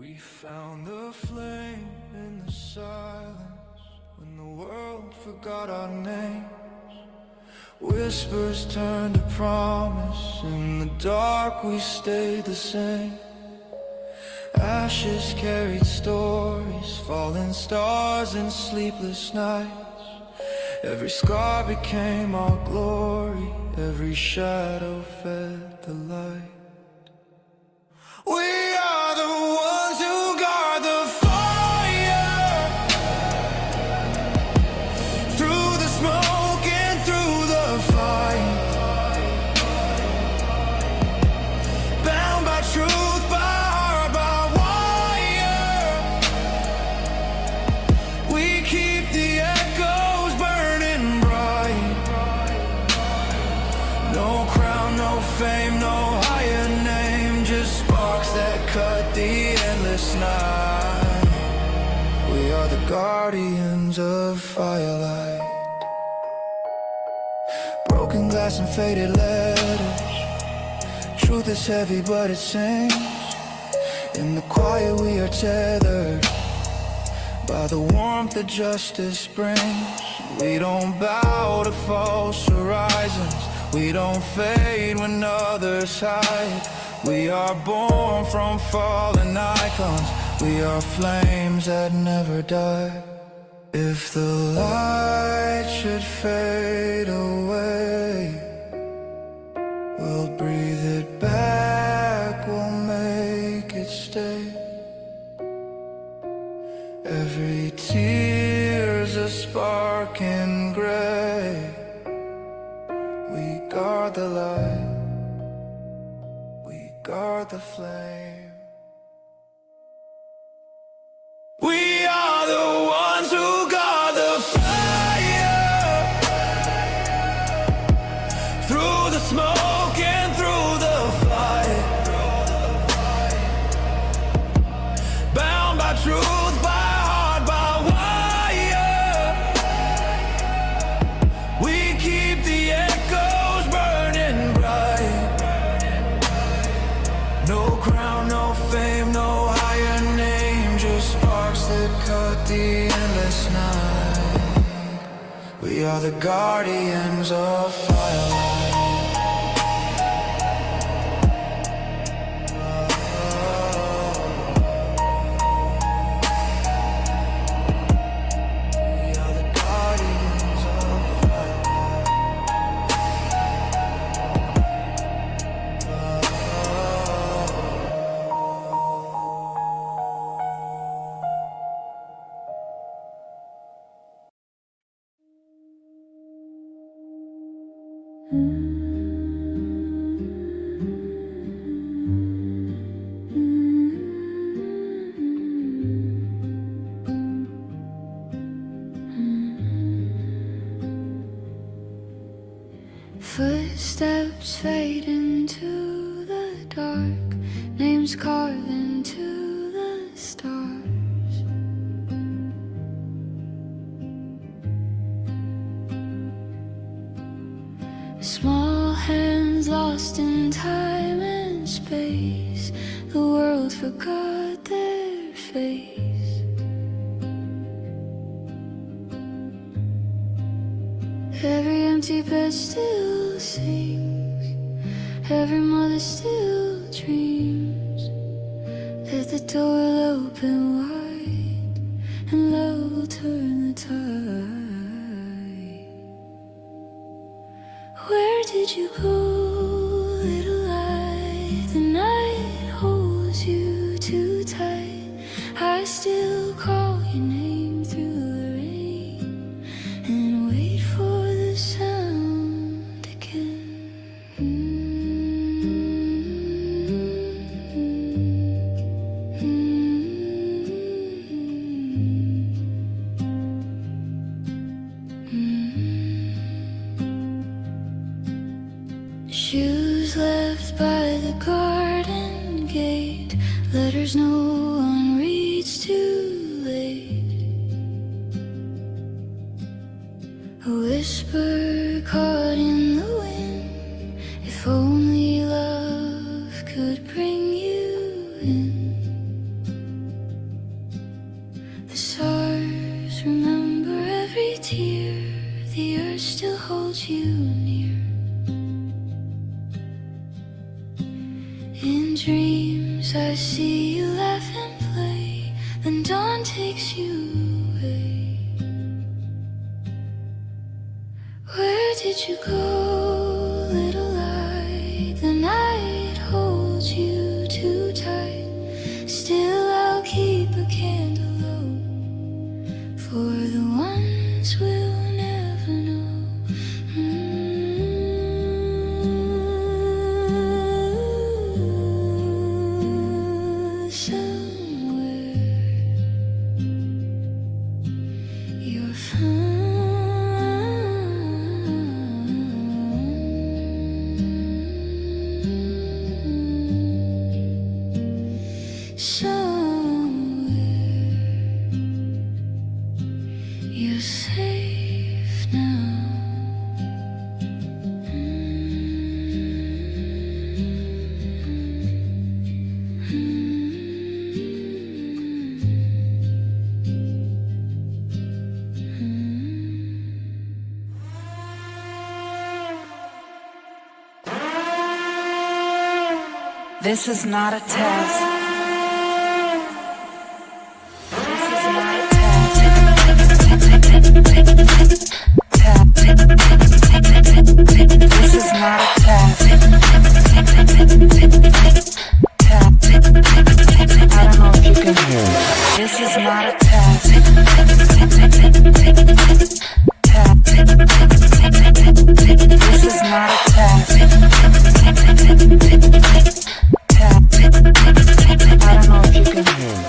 We found the flame in the silence when the world forgot our names. Whispers turned to promise. In the dark we stayed the same. Ashes carried stories, fallen stars and sleepless nights. Every scar became our glory, every shadow fed the light. We are the ones who guard the fire, through the smoke and through the fight, bound by truth, by heart, by wire. We keep the echoes burning bright. No crown, no fame, no higher name, just sparks that cut the endless night. We are the guardians of firelight. Broken glass and faded letters. Truth is heavy but it sings. In the quiet we are tethered by the warmth that justice brings. We don't bow to false horizons. We don't fade when others hide. We are born from fallen icons. We are flames that never die. If the light should fade away, we'll breathe it back, we'll make it stay. Every tear's a spark in gray. We guard the light, guard the flame. We are the ones who guard the fire, through the smoke and through the fight, bound by truth, by heart, by wire. We keep the echoes burning bright. No crown, no fame, no higher name, just sparks that cut the endless night. We are the guardians of firelight. We are the guardians of firelight. Footsteps fade into the dark, names carved into the stars. Small hands lost in time and space, the world forgot their face. Every empty bed still sings, every mother still dreams that the door will open wide and love will turn the tide. Where did you go, little light? The night holds you too tight. I still call your name through the rain and wait for the sound again. Shoes left by the garden gate, letters no one reads too late. A whisper caught in the wind, if only only love could bring you in. The stars remember every tear. The earth still holds you near. In dreams I see you laugh and play. Then dawn takes you away. Where did you go, little light? The night holds you too tight. Still I'll keep a candle low for the ones we'll never know. Somewhere you're found. Somewhere you're safe now. This is not a test. This is not a test. This is not a test. I don't know if you can hear me. This is not a test. This is not a test. I don't know if you can hear me.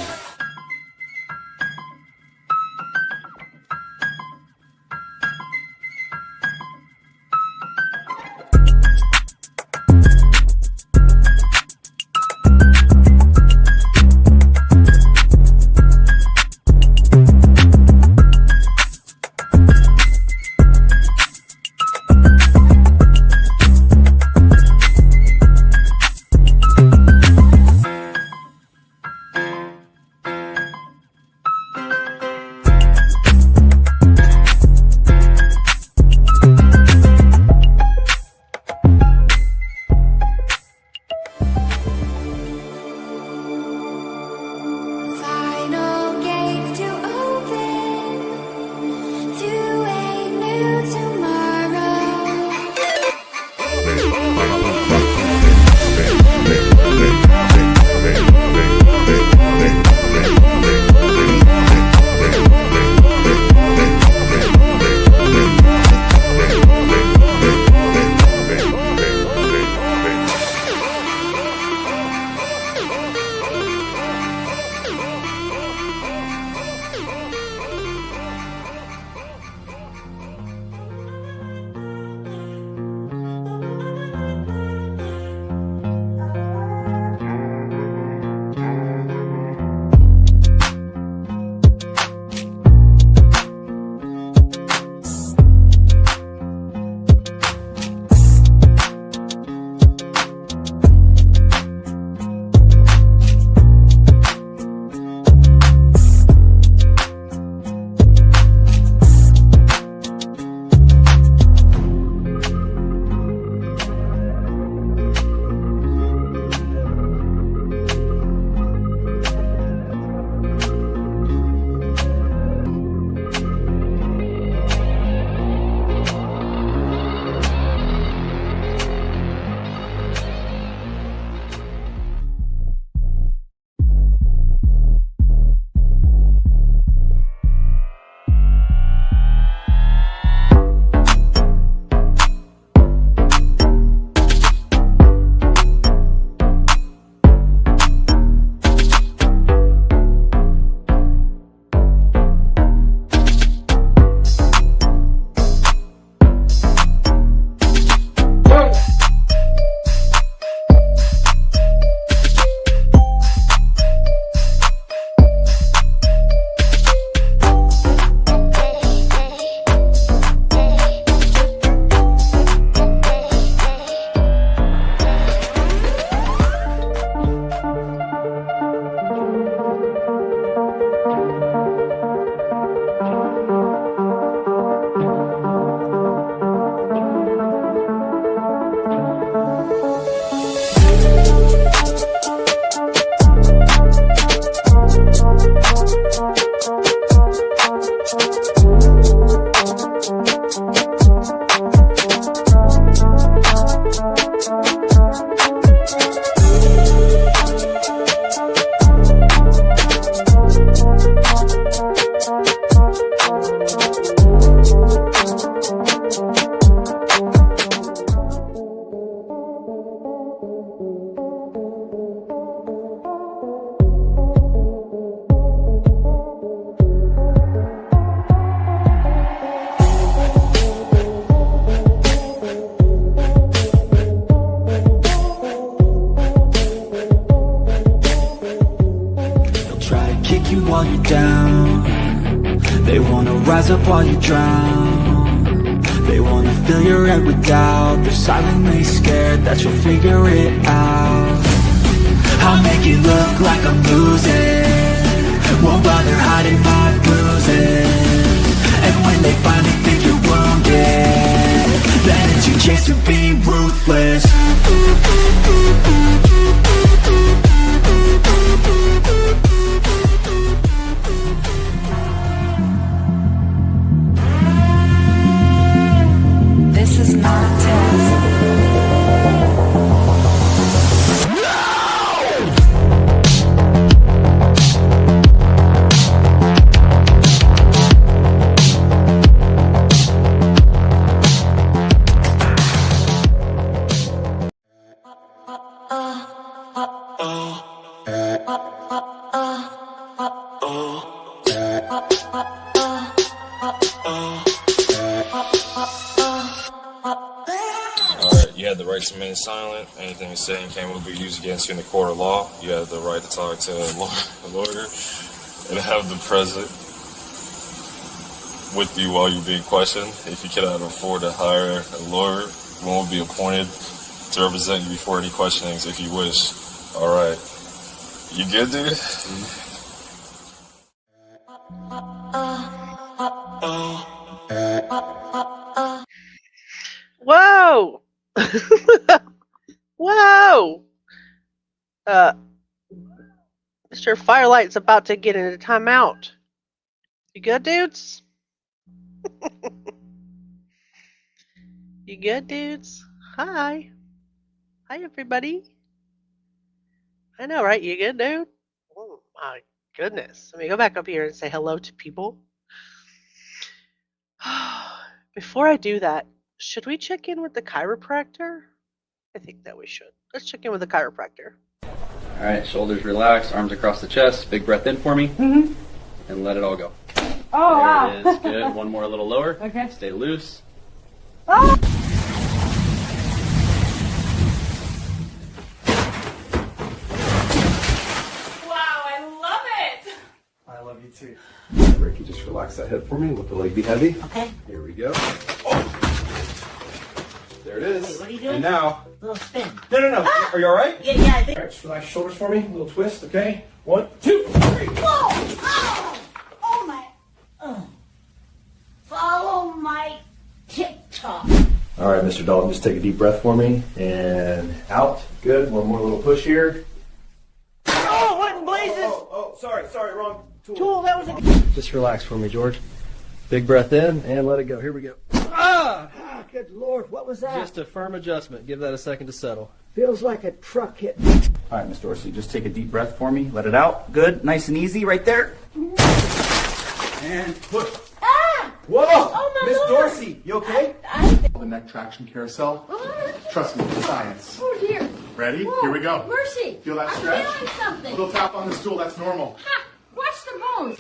you while you're down. They wanna rise up while you drown. They wanna fill your head with doubt. They're silently scared that you'll figure it out. I'll make it look like I'm losing, won't bother hiding my bruises. And when they finally think you're wounded, then it's your chance to be ruthless. This is not a test. You have the right to remain silent. Anything you say and can will be used against you in the court of law. You have the right to talk to a lawyer and have them present with you while you're being questioned. If you cannot afford to hire a lawyer, one will be appointed to represent you before any questionings if you wish. All right. You good, dude? Whoa! Whoa! Mr. Firelight's about to get into timeout. You good, dudes? You good, dudes? Hi. Hi, everybody. I know, right? You good, dude? Oh, my goodness. Let me go back up here and say hello to people. Before I do that, should we check in with the chiropractor? I think that we should. Let's check in with the chiropractor. All right, shoulders relaxed, arms across the chest. Big breath in for me. And let it all go. Oh, wow. There it is. Good. One more a little lower. Okay. Stay loose. Oh! Wow, I love it. I love you too. Ricky, just relax that hip for me. Let the leg be heavy. Okay. Here we go. Oh. There it is. Wait, what are you doing? And now. Little spin. No. Are you all right? Yeah, I think. All right, just relax shoulders for me. A little twist, okay? 1, 2, 3. Whoa! Oh! Oh my. Oh. Follow my TikTok. All right, Mr. Dalton, just take a deep breath for me. And out. Good. One more little push here. Oh, what in blazes? Oh, sorry, wrong tool. Tool, that was a. Just relax for me, George. Big breath in and let it go. Here we go. Ah, good Lord, what was that? Just a firm adjustment. Give that a second to settle. Feels like a truck hit. All right, Miss Dorsey, just take a deep breath for me. Let it out. Good. Nice and easy right there. And push. Ah! Whoa! Oh, my Miss Lord. Dorsey, you okay? The neck traction carousel. Trust me, it's science. Oh, dear. Ready? Whoa, Here we go. Mercy. Feel that I'm stretch? feeling something. Little tap on the stool, that's normal. Ha! Watch the bones.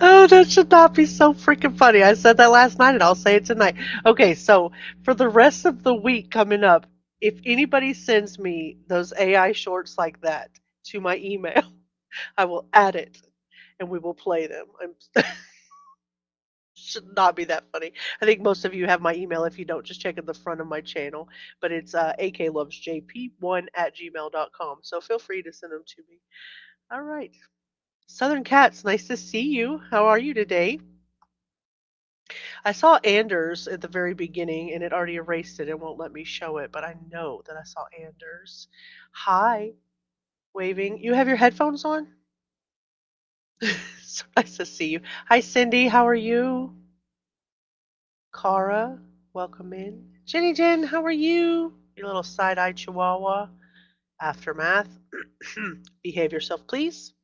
Oh, that should not be so freaking funny. I said that last night and I'll say it tonight. Okay, so for the rest of the week coming up, if anybody sends me those AI shorts like that to my email, I will add it and we will play them. Should not be that funny. I think most of you have my email. If you don't, just check at the front of my channel. But it's aklovesjp1@gmail.com. So feel free to send them to me. All right. Southern Cats, nice to see you. How are you today? I saw Anders at the very beginning and it already erased it. It won't let me show it, but I know that I saw Anders. Hi. Waving. You have your headphones on? So nice to see you. Hi, Cindy. How are you? Cara, welcome in. Jenny Jen, how are you? Your little side-eye chihuahua. Aftermath. Behave yourself, please.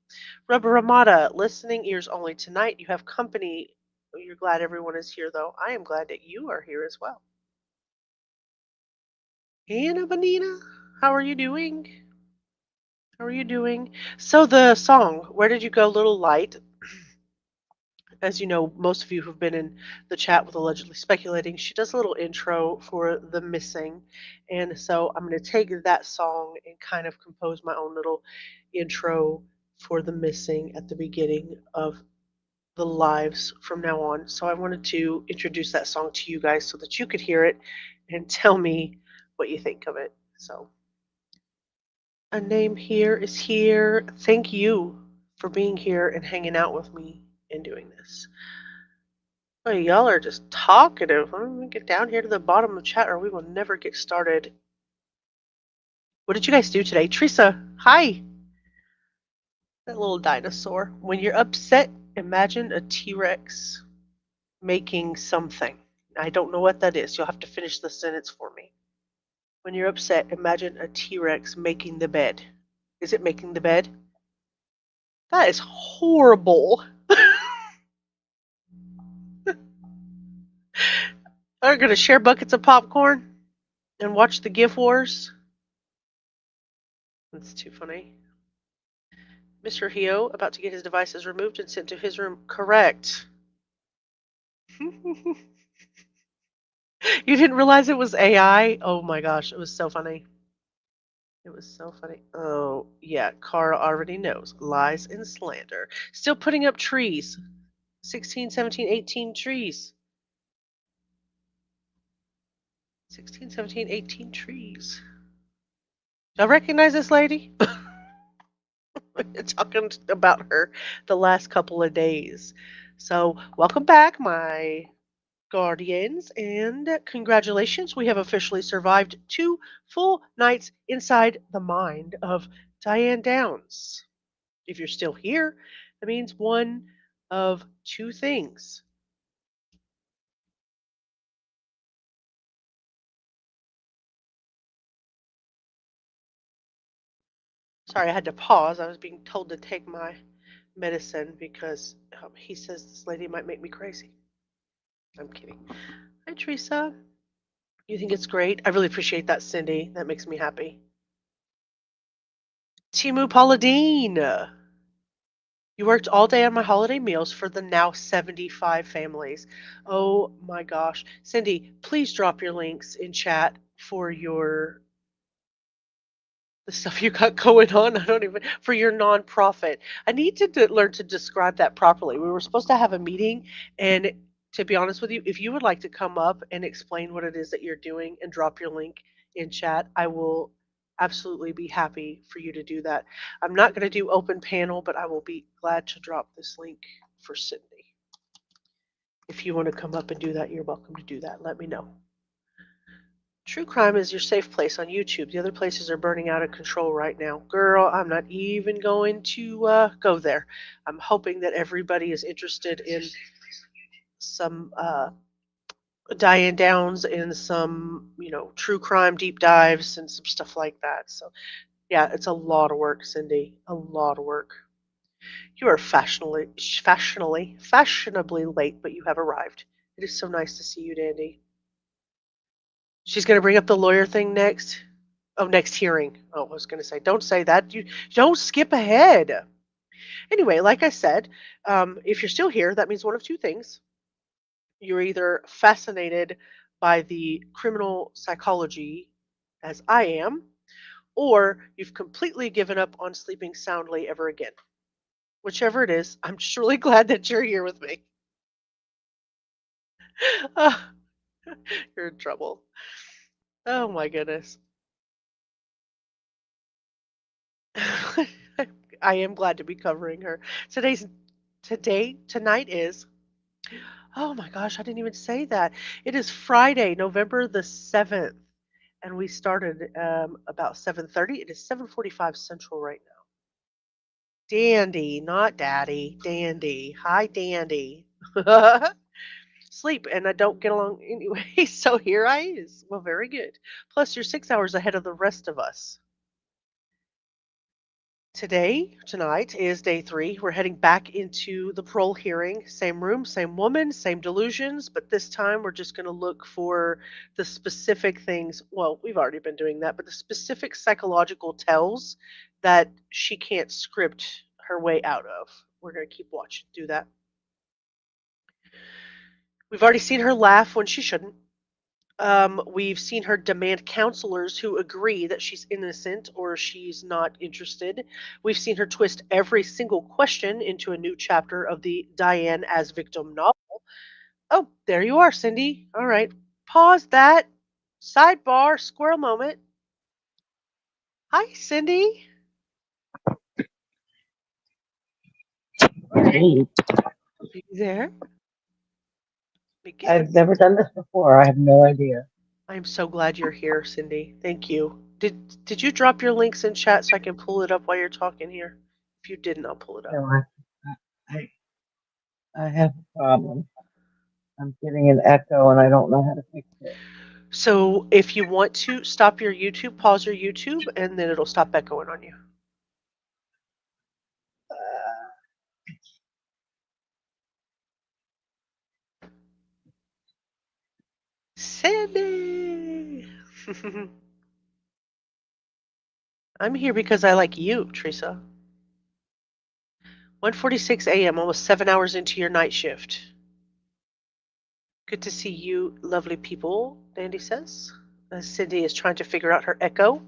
Rubber Ramada, listening ears only tonight. You have company. You're glad everyone is here, though. I am glad that you are here as well. Anna Bonina, how are you doing? How are you doing? So the song, Where Did You Go, Little Light? As you know, most of you who've been in the chat with Allegedly Speculating, she does a little intro for The Missing. And so I'm going to take that song and kind of compose my own little intro for The Missing at the beginning of the lives from now on. So I wanted to introduce that song to you guys so that you could hear it and tell me what you think of it. So, a name here is here. Thank you for being here and hanging out with me and doing this. Oh, y'all are just talkative. Let me get down here to the bottom of the chat or we will never get started. What did you guys do today? Teresa, hi. That little dinosaur. When you're upset, imagine a T-Rex making something. I don't know what that is. You'll have to finish the sentence for me. When you're upset, imagine a T-Rex making the bed. Is it making the bed? That is horrible. They're going to share buckets of popcorn and watch the GIF wars. That's too funny. Mr. Hio about to get his devices removed and sent to his room. Correct. You didn't realize it was AI? Oh my gosh, it was so funny. It was so funny. Oh, yeah, Carl already knows. Lies and slander. Still putting up trees. 16, 17, 18 trees. 16, 17, 18 trees. Y'all recognize this lady? Talking about her the last couple of days. So, welcome back, my guardians, and congratulations. We have officially survived 2 full nights inside the mind of Diane Downs. If you're still here, that means one of 2 things. Sorry, I had to pause. I was being told to take my medicine because he says this lady might make me crazy. I'm kidding. Hi, Teresa. You think it's great? I really appreciate that, Cindy. That makes me happy. Timu Pauladine. You worked all day on my holiday meals for the now 75 families. Oh my gosh. Cindy, please drop your links in chat for the stuff you got going on. I don't even for your nonprofit. I need to learn to describe that properly. We were supposed to have a meeting, and to be honest with you, if you would like to come up and explain what it is that you're doing and drop your link in chat, I will absolutely be happy for you to do that. I'm not going to do open panel, but I will be glad to drop this link for Cindy. If you want to come up and do that, you're welcome to do that. Let me know. True crime is your safe place on YouTube. The other places are burning out of control right now. Girl, I'm not even going to go there. I'm hoping that everybody is interested in some Diane Downs and some, true crime deep dives and some stuff like that. So, yeah, it's a lot of work, Cindy. A lot of work. You are fashionably late, but you have arrived. It is so nice to see you, Dandy. She's going to bring up the lawyer thing next. Oh, next hearing. Oh, I was going to say, don't say that. You don't skip ahead. Anyway, like I said, if you're still here, that means one of 2 things. You're either fascinated by the criminal psychology, as I am, or you've completely given up on sleeping soundly ever again. Whichever it is, I'm just really glad that you're here with me. You're in trouble. Oh my goodness. I am glad to be covering her. Tonight is, oh my gosh, I didn't even say that. It is Friday, November the 7th, and we started about 7:30. It is 7:45 Central right now. Dandy, not daddy, Dandy. Hi, Dandy. Sleep, and I don't get along anyway, so here I is. Well, very good. Plus, you're 6 hours ahead of the rest of us. Tonight is day 3. We're heading back into the parole hearing. Same room, same woman, same delusions, but this time we're just going to look for the specific things. Well, we've already been doing that, but the specific psychological tells that she can't script her way out of. We're going to keep watching, do that. We've already seen her laugh when she shouldn't. We've seen her demand counselors who agree that she's innocent or she's not interested. We've seen her twist every single question into a new chapter of the Diane as victim novel. Oh, there you are, Cindy. All right. Pause that. Sidebar, squirrel moment. Hi, Cindy. Hey, Are you there? I've never done this before. I have no idea. I'm so glad you're here, Cindy. Thank you. Did you drop your links in chat so I can pull it up while you're talking here? If you didn't, I'll pull it up. No, I, I have a problem. I'm getting an echo and I don't know how to fix it. So if you want to stop your YouTube, pause your YouTube, and then it'll stop echoing on you. Cindy! I'm here because I like you, Teresa. 1:46 a.m., almost 7 hours into your night shift. Good to see you, lovely people, Dandy says. Cindy is trying to figure out her echo.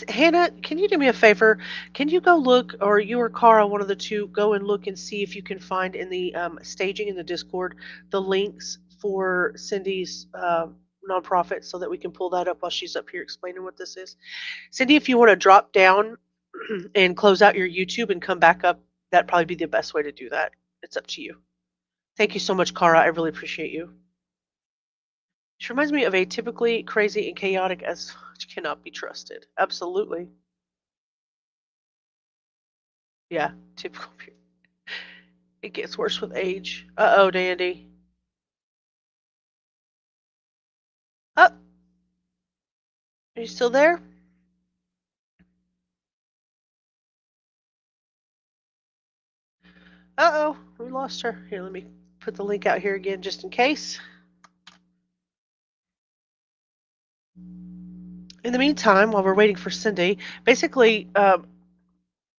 Hannah, can you do me a favor? Can you go look, or you or Cara, one of the two, go and look and see if you can find in the staging in the Discord the links for Cindy's nonprofit so that we can pull that up while she's up here explaining what this is. Cindy, if you want to drop down and close out your YouTube and come back up, that'd probably be the best way to do that. It's up to you. Thank you so much, Cara. I really appreciate you. She reminds me of a typically crazy and chaotic as cannot be trusted. Absolutely. Yeah, typical. It gets worse with age. Uh-oh, Dandy. Oh, are you still there? Uh-oh, we lost her. Here, let me put the link out here again just in case. In the meantime, while we're waiting for Cindy, basically,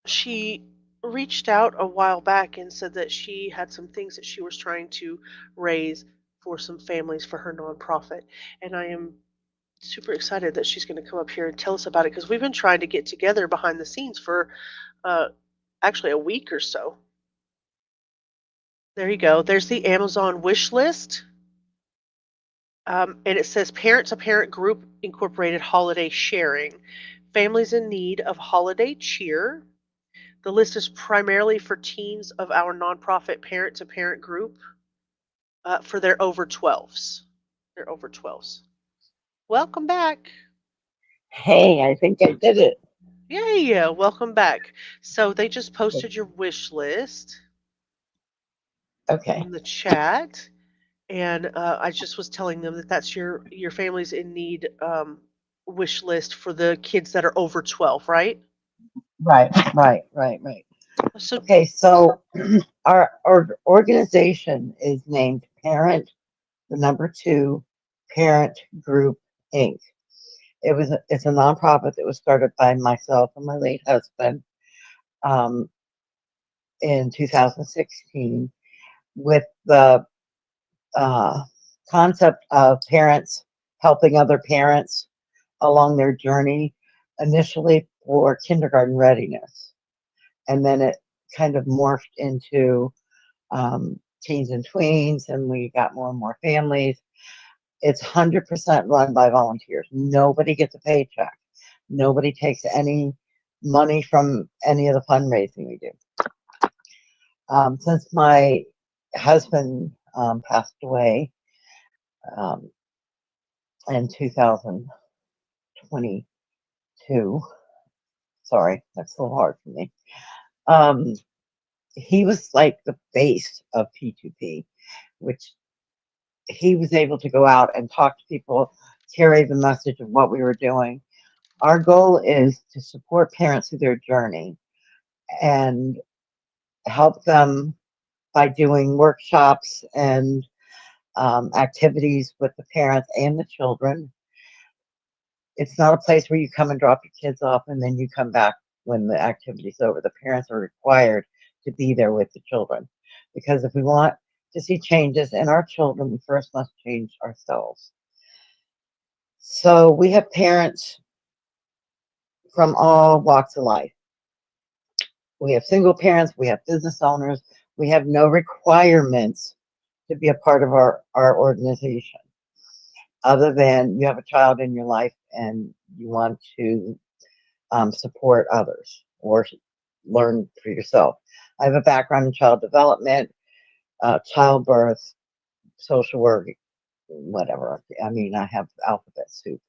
she reached out a while back and said that she had some things that she was trying to raise for some families for her nonprofit. And I am super excited that she's going to come up here and tell us about it because we've been trying to get together behind the scenes for actually a week or so. There you go. There's the Amazon wish list. And it says Parent to Parent Group Incorporated Holiday Sharing. Families in need of holiday cheer. The list is primarily for teens of our nonprofit Parent to Parent group for their over 12s. They're over 12s. Welcome back. Hey, I think I did it. Yeah, welcome back. So they just posted your wish list Okay. in the chat. And I just was telling them that that's your family's in need wish list for the kids that are over 12, right? Right. So Okay, so our organization is named Parent, the number 2, Parent Group Inc. It's a nonprofit that was started by myself and my late husband in 2016 with the concept of parents helping other parents along their journey, initially for kindergarten readiness. And then it kind of morphed into teens and tweens, and we got more and more families. It's 100% run by volunteers. Nobody gets a paycheck. Nobody takes any money from any of the fundraising we do. Since my husband passed away in 2022, sorry, that's a little hard for me. He was like the base of P2P, which he was able to go out and talk to people, carry the message of what we were doing. Our goal is to support parents through their journey and help them by doing workshops and activities with the parents and the children. It's not a place where you come and drop your kids off and then you come back when the activity's over. The parents are required to be there with the children, because if we want to see changes in our children, we first must change ourselves. So we have parents from all walks of life. We have single parents, we have business owners, we have no requirements to be a part of our organization, other than you have a child in your life and you want to support others or learn for yourself. I have a background in child development, childbirth, social work, whatever. I mean, I have alphabet soup.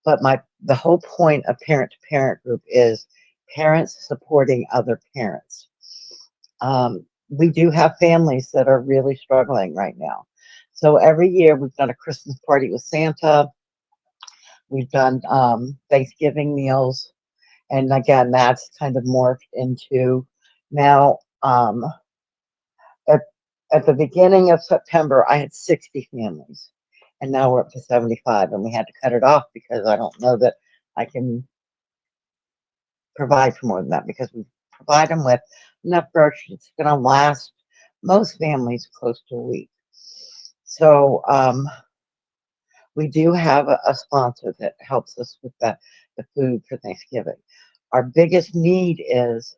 But the whole point of parent to parent group is parents supporting other parents. We do have families that are really struggling right now. So every year we've done a Christmas party with Santa. We've done Thanksgiving meals. And again, that's kind of morphed into now at, at the beginning of September, I had 60 families. And now we're up to 75. And we had to cut it off because I don't know that I can provide for more than that, because we provide them with enough groceries. It's going to last most families close to a week. So we do have a sponsor that helps us with the food for Thanksgiving. Our biggest need is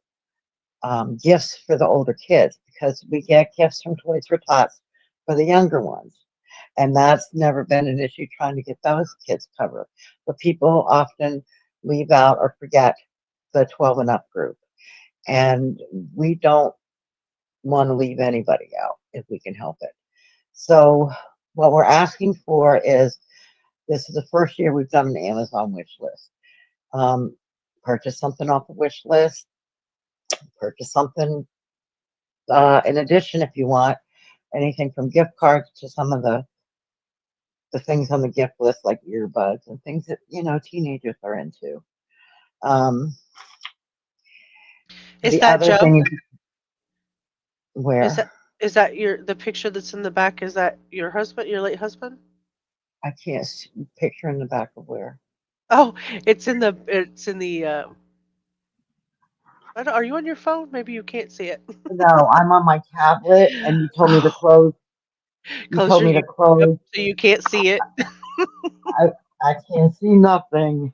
gifts for the older kids, because we get gifts from Toys for Tots for the younger ones. And that's never been an issue, trying to get those kids covered. But people often leave out or forget the 12 and up group. And we don't want to leave anybody out if we can help it. So what we're asking for is, this is the first year we've done an Amazon wish list. Purchase something off the wish list, purchase something in addition if you want, anything from gift cards to some of the things on the gift list, like earbuds and things that, teenagers are into. Is The that other Joe? thing is Is where that the picture that's in the back? Is that your husband, your late husband? I can't picture in the back of where. Oh, it's in the are you on your phone? Maybe you can't see it. No, I'm on my tablet, and you told me to Oh, close. You close told your me to YouTube close. so you can't see it. I I can't see nothing.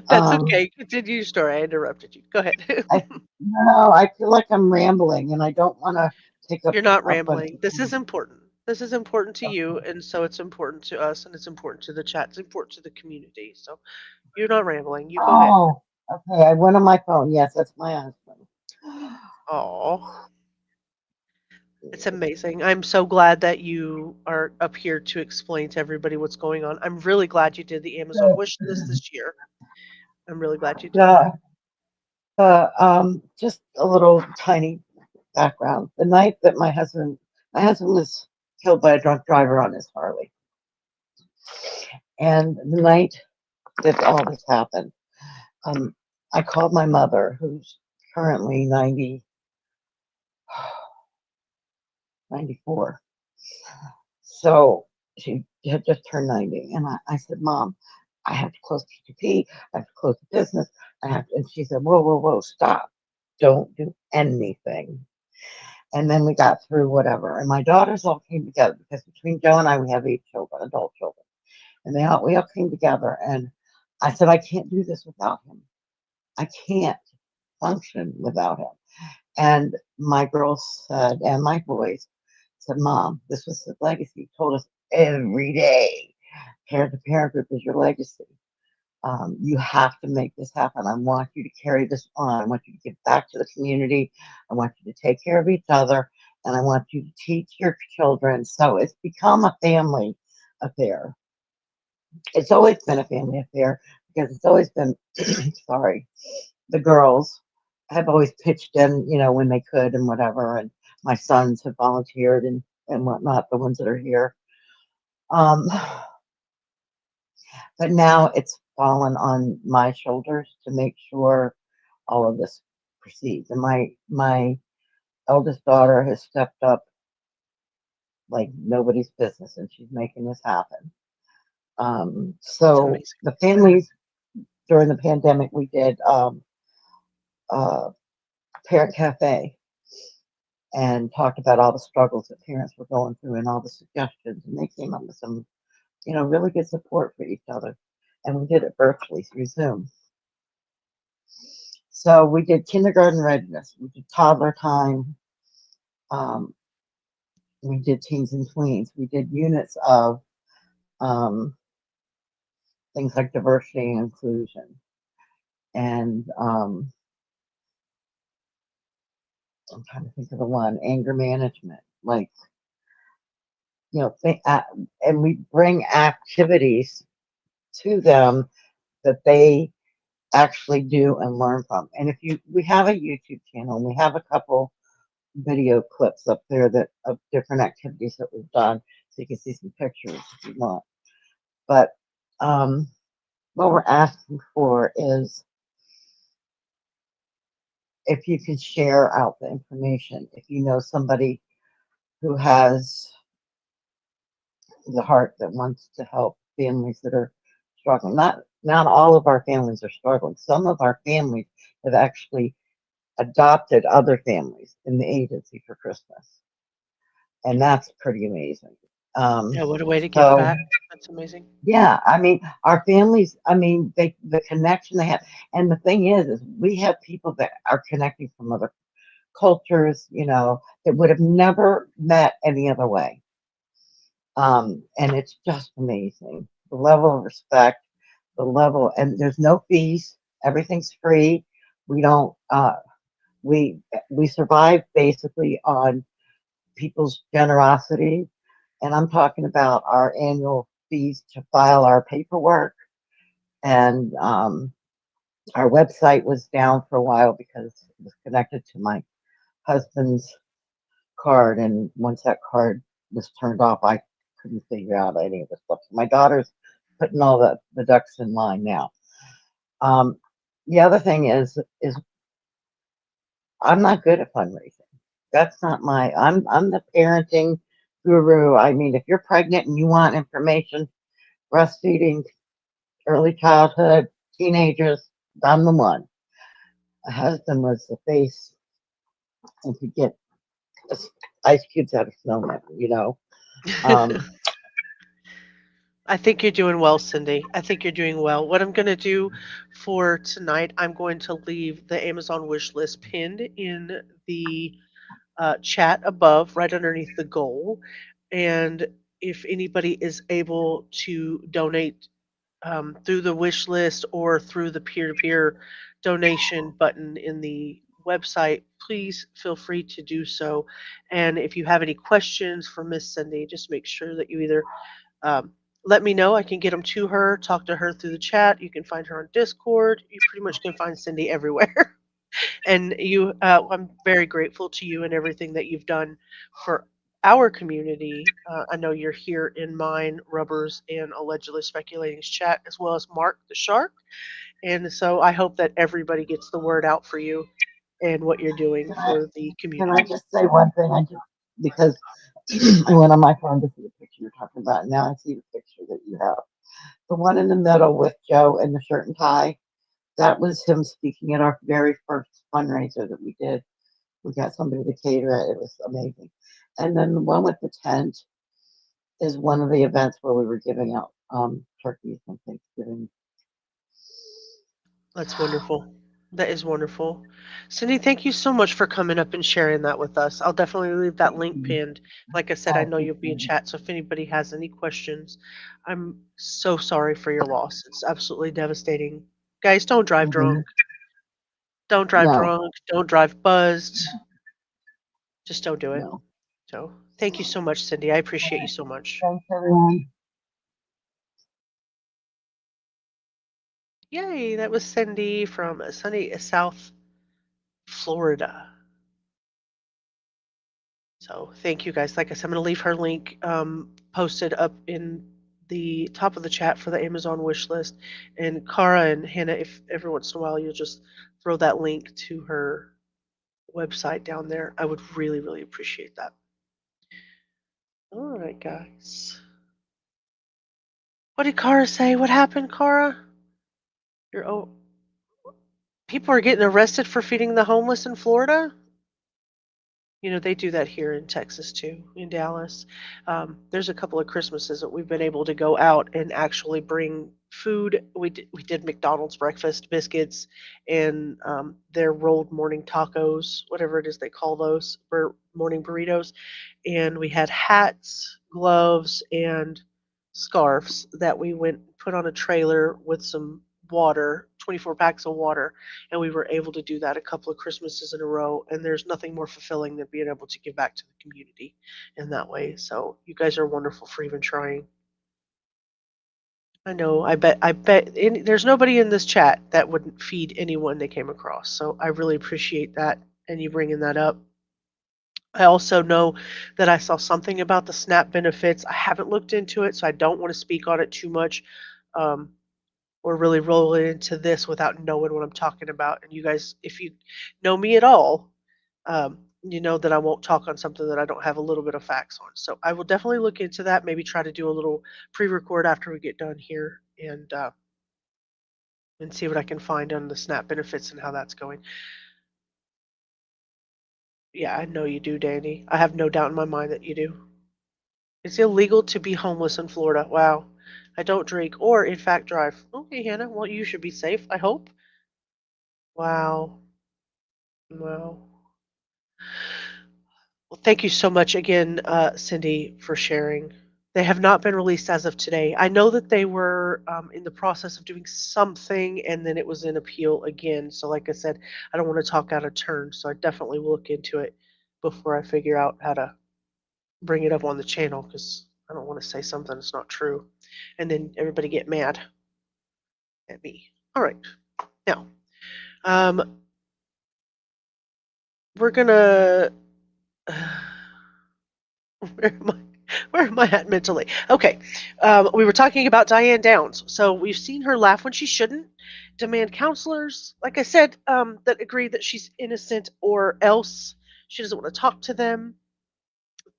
That's Um, okay. Continue your story. I interrupted you. Go ahead. I no, I feel like I'm rambling, and I don't want to take up You're not a bunch rambling. of This is time. important. This is important to you, Okay. and so it's important to us, and it's important to the chat. It's important to the community. So you're not rambling. You go ahead. Oh, okay. I went on my phone. Yes, that's my husband. Oh, it's amazing. I'm so glad that you are up here to explain to everybody what's going on. I'm really glad you did the Amazon The wish list this year. I'm really glad you did that. the just a little tiny background. The night that my husband was killed by a drunk driver on his Harley, and the night that all this happened, um, I called my mother, who's currently 94. So she had just turned 90. And I said, Mom, I have to close PTP. I have to close the business. And she said, whoa, whoa, whoa, stop. Don't do anything. And then we got through whatever. And my daughters all came together, because between Joe and I, we have 8 children, adult children. And we all came together. And I said, I can't do this without him. I can't function without him. And my girls said, and my boys said, Mom, this was his legacy. He told us every day, parent to parent group is your legacy. You have to make this happen. I want you to carry this on. I want you to give back to the community. I want you to take care of each other. And I want you to teach your children. So it's become a family affair. It's always been a family affair, because it's always been, sorry, the girls have always pitched in, when they could and whatever. And my sons have volunteered and whatnot, the ones that are here. Um, but now it's fallen on my shoulders to make sure all of this proceeds. And my eldest daughter has stepped up like nobody's business, and she's making this happen. It's So amazing. the families during the pandemic, we did parent cafe and talked about all the struggles that parents were going through and all the suggestions. And they came up with some, really good support for each other. And we did it virtually through Zoom. So we did kindergarten readiness, we did toddler time, um, we did teens and tweens, we did units of um, things like diversity and inclusion, and I'm trying to think of the one, anger management, like, and we bring activities to them that they actually do and learn from. And we have a YouTube channel, and we have a couple video clips up there that of different activities that we've done, so you can see some pictures if you want. But what we're asking for is if you can share out the information, if you know somebody who has the heart that wants to help families that are struggling. Not all of our families are struggling. Some of our families have actually adopted other families in the agency for Christmas, and that's pretty amazing. Yeah, what a way to give So back. That's amazing. yeah, I mean, our families. I mean, the connection they have, and the thing is we have people that are connecting from other cultures, that would have never met any other way. And it's just amazing. The level of respect, and there's no fees. Everything's free. We don't, we survive basically on people's generosity. And I'm talking about our annual fees to file our paperwork. And our website was down for a while because it was connected to my husband's card. And once that card was turned off, I couldn't figure out any of the stuff. My daughter's putting all the ducks in line now. The other thing is I'm not good at fundraising. That's not I'm the parenting guru. I mean, if you're pregnant and you want information, breastfeeding, early childhood, teenagers, I'm the one. My husband was the face and could get ice cubes out of snowmen. Um, I think you're doing well, Cindy. I think you're doing well. What I'm going to do for tonight, I'm going to leave the Amazon wish list pinned in the chat above, right underneath the goal. And if anybody is able to donate through the wish list or through the peer to peer donation button in the website, please feel free to do so. And if you have any questions for Miss Cindy, just make sure that you either um, let me know. I can get them to her, talk to her through the chat. You can find her on Discord. You pretty much can find Cindy everywhere. And I'm very grateful to you and everything that you've done for our community. I know you're here in mine, Rubbers, and Allegedly Speculating's chat, as well as Mark the Shark. And so I hope that everybody gets the word out for you and what you're doing for the can I community. just say one thing? Because I went on my phone to see the picture you're talking about. And now I see the picture that you have. The one in the middle with Joe in the shirt and tie. That was him speaking at our very first fundraiser that we did. We got somebody to cater it. It was amazing. And then the one with the tent is one of the events where we were giving out turkeys and Thanksgiving. That's wonderful. That is wonderful. Cindy, thank you so much for coming up and sharing that with us. I'll definitely leave that link pinned. Like I said, I know you'll be in chat, so if anybody has any questions, I'm so sorry for your loss. It's absolutely devastating. Guys, don't drive Mhm. drunk. Don't drive No, drunk. Don't drive buzzed. Just don't do it. no. So, thank you so much, Cindy. I appreciate you so much. Thanks, everyone. Yay, that was Cindy from sunny South Florida. So thank you guys. Like I said, I'm going to leave her link posted up in the top of the chat for the Amazon wish list. And Cara and Hannah, if every once in a while you'll just throw that link to her website down there, I would really, really appreciate that. All right, guys. What did Cara say? What happened, Cara? You're oh, people are getting arrested for feeding the homeless in Florida. You know, they do that here in Texas too, in Dallas. There's a couple of Christmases that we've been able to go out and actually bring food. We did McDonald's breakfast biscuits and their rolled morning tacos, whatever it is they call those, morning burritos. And we had hats, gloves, and scarves that we went put on a trailer with some water, 24 packs of water, and we were able to do that a couple of Christmases in a row. And there's nothing more fulfilling than being able to give back to the community in that way. So you guys are wonderful for even trying. I know. I bet there's nobody in this chat that wouldn't feed anyone they came across. So I really appreciate that and you bringing that up. I also know that I saw something about the SNAP benefits. I haven't looked into it, so I don't want to speak on it too much. Or really roll it into this without knowing what I'm talking about. And you guys, if you know me at all, you know that I won't talk on something that I don't have a little bit of facts on. So I will definitely look into that. Maybe try to do a little pre-record after we get done here and see what I can find on the SNAP benefits and how that's going. Yeah, I know you do, Danny. I have no doubt in my mind that you do. It's illegal to be homeless in Florida. Wow. I don't drink or, in fact, drive. Okay, Hannah. Well, you should be safe, I hope. Wow. Wow. Well, thank you so much again, Cindy, for sharing. They have not been released as of today. I know that they were in the process of doing something and then it was in appeal again. So, like I said, I don't want to talk out of turn. So, I definitely will look into it before I figure out how to bring it up on the channel because I don't want to say something that's not true and then everybody get mad at me. All right. Now, we're going to. Where am I at mentally? Okay. We were talking about Diane Downs. So we've seen her laugh when she shouldn't, demand counselors, like I said, that agree that she's innocent or else she doesn't want to talk to them.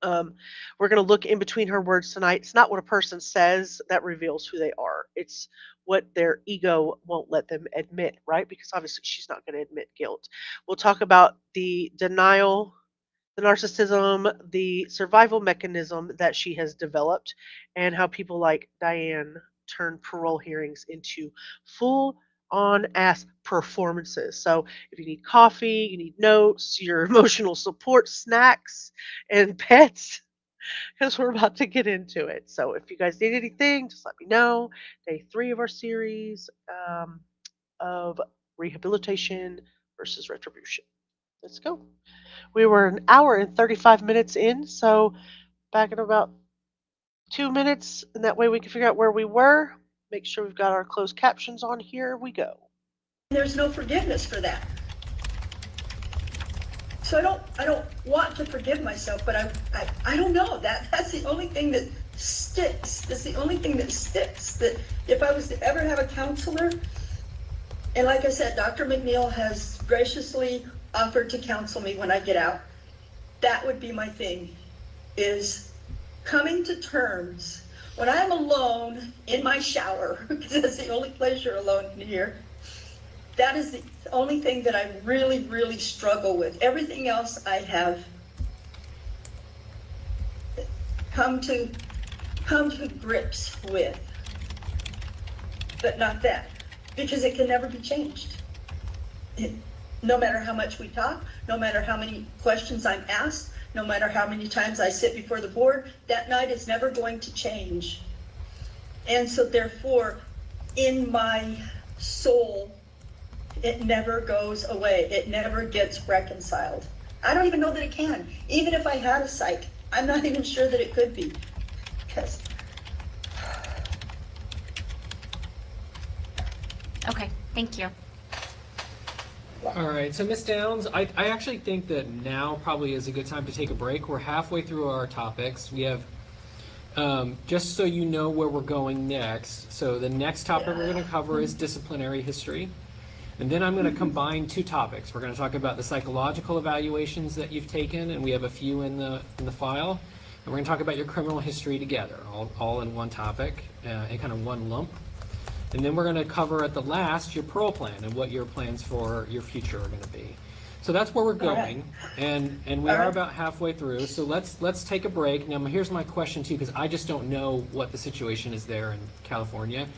We're going to look in between her words tonight. It's not what a person says that reveals who they are. It's what their ego won't let them admit, right? Because obviously she's not going to admit guilt. We'll talk about the denial, the narcissism, the survival mechanism that she has developed, and how people like Diane turn parole hearings into full on ass performances. So if you need coffee, you need notes, your emotional support, snacks, and pets, because we're about to get into it. So if you guys need anything, just let me know. Day 3 of our series of Rehabilitation versus Retribution. Let's go. We were an hour and 35 minutes in, so back in about 2 minutes, and that way we can figure out where we were. Make sure we've got our closed captions on. Here we go. There's no forgiveness for that. So I don't want to forgive myself, but I don't know. That's the only thing that sticks. That's the only thing that sticks. That if I was to ever have a counselor, and like I said, Dr. McNeil has graciously offered to counsel me when I get out. That would be my thing, is coming to terms when I'm alone in my shower, because that's the only place you're alone in here. That is the only thing that I really, really struggle with. Everything else I have come to grips with, but not that, because it can never be changed. No matter how much we talk, no matter how many questions I'm asked, no matter how many times I sit before the board, that night is never going to change. And so therefore, in my soul, it never goes away. It never gets reconciled. I don't even know that it can. Even if I had a psych, I'm not even sure that it could be. Because... Okay, thank you. All right, so Miss Downs, I actually think that now probably is a good time to take a break. We're halfway through our topics. We have, just so you know where we're going next, so the next topic we're going to cover is disciplinary history. And then I'm going to combine 2 topics. We're going to talk about the psychological evaluations that you've taken, and we have a few in the file. And we're going to talk about your criminal history together, all in one topic, in kind of one lump. And then we're going to cover at the last your parole plan and what your plans for your future are going to be. So that's where we're going, and we are about halfway through. So let's take a break. Now here's my question to you, because I just don't know what the situation is there in California.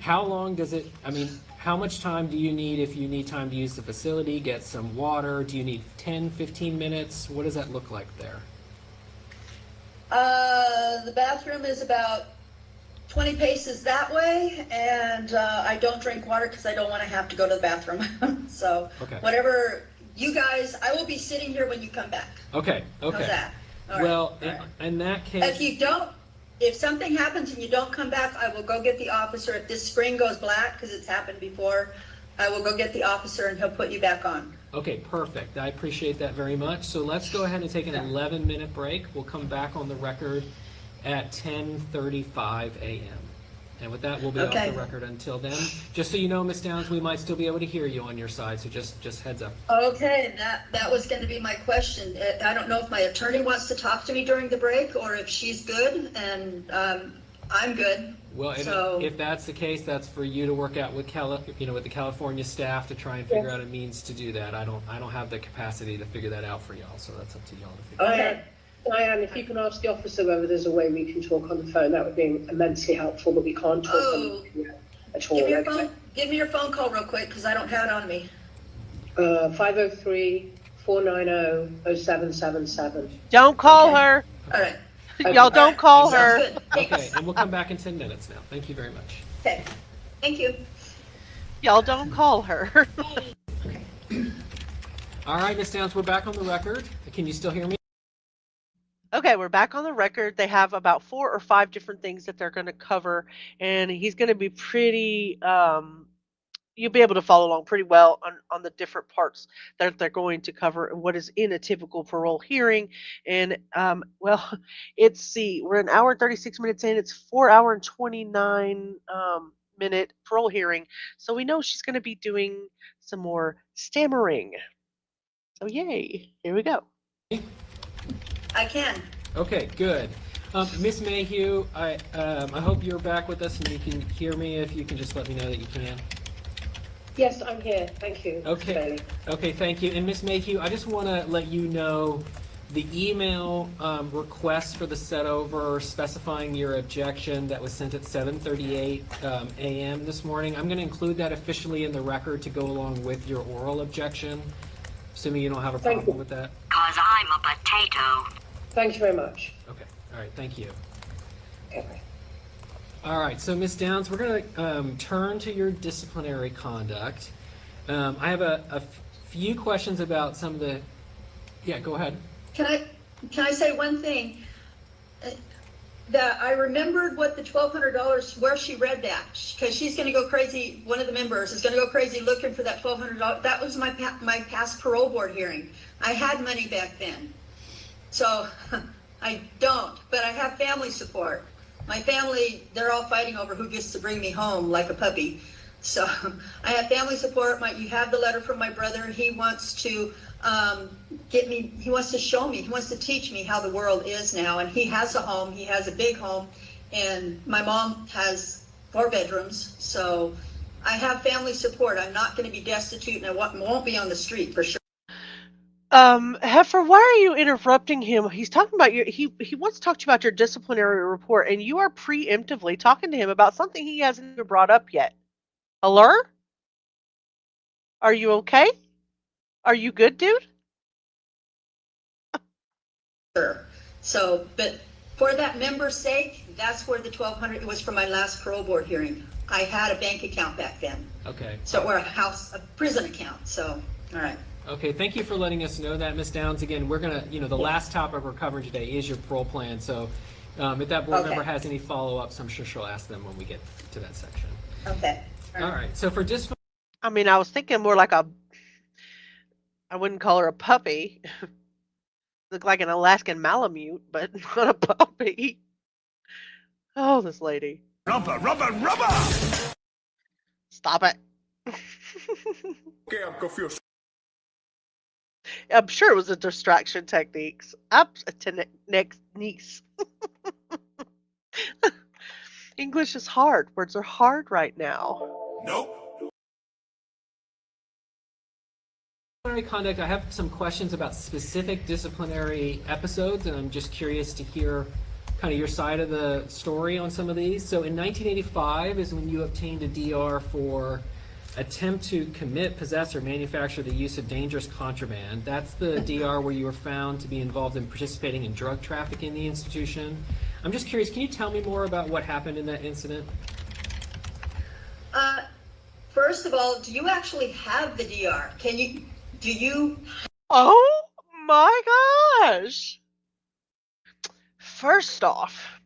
How long does it? I mean, how much time do you need if you need time to use the facility, get some water? Do you need 10, 15 minutes? What does that look like there? The bathroom is about 20 paces that way, and I don't drink water because I don't want to have to go to the bathroom. So whatever you guys, I will be sitting here when you come back. Okay. How's that? All Well, right. in that case, if something happens and you don't come back, I will go get the officer. If this screen goes black, because it's happened before, I will go get the officer and he'll put you back on. Okay, perfect. I appreciate that very much. So let's go ahead and take an 11-minute break. We'll come back on the record at 10:35 a.m. And with that, we'll be off the record until then. Just so you know, Ms. Downs, we might still be able to hear you on your side, so just heads up. Okay, that was going to be my question. I don't know if my attorney wants to talk to me during the break or if she's good, and I'm good. Well, if that's the case, that's for you to work out with with the California staff to try and figure out a means to do that. I don't have the capacity to figure that out for y'all, so that's up to y'all to figure out. Okay. Diane, if you can ask the officer whether there's a way we can talk on the phone, that would be immensely helpful, but we can't talk on the phone at all. Give me your phone call real quick, because I don't have it on me. 503-490-0777. Don't call her. All right. Y'all don't call her. Okay, and we'll come back in 10 minutes now. Thank you very much. Okay. Thank you. Y'all don't call her. All right, Ms. Downs, we're back on the record. Can you still hear me? Okay, we're back on the record. They have about 4 or 5 different things that they're going to cover, and he's going to be pretty, you'll be able to follow along pretty well on the different parts that they're going to cover and what is in a typical parole hearing. And, well, we're an hour and 36 minutes in. It's 4 hour and 29 minute parole hearing. So we know she's going to be doing some more stammering. So yay, here we go. I can. Okay, good. Miss Mayhew, I hope you're back with us and you can hear me. If you can just let me know that you can. Yes, I'm here. Thank you. Okay. Okay, thank you. And Miss Mayhew, I just want to let you know the email request for the set over specifying your objection that was sent at 7:38 a.m. this morning. I'm going to include that officially in the record to go along with your oral objection, assuming you don't have a problem with that. Because I'm a potato. Thank you very much. Okay. All right. Thank you. Okay. All right. So, Ms. Downs, we're going to turn to your disciplinary conduct. I have a few questions about some of the. Yeah. Go ahead. Can I say one thing? That I remembered what the $1,200, where she read that, because she's going to go crazy. One of the members is going to go crazy looking for that $1,200. That was my past parole board hearing. I had money back then. So I don't, but I have family support. My family, they're all fighting over who gets to bring me home like a puppy. So I have family support. You have the letter from my brother. He wants to he wants to show me, he wants to teach me how the world is now. And he has a home, he has a big home, and my mom has 4 bedrooms. So I have family support. I'm not going to be destitute, and I won't be on the street for sure. Heifer, why are you interrupting him? He's talking about he wants to talk to you about your disciplinary report, and you are preemptively talking to him about something he hasn't even brought up yet. Hello? Are you okay? Are you good, dude? Sure. So, but for that member's sake, that's where the $1,200, it was for my last parole board hearing. I had a bank account back then. Okay. So, or a prison account. So, all right. Okay, thank you for letting us know that, Ms. Downs. Again, we're going to, the last topic we're covering today is your parole plan. So if that board member has any follow-ups, I'm sure she'll ask them when we get to that section. Okay. All right. So for I mean, I was thinking more like I wouldn't call her a puppy. Look like an Alaskan Malamute, but not a puppy. Oh, this lady. Rubber, rubber, rubber! Stop it. Okay, I'm confused. I'm sure it was a distraction techniques. Up to next niece. English is hard. Words are hard right now. Disciplinary conduct, I have some questions about specific disciplinary episodes, and I'm just curious to hear kind of your side of the story on some of these. So in 1985 is when you obtained a DR for attempt to commit, possess, or manufacture the use of dangerous contraband. That's the DR where you were found to be involved in participating in drug trafficking in the institution. I'm just curious, can you tell me more about what happened in that incident? First of all, do you actually have the DR? Do you? Oh my gosh! First off,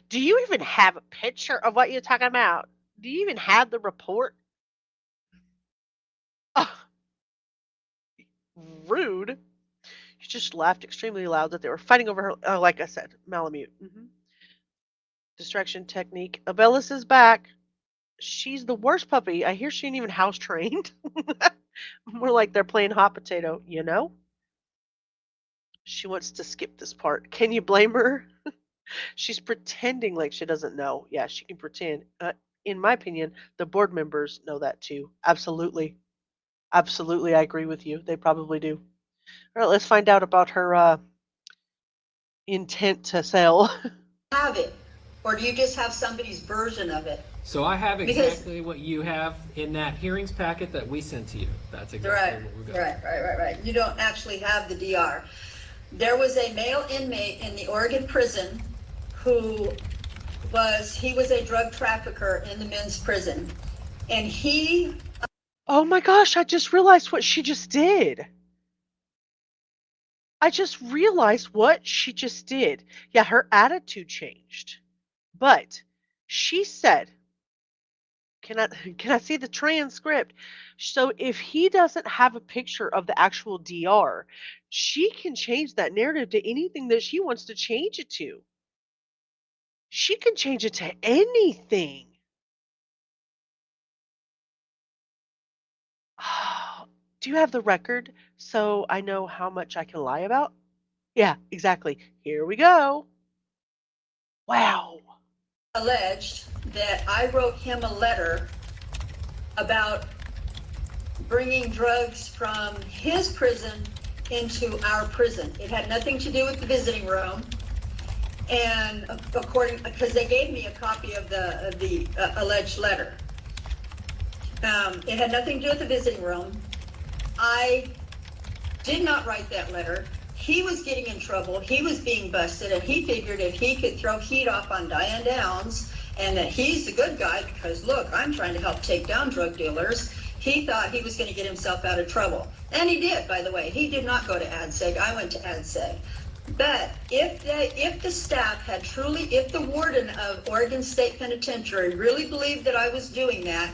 do you even have a picture of what you're talking about? Do you even have the report? Rude. She just laughed extremely loud that they were fighting over her. Oh, like I said, Malamute. Distraction technique. Abellis is back. She's the worst puppy. I hear she ain't even house trained. More like they're playing hot potato, you know? She wants to skip this part. Can you blame her? She's pretending like she doesn't know. Yeah, she can pretend. In my opinion, the board members know that too. Absolutely. Absolutely, I agree with you. They probably do. All right, let's find out about her intent to sell. Have it, or do you just have somebody's version of it? So I have exactly what you have in that hearings packet that we sent to you. That's exactly what we're going. Right. You don't actually have the DR. There was a male inmate in the Oregon prison who was a drug trafficker in the men's prison, and he. Oh my gosh! I just realized what she just did. I just realized what she just did. Yeah, her attitude changed. But she said, can I see the transcript? So if he doesn't have a picture of the actual DR, she can change that narrative to anything that she wants to change it to. She can change it to anything. Do you have the record so I know how much I can lie about? Yeah, exactly. Here we go. Wow. Alleged that I wrote him a letter about bringing drugs from his prison into our prison. It had nothing to do with the visiting room. And because they gave me a copy of the alleged letter. It had nothing to do with the visiting room. I did not write that letter. He was getting in trouble. He was being busted, and he figured if he could throw heat off on Diane Downs and that he's the good guy because, look, I'm trying to help take down drug dealers, he thought he was going to get himself out of trouble. And he did, by the way. He did not go to ADSEG. I went to ADSEG. But if the staff had truly, if the warden of Oregon State Penitentiary really believed that I was doing that,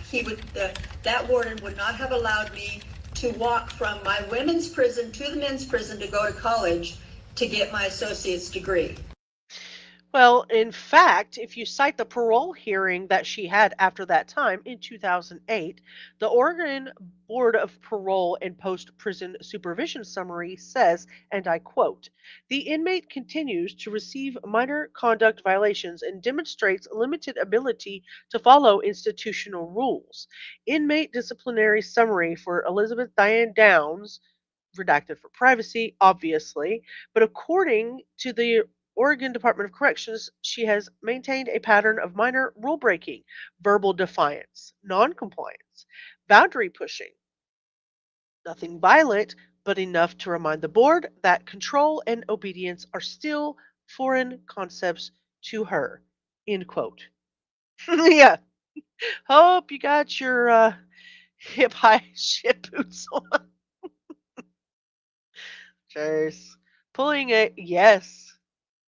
that warden would not have allowed me to walk from my women's prison to the men's prison to go to college to get my associate's degree. Well, in fact, if you cite the parole hearing that she had after that time in 2008, the Oregon Board of Parole and Post-Prison Supervision Summary says, and I quote, "The inmate continues to receive minor conduct violations and demonstrates limited ability to follow institutional rules. Inmate disciplinary summary for Elizabeth Diane Downs," redacted for privacy, obviously, but according to the Oregon Department of Corrections, she has maintained a pattern of minor rule breaking, verbal defiance, non-compliance, boundary pushing. Nothing violent, but enough to remind the board that control and obedience are still foreign concepts to her. End quote. Yeah. Hope you got your hip high shit boots on. Jeez. Pulling it, yes.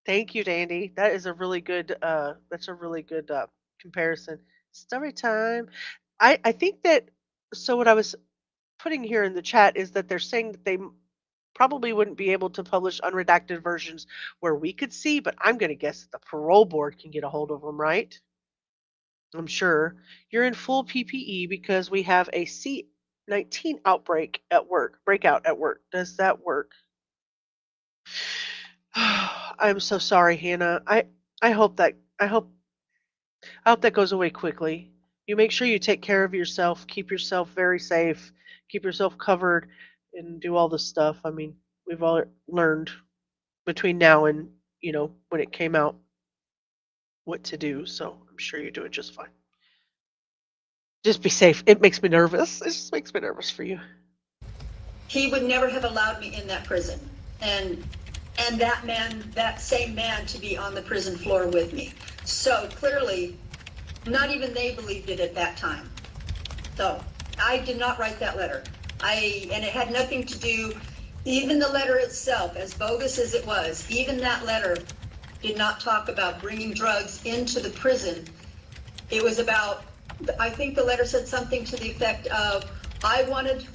Thank you, Dandy. That is a really good. That's a really good comparison. Story time. I think that. So what I was putting here in the chat is that they're saying that they probably wouldn't be able to publish unredacted versions where we could see, but I'm going to guess that the parole board can get a hold of them, right? I'm sure you're in full PPE because we have a C-19 outbreak at work. Breakout at work. Does that work? I'm so sorry, Hannah. I hope I hope that goes away quickly. You make sure you take care of yourself, keep yourself very safe, keep yourself covered, and do all this stuff. I mean, we've all learned between now and, when it came out what to do, so I'm sure you're doing just fine. Just be safe. It makes me nervous. It just makes me nervous for you. He would never have allowed me in that prison. And that man, that same man, to be on the prison floor with me. So clearly, not even they believed it at that time. So I did not write that letter. And it had nothing to do, even the letter itself, as bogus as it was, even that letter did not talk about bringing drugs into the prison. It was about, I think the letter said something to the effect of, I wanted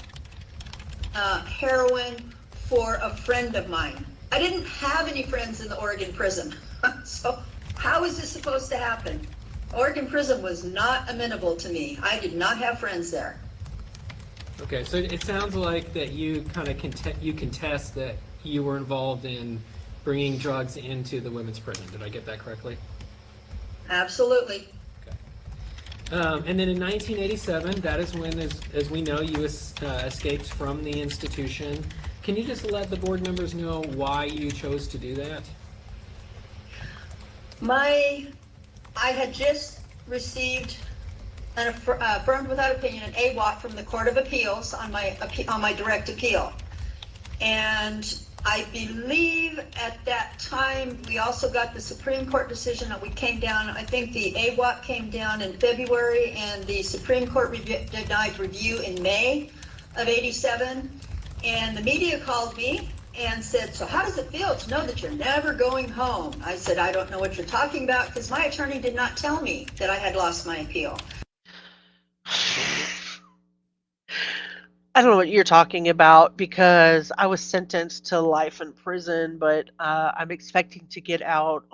heroin for a friend of mine. I didn't have any friends in the Oregon prison. So how is this supposed to happen? Oregon prison was not amenable to me. I did not have friends there. Okay, so it sounds like that you kind of contest that you were involved in bringing drugs into the women's prison. Did I get that correctly? Absolutely. And then in 1987, that is when, as we know, you escaped from the institution. Can you just let the board members know why you chose to do that? I had just received an affirmed without opinion, an AWOT from the Court of Appeals on my direct appeal. And I believe at that time, we also got the Supreme Court decision that we came down, I think the AWOT came down in February and the Supreme Court denied review in May of '87. And the media called me and said, so how does it feel to know that you're never going home? I said, I don't know what you're talking about because my attorney did not tell me that I had lost my appeal. I don't know what you're talking about because I was sentenced to life in prison, but I'm expecting to get out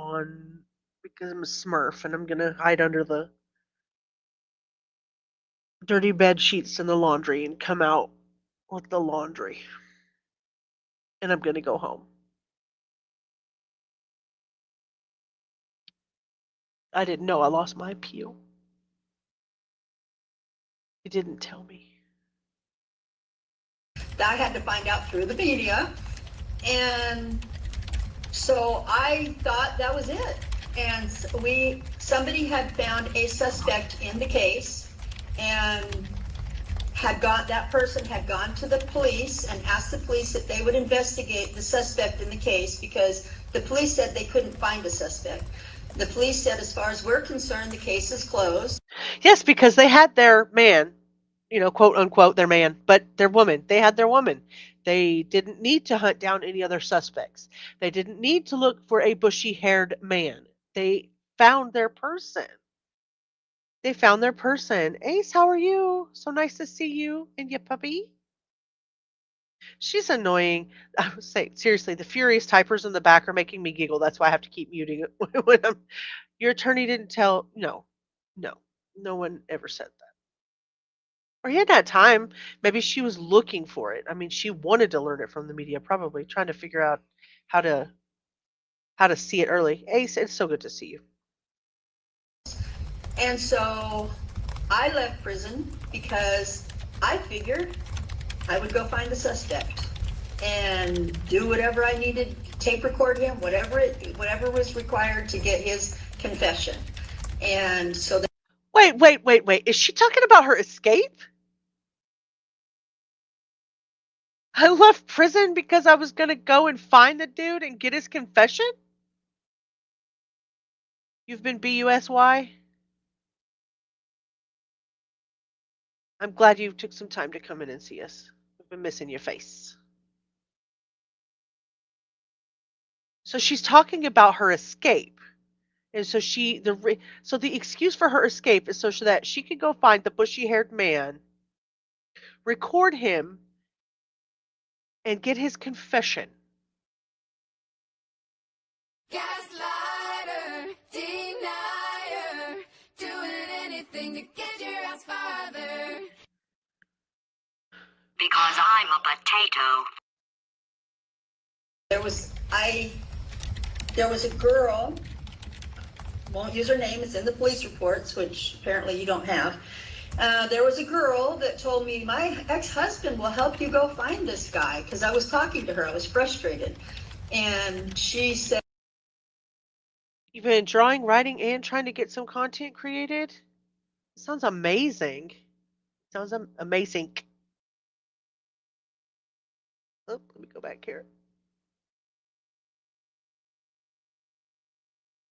because I'm a Smurf and I'm going to hide under the dirty bed sheets in the laundry and come out with the laundry. And I'm going to go home. I didn't know I lost my appeal. He didn't tell me. I had to find out through the media. And so I thought that was it. And somebody had found a suspect in the case and that person had gone to the police and asked the police if they would investigate the suspect in the case because the police said they couldn't find a suspect. The police said, as far as we're concerned, the case is closed. Yes, because they had their man, quote unquote, their man, but their woman. They had their woman. They didn't need to hunt down any other suspects. They didn't need to look for a bushy-haired man. They found their person. They found their person. Ace, how are you? So nice to see you and your puppy. She's annoying. I would say, seriously, the furious typers in the back are making me giggle. That's why I have to keep muting it when your attorney didn't tell. No one ever said that. Or he had that time. Maybe she was looking for it. I mean, she wanted to learn it from the media, probably trying to figure out how to see it early. Ace, it's so good to see you. And so I left prison because I figured I would go find the suspect and do whatever I needed, tape record him, whatever was required to get his confession. And so Wait. Is she talking about her escape? I left prison because I was going to go and find the dude and get his confession? You've been BUSY? I'm glad you took some time to come in and see us. We've been missing your face. So she's talking about her escape. And so the excuse for her escape is so that she could go find the bushy-haired man, record him, and get his confession. Gaslighter, denier, doing anything to get your ass farther. Because I'm a potato. There was a girl won't use her name, it's in the police reports, which apparently you don't have. There was a girl that told me, my ex-husband will help you go find this guy, because I was talking to her, I was frustrated. And she said, You've been drawing, writing, and trying to get some content created? Sounds amazing. Sounds amazing. Oh, let me go back here.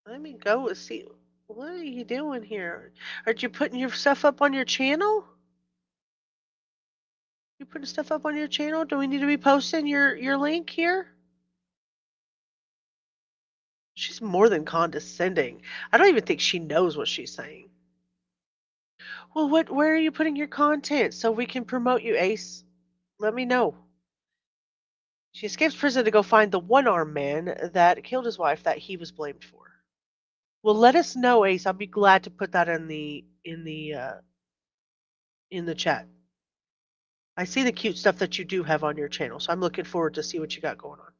Let me go and see. What are you doing here? Are you putting your stuff up on your channel? You putting stuff up on your channel? Do we need to be posting your link here? She's more than condescending. I don't even think she knows what she's saying. Well, where are you putting your content so we can promote you, Ace? Let me know. She escapes prison to go find the one-armed man that killed his wife that he was blamed for. Well, let us know, Ace. I'll be glad to put that in the chat. I see the cute stuff that you do have on your channel, so I'm looking forward to see what you got going on.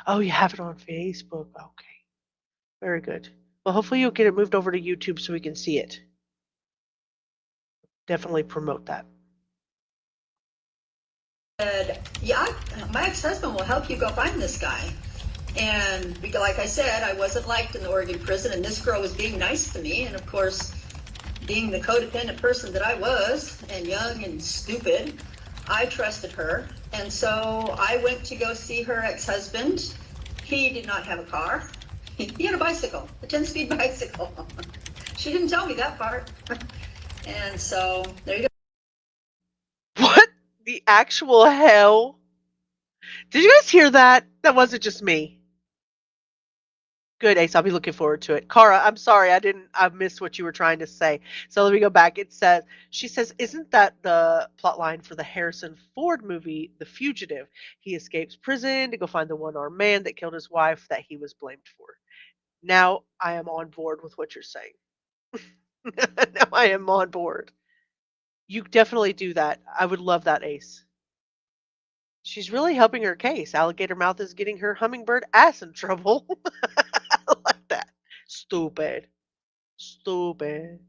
Oh, you have it on Facebook. Okay. Very good. Well, hopefully you'll get it moved over to YouTube so we can see it. Definitely promote that. yeah, my ex-husband will help you go find this guy. And like I said, I wasn't liked in the Oregon prison, and this girl was being nice to me. And of course, being the codependent person that I was, and young and stupid, I trusted her. And so I went to go see her ex-husband. He did not have a car. He had a bicycle, a 10-speed bicycle. She didn't tell me that part. And so there you go. What the actual hell? Did you guys hear that? That wasn't just me. Good, Ace. I'll be looking forward to it. Cara, I'm sorry. I missed what you were trying to say. So let me go back. She says, isn't that the plot line for the Harrison Ford movie, The Fugitive? He escapes prison to go find the one-armed man that killed his wife that he was blamed for. Now I am on board with what you're saying. Now I am on board. You definitely do that. I would love that, Ace. She's really helping her case. Alligator Mouth is getting her hummingbird ass in trouble. I like that. Stupid. Stupid.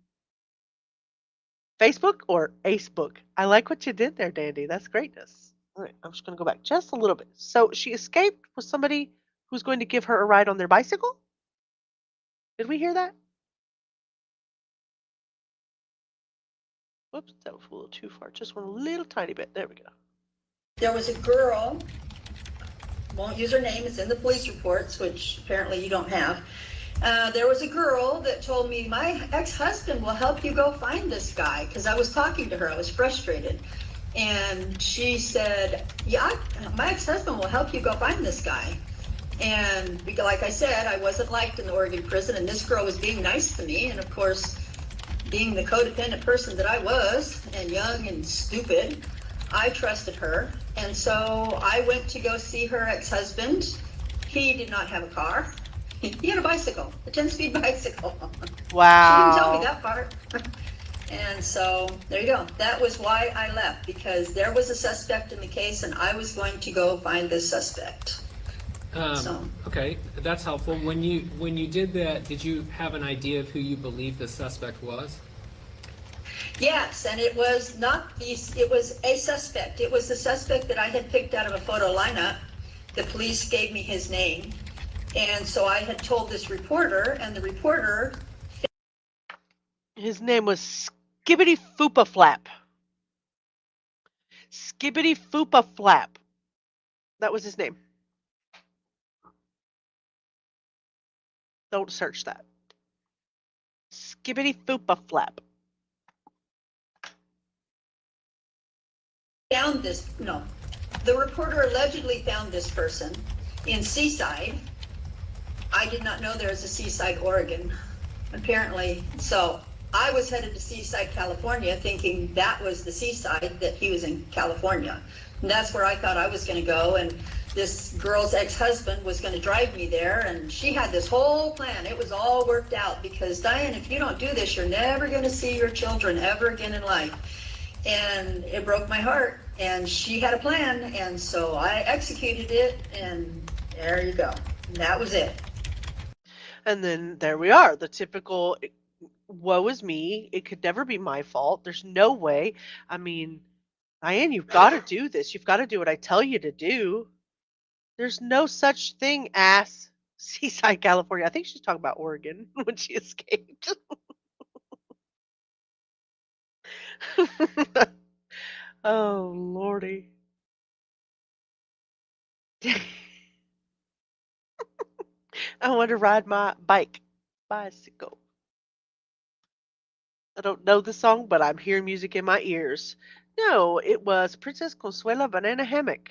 Facebook or Acebook? I like what you did there, Dandy. That's greatness. All right, I'm just going to go back just a little bit. So she escaped with somebody who's going to give her a ride on their bicycle? Did we hear that? Whoops, that was a little too far. Just one little tiny bit. There we go. There was a girl, won't use her name, it's in the police reports, which apparently you don't have. There was a girl that told me, my ex-husband will help you go find this guy, because I was talking to her, I was frustrated. And she said, yeah, my ex-husband will help you go find this guy. And like I said, I wasn't liked in the Oregon prison, and this girl was being nice to me. And of course, being the codependent person that I was, and young and stupid, I trusted her. And so I went to go see her ex-husband. He did not have a car. He had a bicycle, a 10-speed bicycle. Wow. She didn't tell me that part. And so there you go. That was why I left, because there was a suspect in the case, and I was going to go find this suspect. Okay, that's helpful. When you did that, did you have an idea of who you believed the suspect was? Yes, and it was it was a suspect. It was the suspect that I had picked out of a photo lineup. The police gave me his name. And so I had told this reporter, and the reporter... His name was Skibbity Foopa Flap. Skibbity Foopa Flap. That was his name. Don't search that. Skibbity Foopa Flap. Found this, no. The reporter allegedly found this person in Seaside. I did not know there was a Seaside, Oregon, apparently. So I was headed to Seaside, California, thinking that was the Seaside, that he was in California. And that's where I thought I was going to go. And this girl's ex-husband was going to drive me there. And she had this whole plan. It was all worked out because, Diane, if you don't do this, you're never going to see your children ever again in life. And it broke my heart. And she had a plan. And so I executed it. And there you go. And that was it. And then there we are, the typical woe is me. It could never be my fault. There's no way. I mean, Diane, you've got to do this. You've got to do what I tell you to do. There's no such thing as Seaside, California. I think she's talking about Oregon when she escaped. Oh, Lordy. I want to ride my bicycle. I don't know the song, but I'm hearing music in my ears. No, it was Princess Consuela Banana Hammock.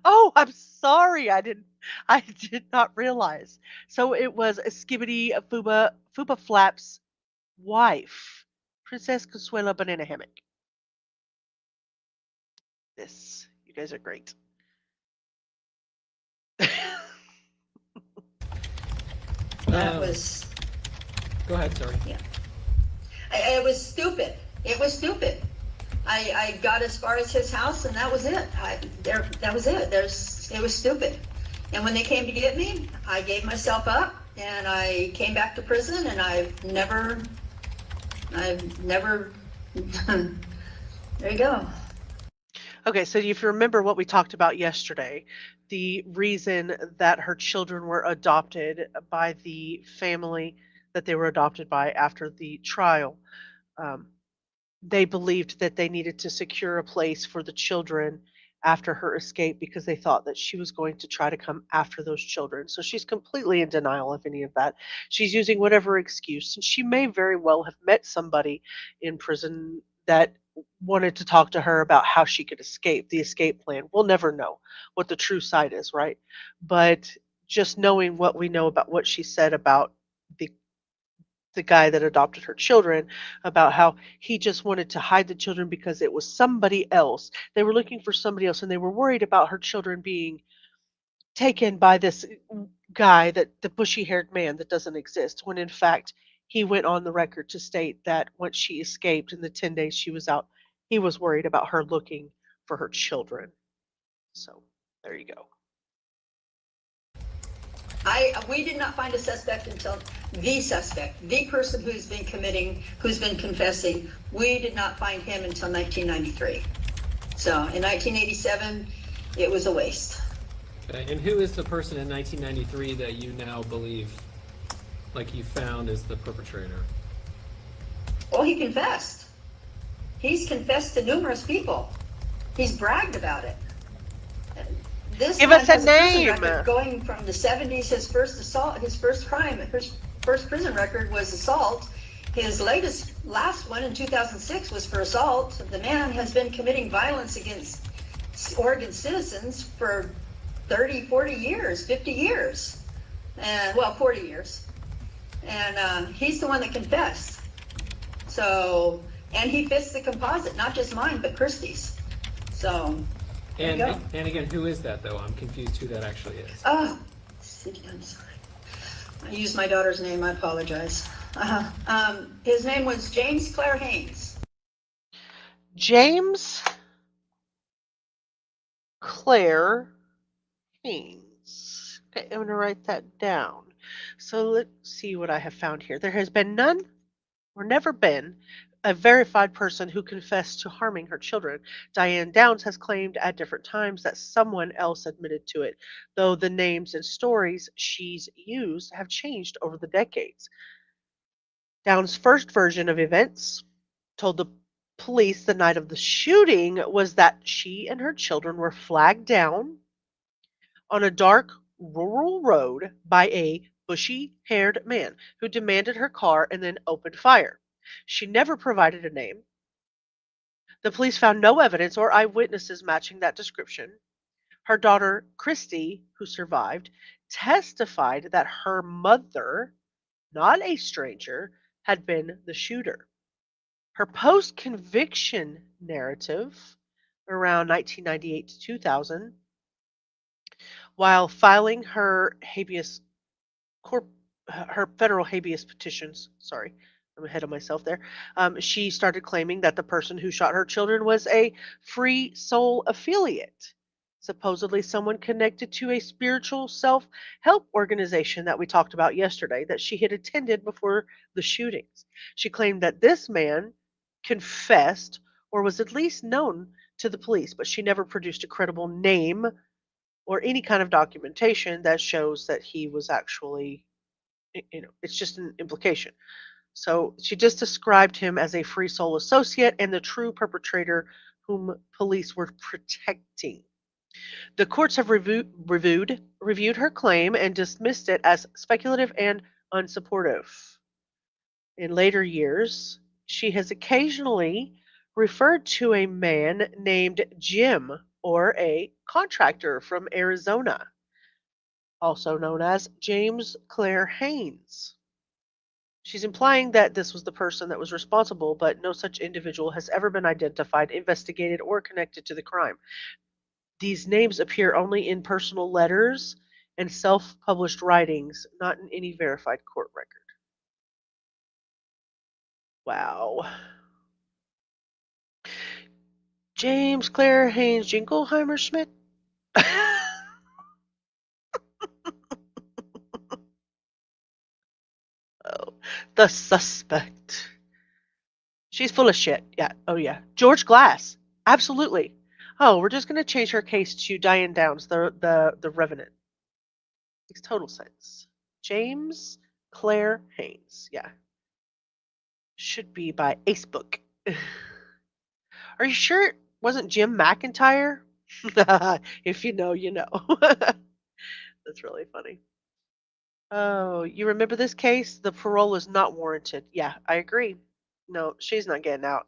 Oh, I'm sorry. I did not realize. So it was Skibbity Fuba Flap's wife, Princess Consuela Banana Hammock. This, you guys are great. That was. Go ahead, sorry. Yeah. It was stupid. It was stupid. I got as far as his house, and that was it. That was it. It was stupid. And when they came to get me, I gave myself up, and I came back to prison, and I've never. There you go. Okay, so if you remember what we talked about yesterday, the reason that her children were adopted by the family that they were adopted by after the trial, um, they believed that they needed to secure a place for the children after her escape because they thought that she was going to try to come after those children. So she's completely in denial of any of that. She's using whatever excuse, and she may very well have met somebody in prison that wanted to talk to her about how she could escape, the escape plan. We'll never know what the true side is, right? But just knowing what we know about what she said about the guy that adopted her children, about how he just wanted to hide the children because it was somebody else. They were looking for somebody else, and they were worried about her children being taken by this guy, that the bushy-haired man that doesn't exist, when in fact he went on the record to state that once she escaped in the 10 days she was out, he was worried about her looking for her children. So there you go. We did not find a suspect until the suspect, the person who's been confessing, we did not find him until 1993. So in 1987, it was a waste. Okay. And who is the person in 1993 that you now believe, like you found, as the perpetrator? Well, he confessed. He's confessed to numerous people. He's bragged about it. This Give man us a has prison name. record going from the 70s. His first assault, his first crime, his first prison record was assault. His last one in 2006 was for assault. The man has been committing violence against Oregon citizens for 30, 40 years, 50 years, and 40 years. And he's the one that confessed. So, and he fits the composite, not just mine, but Christie's. So. And again, who is that, though? I'm confused who that actually is. Oh, I'm sorry. I used my daughter's name. I apologize. His name was James Clare Haynes. James Clare Haynes. Okay, I'm going to write that down. So let's see what I have found here. There has been none or never been a verified person who confessed to harming her children. Diane Downs has claimed at different times that someone else admitted to it, though the names and stories she's used have changed over the decades. Downs' first version of events told the police the night of the shooting was that she and her children were flagged down on a dark rural road by a bushy-haired man who demanded her car and then opened fire. She never provided a name. The police found no evidence or eyewitnesses matching that description. Her daughter, Christy, who survived, testified that her mother, not a stranger, had been the shooter. Her post-conviction narrative, around 1998 to 2000, while filing her federal habeas petitions, sorry, I'm ahead of myself there, she started claiming that the person who shot her children was a free soul affiliate. supposedly someone connected to a spiritual self-help organization that we talked about yesterday that she had attended before the shootings. She claimed that this man confessed or was at least known to the police, but she never produced a credible name or any kind of documentation that shows that he was actually, it's just an implication. So she just described him as a free soul associate and the true perpetrator whom police were protecting. The courts have reviewed her claim and dismissed it as speculative and unsupportive. In later years, she has occasionally referred to a man named Jim or a contractor from Arizona, also known as James Claire Haynes. She's implying that this was the person that was responsible, but no such individual has ever been identified, investigated, or connected to the crime. These names appear only in personal letters and self-published writings, not in any verified court record. Wow. James Claire Haynes Jingleheimer Schmidt? Oh, the suspect. She's full of shit. Yeah. Oh, yeah. George Glass. Absolutely. Oh, we're just going to change her case to Diane Downs, the Revenant. Makes total sense. James Claire Haynes. Yeah. Should be by Ace Book. Are you sure it wasn't Jim McIntyre? If you know, you know. That's really funny. Oh, you remember this case? The parole is not warranted. Yeah, I agree. No, she's not getting out.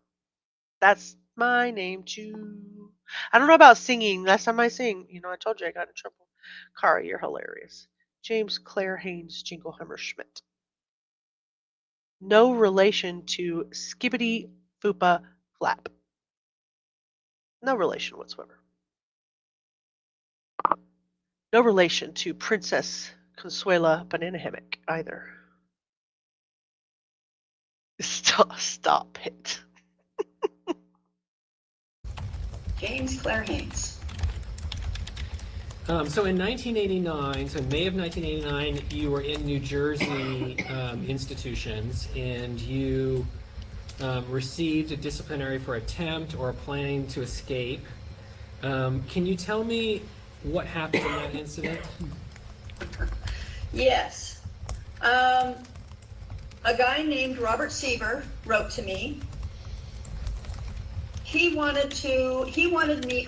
That's my name too. I don't know about singing. Last time I sing, I told you I got in trouble. Kara, you're hilarious. James Claire Haynes Jingleheimer Schmidt. No relation to Skibbity Fupa Flap. No relation whatsoever. No relation to Princess Consuela Banana Hammock either. Stop it. James Claire Haynes. So in 1989, so in May of 1989, you were in New Jersey institutions, and you received a disciplinary for attempt or planning to escape. Can you tell me what happened in that incident? Yes. A guy named Robert Seaver wrote to me. He wanted me,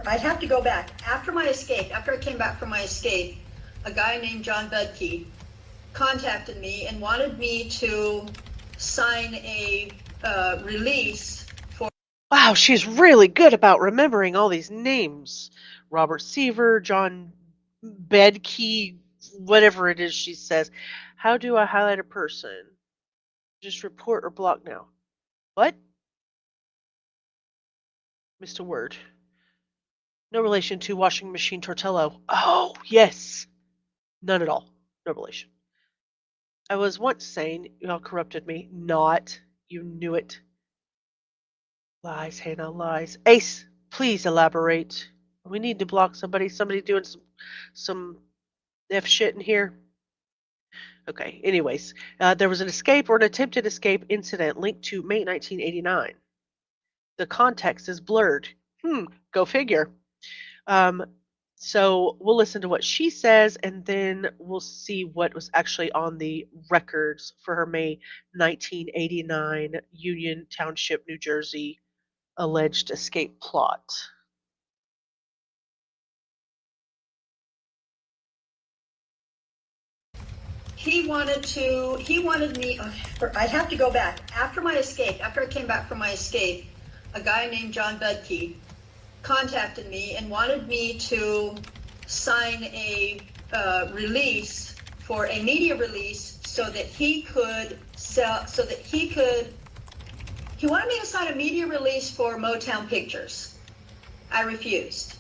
I'd have to go back. After I came back from my escape, a guy named John Budke contacted me and wanted me to sign a release for... Wow, she's really good about remembering all these names. Robert Seaver, John Bedke, whatever it is she says. How do I highlight a person? Just report or block now. What? Missed a word. No relation to washing machine Tortello. Oh, yes. None at all. No relation. I was once saying y'all corrupted me. Not. You knew it. Lies, Hannah, lies. Ace, please elaborate. We need to block somebody. Somebody doing some F shit in here. Okay, anyways. There was an escape or an attempted escape incident linked to May 1989. The context is blurred. Go figure. So we'll listen to what she says, and then we'll see what was actually on the records for her May 1989 Union Township, New Jersey alleged escape plot. He wanted me, I'd have to go back. After I came back from my escape, a guy named John Budke contacted me and wanted me to sign a release for a media release so that he wanted me to sign a media release for Motown Pictures. I refused.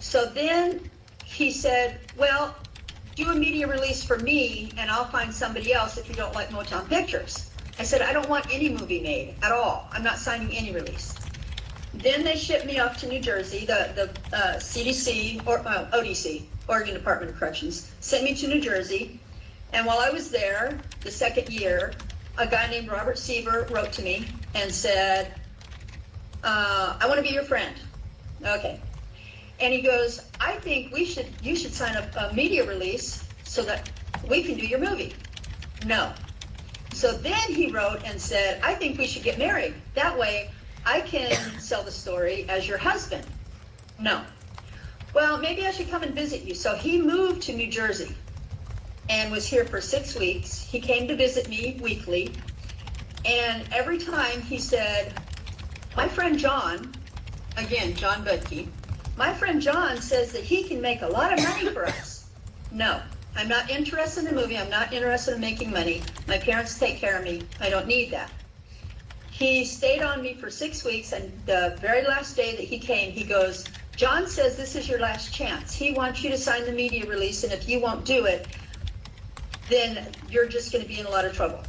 So then he said, well, do a media release for me and I'll find somebody else if you don't like Motown Pictures. I said, I don't want any movie made at all. I'm not signing any release. Then they shipped me off to New Jersey. The CDC, or ODC, Oregon Department of Corrections, sent me to New Jersey. And while I was there, the second year, a guy named Robert Seaver wrote to me and said, I want to be your friend. Okay. And he goes, I think you should sign a media release so that we can do your movie. No. So then he wrote and said, I think we should get married. That way I can sell the story as your husband. No. Well, maybe I should come and visit you. So he moved to New Jersey and was here for 6 weeks. He came to visit me weekly. And every time he said, my friend John, again, John Budke, my friend John says that he can make a lot of money for us. No, I'm not interested in a movie. I'm not interested in making money. My parents take care of me. I don't need that. He stayed on me for 6 weeks, and the very last day that he came, he goes, John says this is your last chance. He wants you to sign the media release, and if you won't do it, then you're just going to be in a lot of trouble.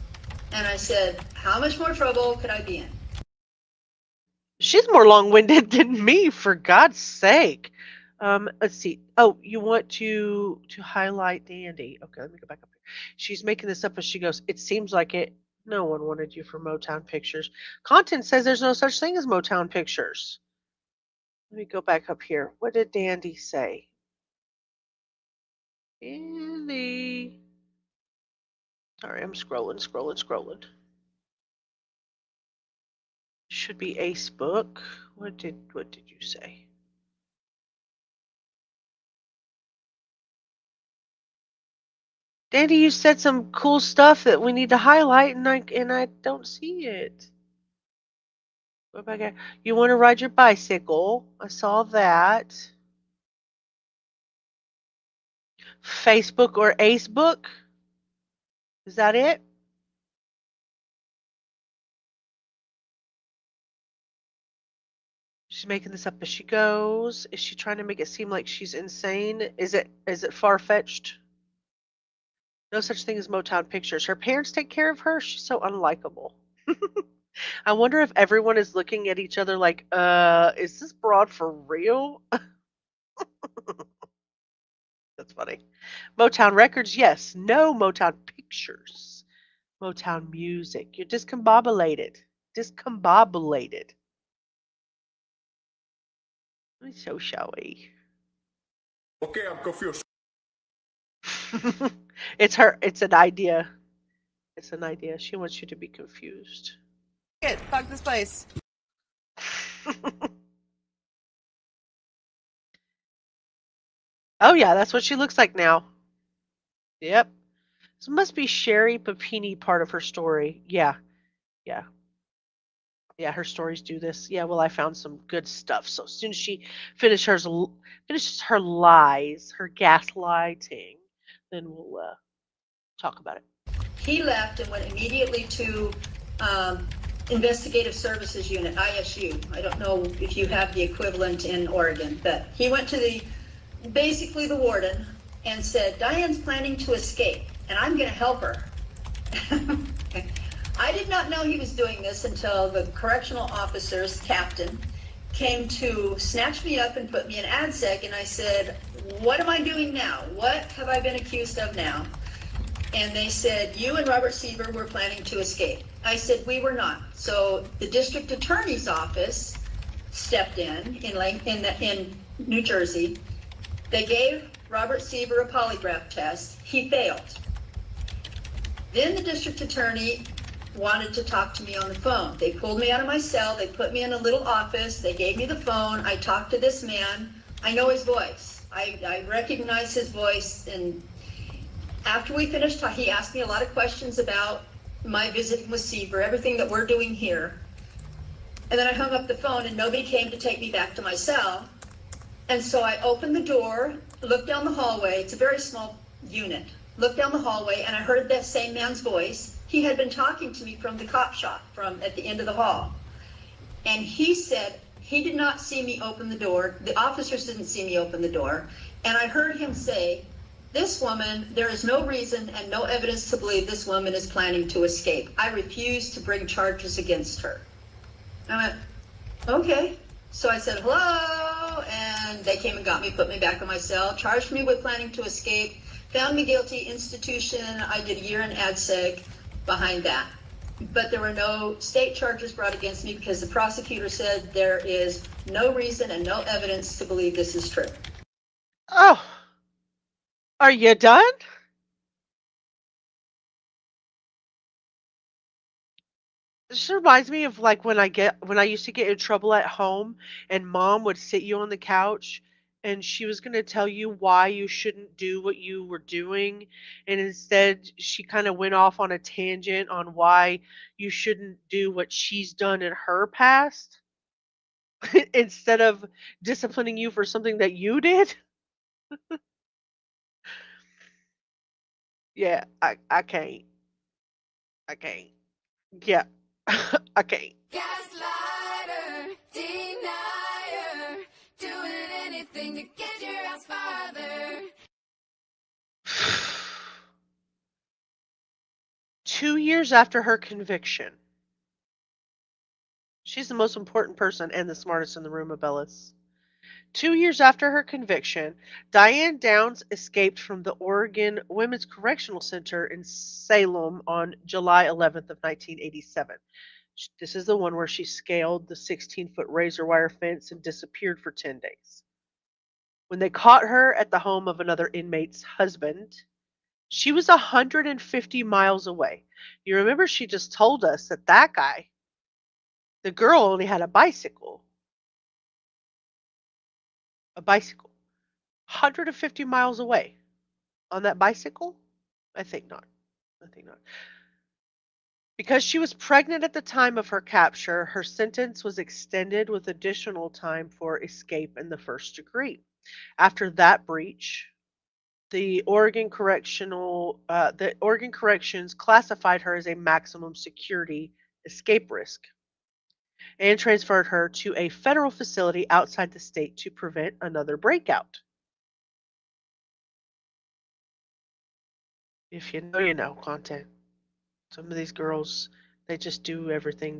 And I said, how much more trouble could I be in? She's more long-winded than me, for God's sake. Let's see. Oh, you want to highlight Dandy. Okay, let me go back up here. She's making this up as she goes. It seems like it. No one wanted you for Motown Pictures. Content says there's no such thing as Motown Pictures. Let me go back up here. What did Dandy say? Dandy. Sorry, I'm scrolling. Should be Ace Book. What did you say? Dandy, you said some cool stuff that we need to highlight, and I don't see it. Go back here. You want to ride your bicycle? I saw that. Facebook or Ace Book? Is that it? She's making this up as she goes. Is she trying to make it seem like she's insane? Is it far-fetched? No such thing as Motown Pictures. Her parents take care of her. She's so unlikable. I wonder if everyone is looking at each other like, is this broad for real? That's funny. Motown Records, yes. No Motown Pictures. Motown Music. You're discombobulated. Discombobulated. I'm so showy. Okay, I'm confused. It's an idea. It's an idea. She wants you to be confused. Fuck this place. Oh yeah, that's what she looks like now. Yep. This must be Sherry Papini part of her story. Yeah. Yeah, her stories do this. Yeah, well, I found some good stuff. So as soon as she finishes her lies, her gaslighting, then we'll talk about it. He left and went immediately to Investigative Services Unit, ISU. I don't know if you have the equivalent in Oregon, but he went to basically the warden and said, Diane's planning to escape, and I'm going to help her. I did not know he was doing this until the correctional officer's captain came to snatch me up and put me in ADSEC, and I said, what am I doing now? What have I been accused of now? And they said, you and Robert Seaver were planning to escape. I said, we were not. So the district attorney's office stepped in New Jersey. They gave Robert Seaver a polygraph test. He failed. Then the district attorney wanted to talk to me on the phone. They pulled me out of my cell. They put me in a little office. They gave me the phone. I talked to this man. I know his voice. I recognize his voice. And after we finished, he asked me a lot of questions about my visit with Seaver, everything that we're doing here. And then I hung up the phone and nobody came to take me back to my cell. And so I opened the door, looked down the hallway. It's a very small unit. Looked down the hallway and I heard that same man's voice. He had been talking to me from the cop shop from at the end of the hall. And he said he did not see me open the door. The officers didn't see me open the door. And I heard him say, this woman, there is no reason and no evidence to believe this woman is planning to escape. I refuse to bring charges against her. I went, okay. So I said, hello, and they came and got me, put me back in my cell, charged me with planning to escape, found me guilty, institution. I did a year in ADSEG behind that. But there were no state charges brought against me because the prosecutor said there is no reason and no evidence to believe this is true. Oh, are you done? This reminds me of like when I used to get in trouble at home and mom would sit you on the couch and she was going to tell you why you shouldn't do what you were doing, and instead she kind of went off on a tangent on why you shouldn't do what she's done in her past instead of disciplining you for something that you did. Yeah, I can't. I can't. Yeah. I can't. Gaslighter, denier, doing anything to get your ass farther. 2 years after her conviction. She's the most important person and the smartest in the room, Abellis. 2 years after her conviction, Diane Downs escaped from the Oregon Women's Correctional Center in Salem on July 11th of 1987. This is the one where she scaled the 16-foot razor wire fence and disappeared for 10 days. When they caught her at the home of another inmate's husband, she was 150 miles away. You remember she just told us that that guy, the girl, only had a bicycle. A bicycle. 150 miles away on that bicycle? I think not. I think not. Because she was pregnant at the time of her capture, her sentence was extended with additional time for escape in the first degree. After that breach, the Oregon Corrections classified her as a maximum security escape risk and transferred her to a federal facility outside the state to prevent another breakout. If you know, you know content. Some of these girls, they just do everything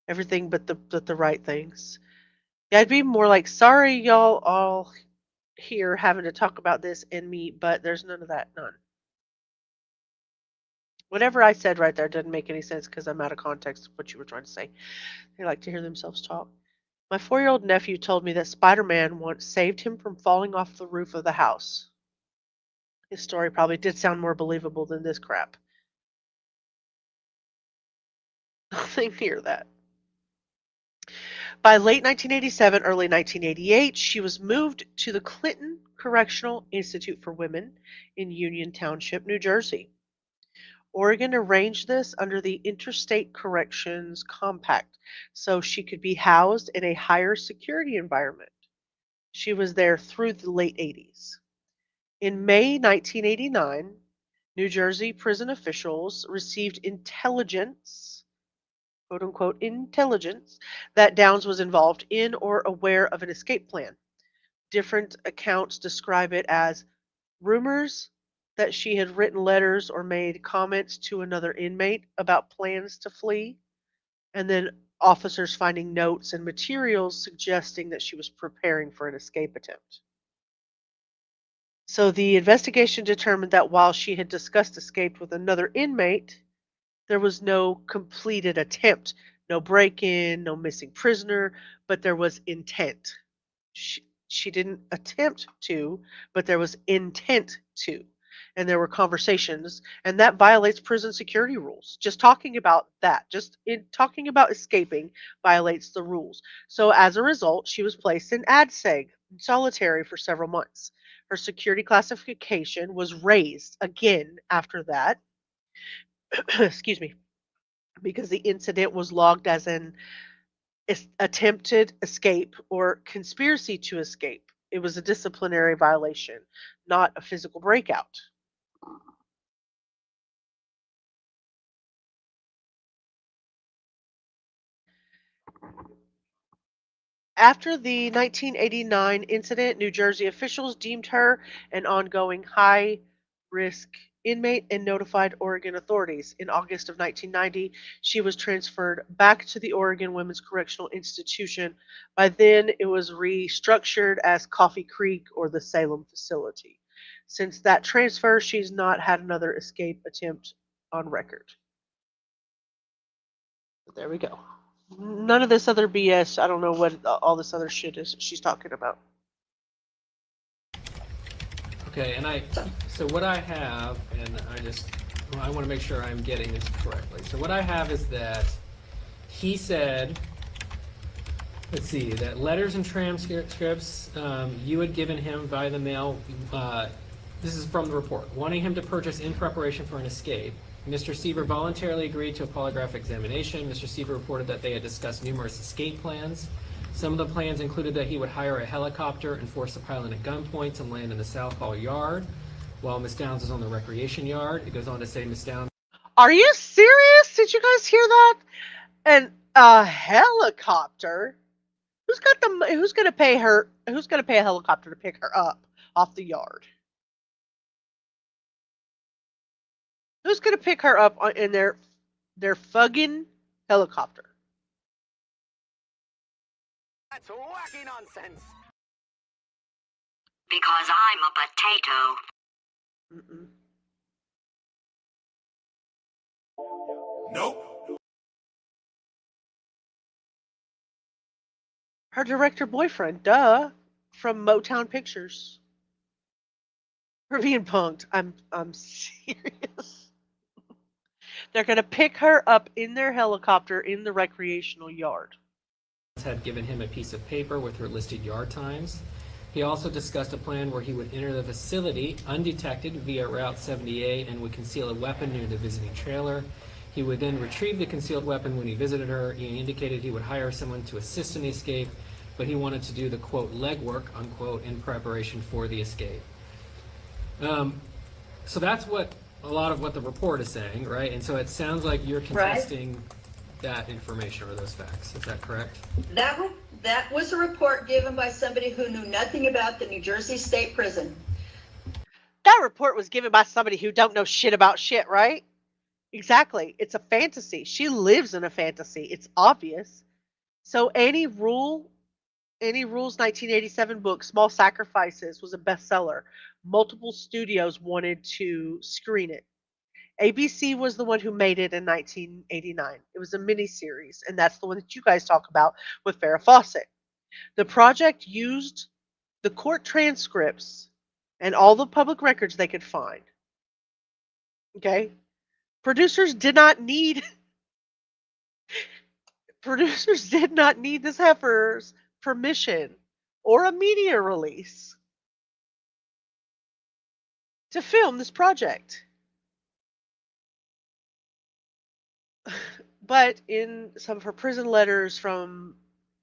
but the right things. Yeah, I'd be more like, sorry y'all all here having to talk about this and me, but there's none of that. None. Whatever I said right there didn't make any sense because I'm out of context of what you were trying to say. They like to hear themselves talk. My 4-year-old nephew told me that Spider-Man once saved him from falling off the roof of the house. His story probably did sound more believable than this crap. Nothing near that. By late 1987, early 1988, she was moved to the Clinton Correctional Institute for Women in Union Township, New Jersey. Oregon arranged this under the Interstate Corrections Compact so she could be housed in a higher security environment. She was there through the late 80s. In May 1989, New Jersey prison officials received intelligence, quote unquote, intelligence, that Downs was involved in or aware of an escape plan. Different accounts describe it as rumors that she had written letters or made comments to another inmate about plans to flee, and then officers finding notes and materials suggesting that she was preparing for an escape attempt. So the investigation determined that while she had discussed escape with another inmate, there was no completed attempt, no break-in, no missing prisoner, but there was intent. She didn't attempt to, but there was intent to. And there were conversations, and that violates prison security rules. Just talking about that, just in talking about escaping violates the rules. So as a result, she was placed in ADSEG, solitary for several months. Her security classification was raised again after that. Excuse me, because the incident was logged as an attempted escape or conspiracy to escape. It was a disciplinary violation, not a physical breakout. After the 1989 incident, New Jersey officials deemed her an ongoing high risk inmate and notified Oregon authorities. In August of 1990, she was transferred back to the Oregon Women's Correctional Institution. By then, it was restructured as Coffee Creek or the Salem facility. Since that transfer, she's not had another escape attempt on record. But there we go. None of this other BS. I don't know what all this other shit is she's talking about. Okay, and so what I have, and I want to make sure I'm getting this correctly. So what I have is that he said, let's see, that letters and transcripts you had given him via the mail, this is from the report, wanting him to purchase in preparation for an escape. Mr. Seaver voluntarily agreed to a polygraph examination. Mr. Seaver reported that they had discussed numerous escape plans. Some of the plans included that he would hire a helicopter and force the pilot at gunpoint to land in the South Hall yard while Miss Downs is on the recreation yard. It goes on to say Miss Downs. Are you serious? Did you guys hear that? And a helicopter? Who's gonna pay her? Who's gonna pay a helicopter to pick her up off the yard? Who's gonna pick her up in their fucking helicopter? That's wacky nonsense. Because I'm a potato. Mm-mm. Nope. Her director boyfriend, duh, from Motown Pictures. We're being punked. I'm serious. They're gonna pick her up in their helicopter in the recreational yard. Had given him a piece of paper with her listed yard times. He also discussed a plan where he would enter the facility undetected via Route 78 and would conceal a weapon near the visiting trailer. He would then retrieve the concealed weapon when he visited her. He indicated he would hire someone to assist in the escape, but he wanted to do the, quote, legwork, unquote, in preparation for the escape. So that's what a lot of what the report is saying, right? And so it sounds like you're contesting that information or those facts. Is that correct? That was a report given by somebody who knew nothing about the New Jersey State Prison. That report was given by somebody who don't know shit about shit, right? Exactly. It's a fantasy. She lives in a fantasy. It's obvious. So Annie Rule's 1987 book, Small Sacrifices, was a bestseller. Multiple studios wanted to screen it. ABC was the one who made it in 1989. It was a miniseries, and that's the one that you guys talk about with Farrah Fawcett. The project used the court transcripts and all the public records they could find. Okay? Producers did not need this heifer's permission or a media release to film this project. But in some of her prison letters from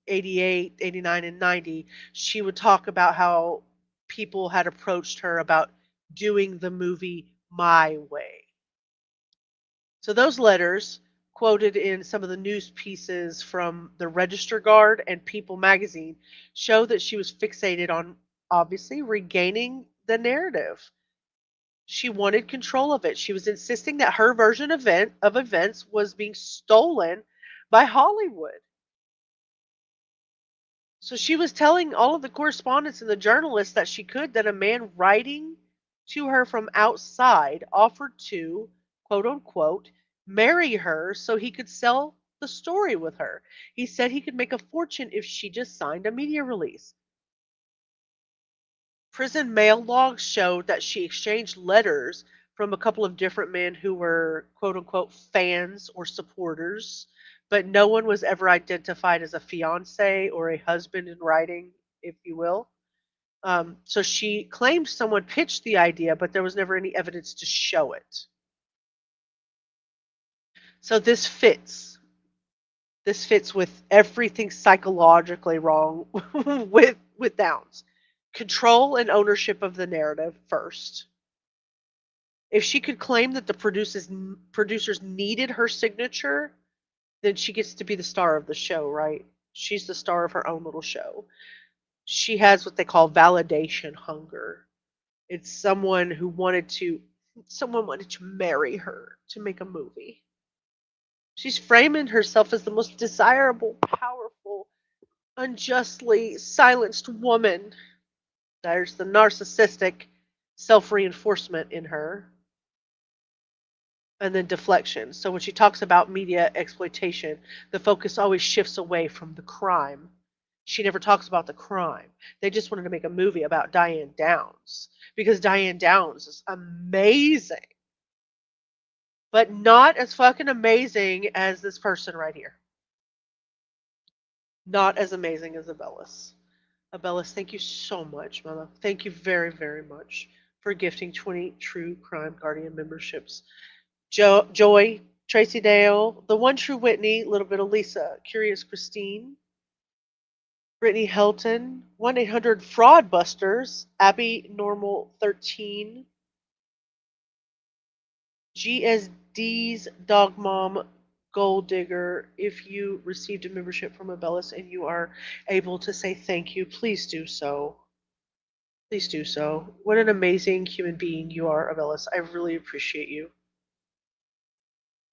88, 89, and 90, she would talk about how people had approached her about doing the movie my way. So those letters, quoted in some of the news pieces from the Register Guard and People magazine, show that she was fixated on obviously regaining the narrative. She wanted control of it. She was insisting that her version of events was being stolen by Hollywood. So she was telling all of the correspondents and the journalists that she could that a man writing to her from outside offered to, quote unquote, marry her so he could sell the story with her. He said he could make a fortune if she just signed a media release. Prison mail logs showed that she exchanged letters from a couple of different men who were quote unquote fans or supporters, but no one was ever identified as a fiance or a husband in writing, if you will. So she claimed someone pitched the idea, but there was never any evidence to show it. So this fits. This fits with everything psychologically wrong with Downs. Control and ownership of the narrative first. If she could claim that the producers needed her signature, then she gets to be the star of the show, right? She's the star of her own little show. She has what they call validation hunger. It's someone who wanted to Someone wanted to marry her to make a movie. She's framing herself as the most desirable, powerful, unjustly silenced woman. There's the narcissistic self reinforcement in her. And then deflection. So when she talks about media exploitation, the focus always shifts away from the crime. She never talks about the crime. They just wanted to make a movie about Diane Downs because Diane Downs is amazing, but not as fucking amazing as this person right here. Not as amazing as Abellis. Abellis, thank you so much, Mama. Thank you very, very much for gifting 20 True Crime Guardian memberships. Joy, Tracy Dale, The One True Whitney, little bit of Lisa, Curious Christine, Brittany Helton, 1-800-FRAUD-BUSTERS, Abby Normal 13, GSD's Dog Mom, Gold Digger. If you received a membership from Abellis and you are able to say thank you, please do so. Please do so. What an amazing human being you are, Abellis. I really appreciate you.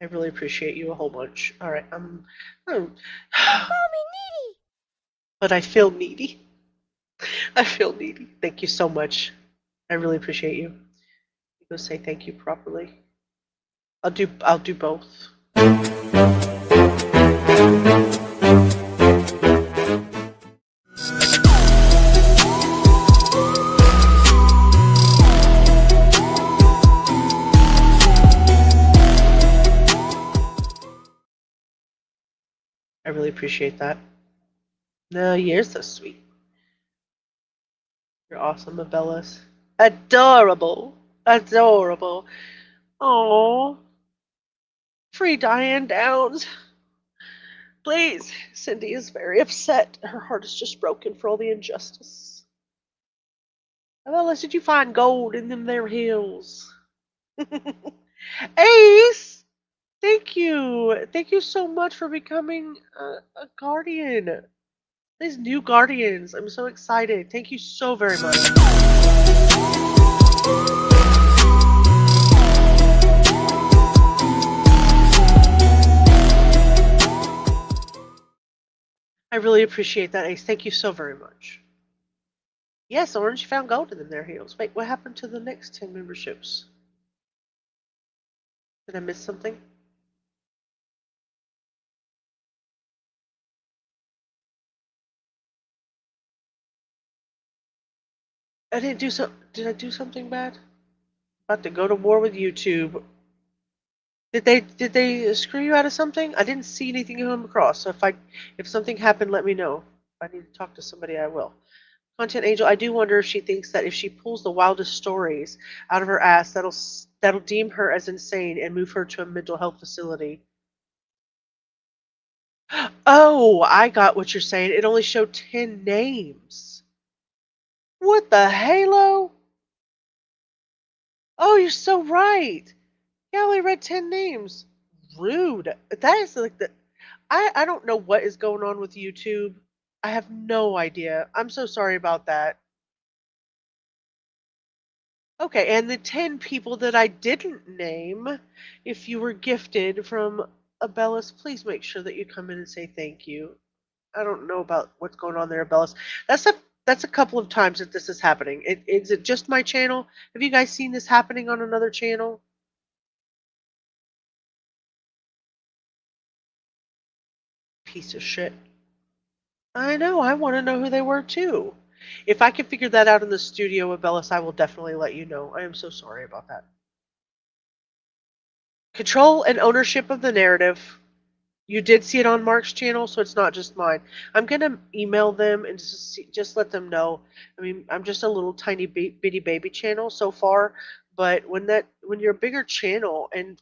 I really appreciate you a whole bunch. All right, Don't call me needy. But I feel needy. I feel needy. Thank you so much. I really appreciate you. You go say thank you properly. I'll do both. I really appreciate that. No, you're so sweet. You're awesome, Abellis. Adorable. Adorable. Aww. Free Diane Downs. Please. Cindy is very upset. Her heart is just broken for all the injustice. Abellis, did you find gold in them there hills? Ace! Thank you. Thank you so much for becoming a guardian. These new guardians. I'm so excited. Thank you so very much. I really appreciate that, Ace. Thank you so very much. Yes, Orange, you found gold in them there heels. Wait, what happened to the next 10 memberships? Did I miss something? I didn't do so. Did I do something bad? About to go to war with YouTube. Did they screw you out of something? I didn't see anything come across. So if something happened, let me know. If I need to talk to somebody, I will. Content Angel, I do wonder if she thinks that if she pulls the wildest stories out of her ass, that'll deem her as insane and move her to a mental health facility. Oh, I got what you're saying. It only showed 10 names. What the halo? Oh, you're so right. Yeah, I only read 10 names. Rude. That is like the. I don't know what is going on with YouTube. I have no idea. I'm so sorry about that. Okay, and the 10 people that I didn't name, if you were gifted from Abellis, please make sure that you come in and say thank you. I don't know about what's going on there, Abellis. That's a couple of times that this is happening. Is it just my channel? Have you guys seen this happening on another channel? Piece of shit. I know. I want to know who they were too. If I can figure that out in the studio, Abellis, I will definitely let you know. I am so sorry about that. Control and ownership of the narrative. You did see it on Mark's channel, so it's not just mine. I'm gonna email them and just let them know. I mean, I'm just a little tiny bitty baby channel so far, but when you're a bigger channel and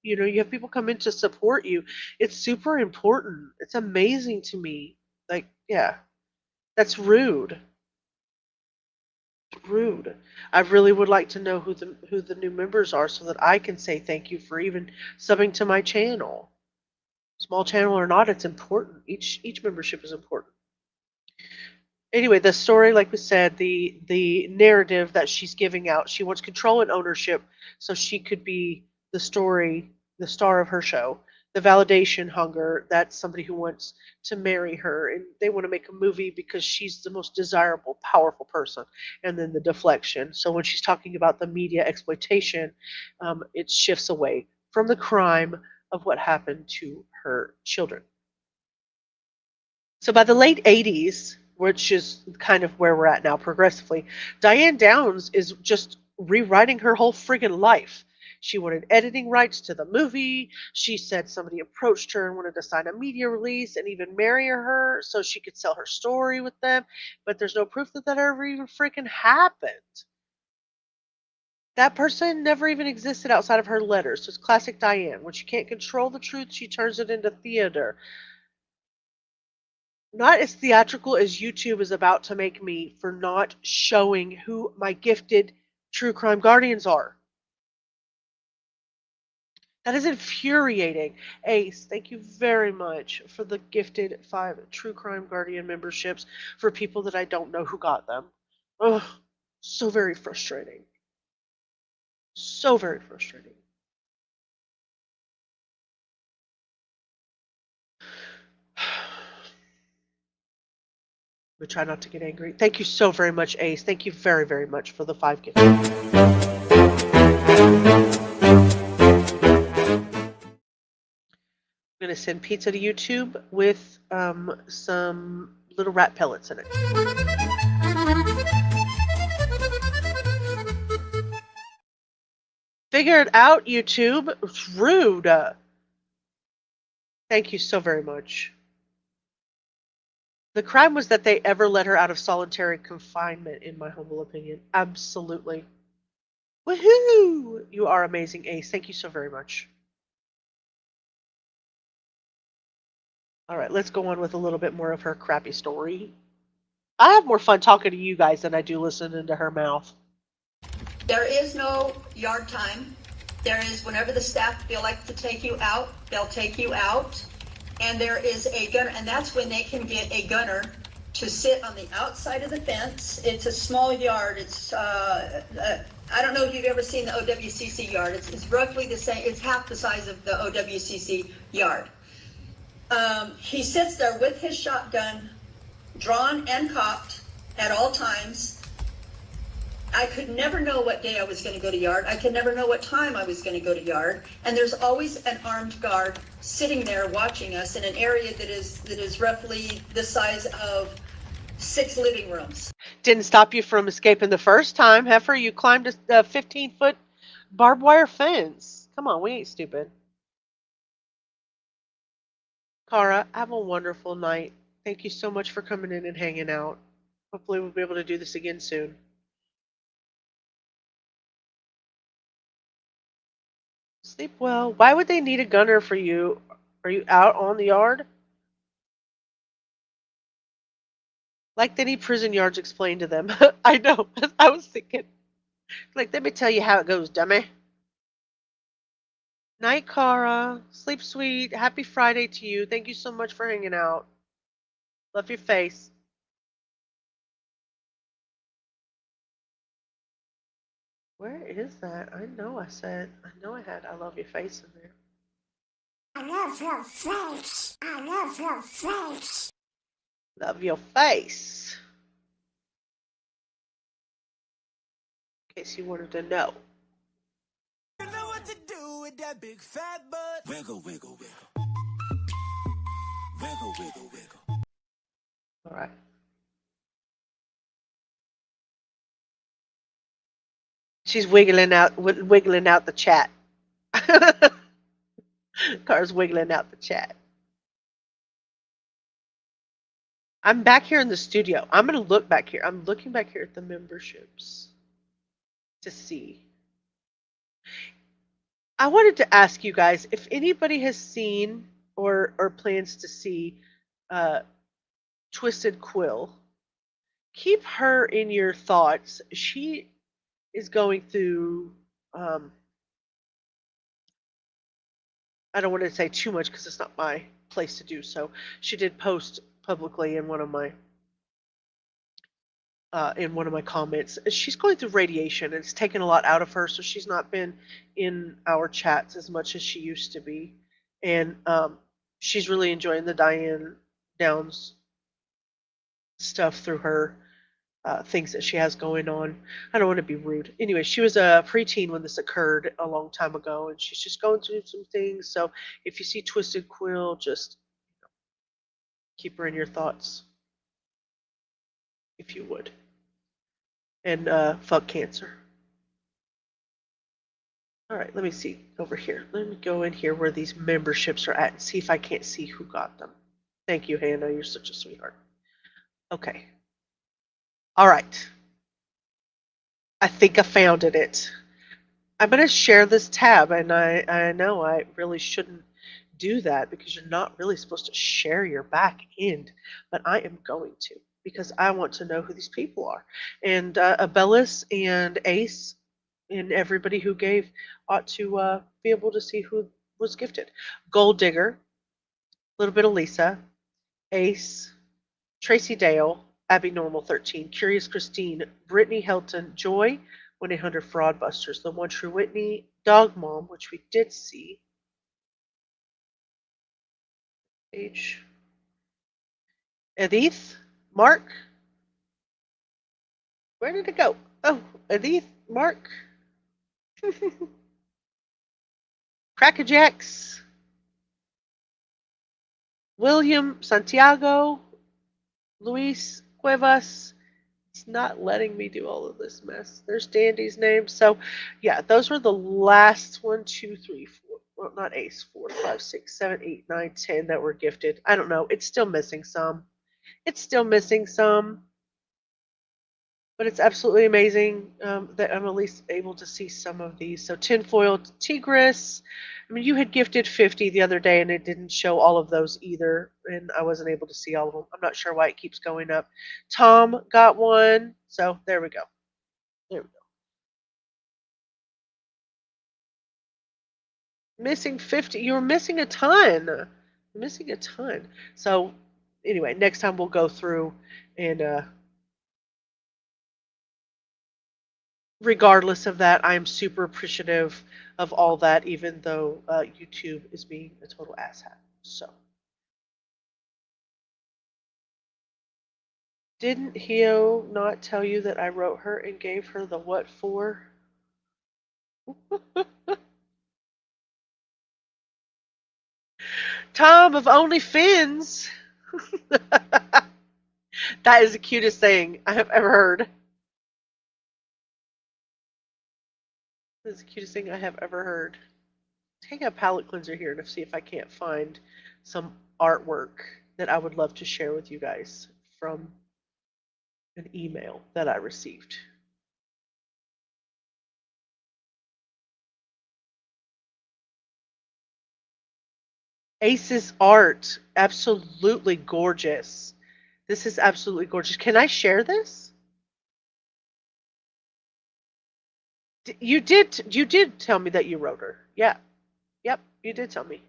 you have people come in to support you, it's super important. It's amazing to me. Like, yeah, that's rude. Rude. I really would like to know who the new members are so that I can say thank you for even subbing to my channel. Small channel or not, it's important. Each membership is important. Anyway, the story, like we said, the narrative that she's giving out, she wants control and ownership so she could be the story, the star of her show. The validation hunger, that's somebody who wants to marry her and they want to make a movie because she's the most desirable, powerful person. And then the deflection. So when she's talking about the media exploitation, it shifts away from the crime of what happened to her children. So by the late 80s, which is kind of where we're at now progressively, Diane Downs is just rewriting her whole friggin' life. She wanted editing rights to the movie. She said somebody approached her and wanted to sign a media release and even marry her so she could sell her story with them. But there's no proof that that ever even freaking happened. That person never even existed outside of her letters. So it's classic Diane. When she can't control the truth, she turns it into theater. Not as theatrical as YouTube is about to make me for not showing who my gifted true crime guardians are. That is infuriating. Ace, thank you very much for the gifted 5 true crime guardian memberships for people that I don't know who got them. Ugh, so very frustrating. So very frustrating. We try not to get angry. Thank you so very much, Ace. Thank you very, very much for the 5 gifts. I'm going to send pizza to YouTube with some little rat pellets in it. Figure it out, YouTube. It's rude. Thank you so very much. The crime was that they ever let her out of solitary confinement, in my humble opinion. Absolutely. Woohoo! You are amazing, Ace. Thank you so very much. All right, let's go on with a little bit more of her crappy story. I have more fun talking to you guys than I do listening to her mouth. There is no yard time. There is whenever the staff feel like to take you out, they'll take you out. And there is a gunner, and that's when they can get a gunner to sit on the outside of the fence. It's a small yard. It's I don't know if you've ever seen the OWCC yard. It's roughly the same. It's half the size of the OWCC yard. He sits there with his shotgun drawn and cocked at all times. I could never know what day I was going to go to yard. I could never know what time I was going to go to yard. And there's always an armed guard sitting there watching us in an area that is roughly the size of 6 living rooms. Didn't stop you from escaping the first time, Heifer. You climbed a 15-foot barbed wire fence. Come on, we ain't stupid. Cara, have a wonderful night. Thank you so much for coming in and hanging out. Hopefully we'll be able to do this again soon. Sleep well. Why would they need a gunner for you? Are you out on the yard? Like they need prison yards explained to them. I know. I was thinking. Like, let me tell you how it goes, dummy. Night, Cara. Sleep sweet. Happy Friday to you. Thank you so much for hanging out. Love your face. Where is that? I know I had I love your face in there. I love your face. I love your face. Love your face. In case you wanted to know. You know what to do with that big fat butt. Wiggle, wiggle, wiggle. Wiggle, wiggle, wiggle. All right. She's wiggling out the chat. Cara's wiggling out the chat. I'm back here in the studio. I'm going to look back here. I'm looking back here at the memberships to see. I wanted to ask you guys if anybody has seen or plans to see Twisted Quill. Keep her in your thoughts. She is going through I don't want to say too much because it's not my place to do so. She did post publicly in one of my in one of my comments. She's going through radiation. It's taken a lot out of her, so she's not been in our chats as much as she used to be. And she's really enjoying the Diane Downs stuff through her things that she has going on. I don't want to be rude. Anyway, she was a preteen when this occurred a long time ago, and she's just going through some things. So if you see Twisted Quill, just keep her in your thoughts, if you would. And fuck cancer. All right, let me see over here. Let me go in here where these memberships are at and see if I can't see who got them. Thank you, Hannah. You're such a sweetheart. Okay. All right. I think I found it. I'm going to share this tab, and I know I really shouldn't do that because you're not really supposed to share your back end, but I am going to because I want to know who these people are. And Abellis and Ace and everybody who gave ought to be able to see who was gifted. Gold Digger, a little bit of Lisa, Ace, Tracy Dale, Abby Normal 13, Curious Christine, Brittany Helton, Joy, 1-800 Fraudbusters, The One True Whitney, Dog Mom, which we did see. Page. Edith, Mark. Where did it go? Oh, Edith, Mark. Crackerjacks. William, Santiago, Luis Cuevas. It's not letting me do all of this mess. There's Dandy's name. So, yeah, those were the last 1, 2, 3, 4. Well, not Ace. 4, 5, 6, 7, 8, 9, 10 that were gifted. I don't know. It's still missing some. It's still missing some. But it's absolutely amazing that I'm at least able to see some of these. So Tinfoil Tigress. I mean, you had gifted 50 the other day, and it didn't show all of those either, and I wasn't able to see all of them. I'm not sure why it keeps going up. Tom got one, so there we go. There we go. Missing 50. You were missing a ton. You're missing a ton. So anyway, next time we'll go through and regardless of that, I'm super appreciative of all that, even though YouTube is being a total asshat. So, didn't Hio not tell you that I wrote her and gave her the what for? Tom of Only Fins. That is the cutest thing I have ever heard. That is the cutest thing I have ever heard. Take a palette cleanser here to see if I can't find some artwork that I would love to share with you guys from an email that I received. Ace's art, absolutely gorgeous. This is absolutely gorgeous. Can I share this? You did tell me that you wrote her. Yeah. Yep, you did tell me.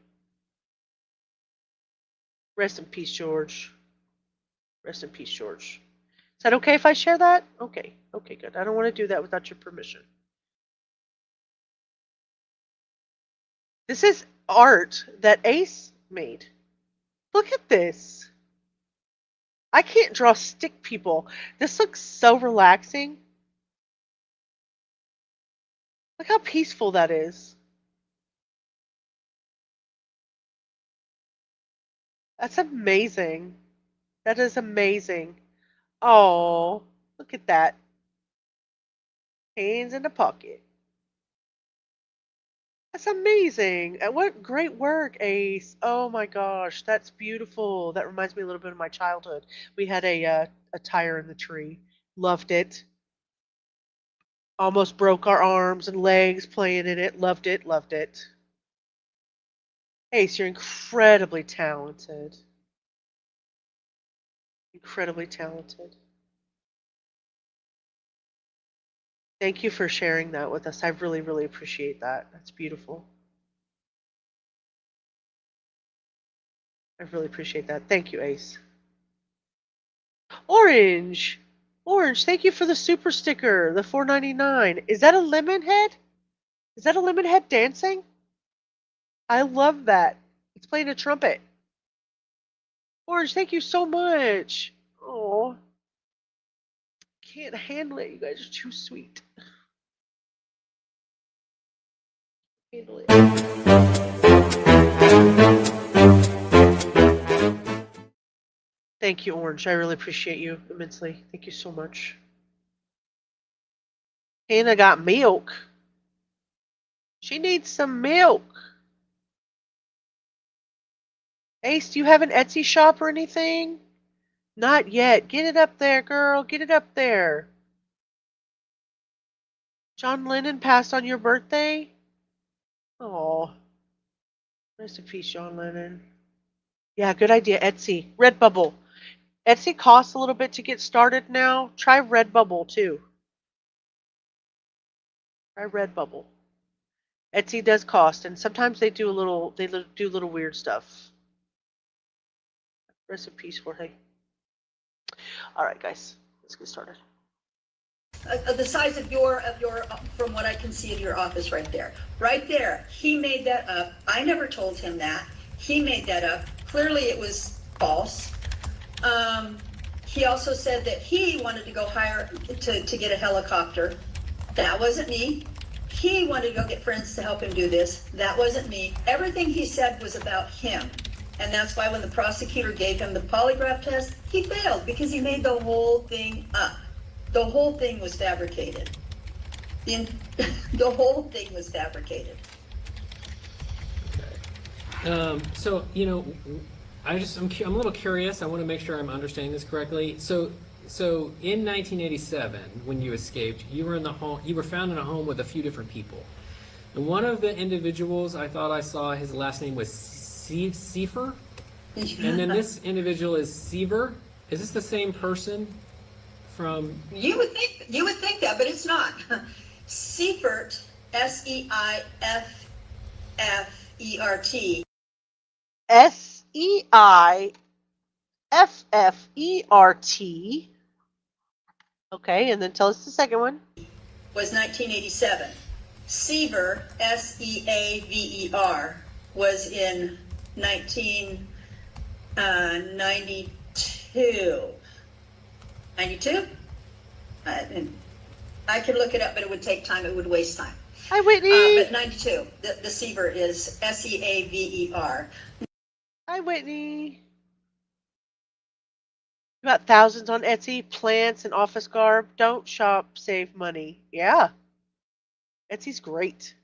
Rest in peace, George. Rest in peace, George. Is that okay if I share that? Okay. Okay, good. I don't want to do that without your permission. This is art that Ace made. Look at this. I can't draw stick people. This looks so relaxing. Look how peaceful that is. That's amazing. That is amazing. Oh, look at that. Hands in the pocket. That's amazing. And what great work, Ace. Oh my gosh, that's beautiful. That reminds me a little bit of my childhood. We had a tire in the tree. Loved it. Almost broke our arms and legs playing in it. Loved it, loved it. Ace, you're incredibly talented. Incredibly talented. Thank you for sharing that with us. I really, really appreciate that. That's beautiful. I really appreciate that. Thank you, Ace. Orange. Orange, thank you for the super sticker, the $4.99. Is that a lemon head? Is that a lemon head dancing? I love that. It's playing a trumpet. Orange, thank you so much. Oh, can't handle it. You guys are too sweet. Handle it. Thank you, Orange. I really appreciate you immensely. Thank you so much. Hannah got milk. She needs some milk. Ace, do you have an Etsy shop or anything? Not yet. Get it up there, girl. Get it up there. John Lennon passed on your birthday? Oh, rest in peace, John Lennon. Yeah, good idea. Etsy. Redbubble. Etsy costs a little bit to get started now. Try Redbubble too. Try Redbubble. Etsy does cost, and sometimes they do little weird stuff. Rest in peace, Jorge. All right, guys, let's get started. The size of your, from what I can see of your office right there. Right there. He made that up. I never told him that. He made that up. Clearly it was false. He also said that he wanted to go hire, to get a helicopter. That wasn't me. He wanted to go get friends to help him do this. That wasn't me. Everything he said was about him. And that's why when the prosecutor gave him the polygraph test, he failed because he made the whole thing up. The whole thing was fabricated. The whole thing was fabricated. So, you know, I'm a little curious. I want to make sure I'm understanding this correctly. So in 1987, when you escaped, you were in the home. You were found in a home with a few different people. And one of the individuals, I thought I saw his last name was Seifer, and then this individual is Seaver. Is this the same person? From you would think that, but it's not. Seifert, Seiffert. Seiffert. Okay, and then tell us the second one. Was 1987. Seaver, Seaver, was in 1992. 92? I could look it up, but it would take time. It would waste time. Hi, Whitney. But 92. The Seaver is Seaver. Hi, Whitney. You got thousands on Etsy, plants and office garb. Don't shop, save money. Yeah. Etsy's great.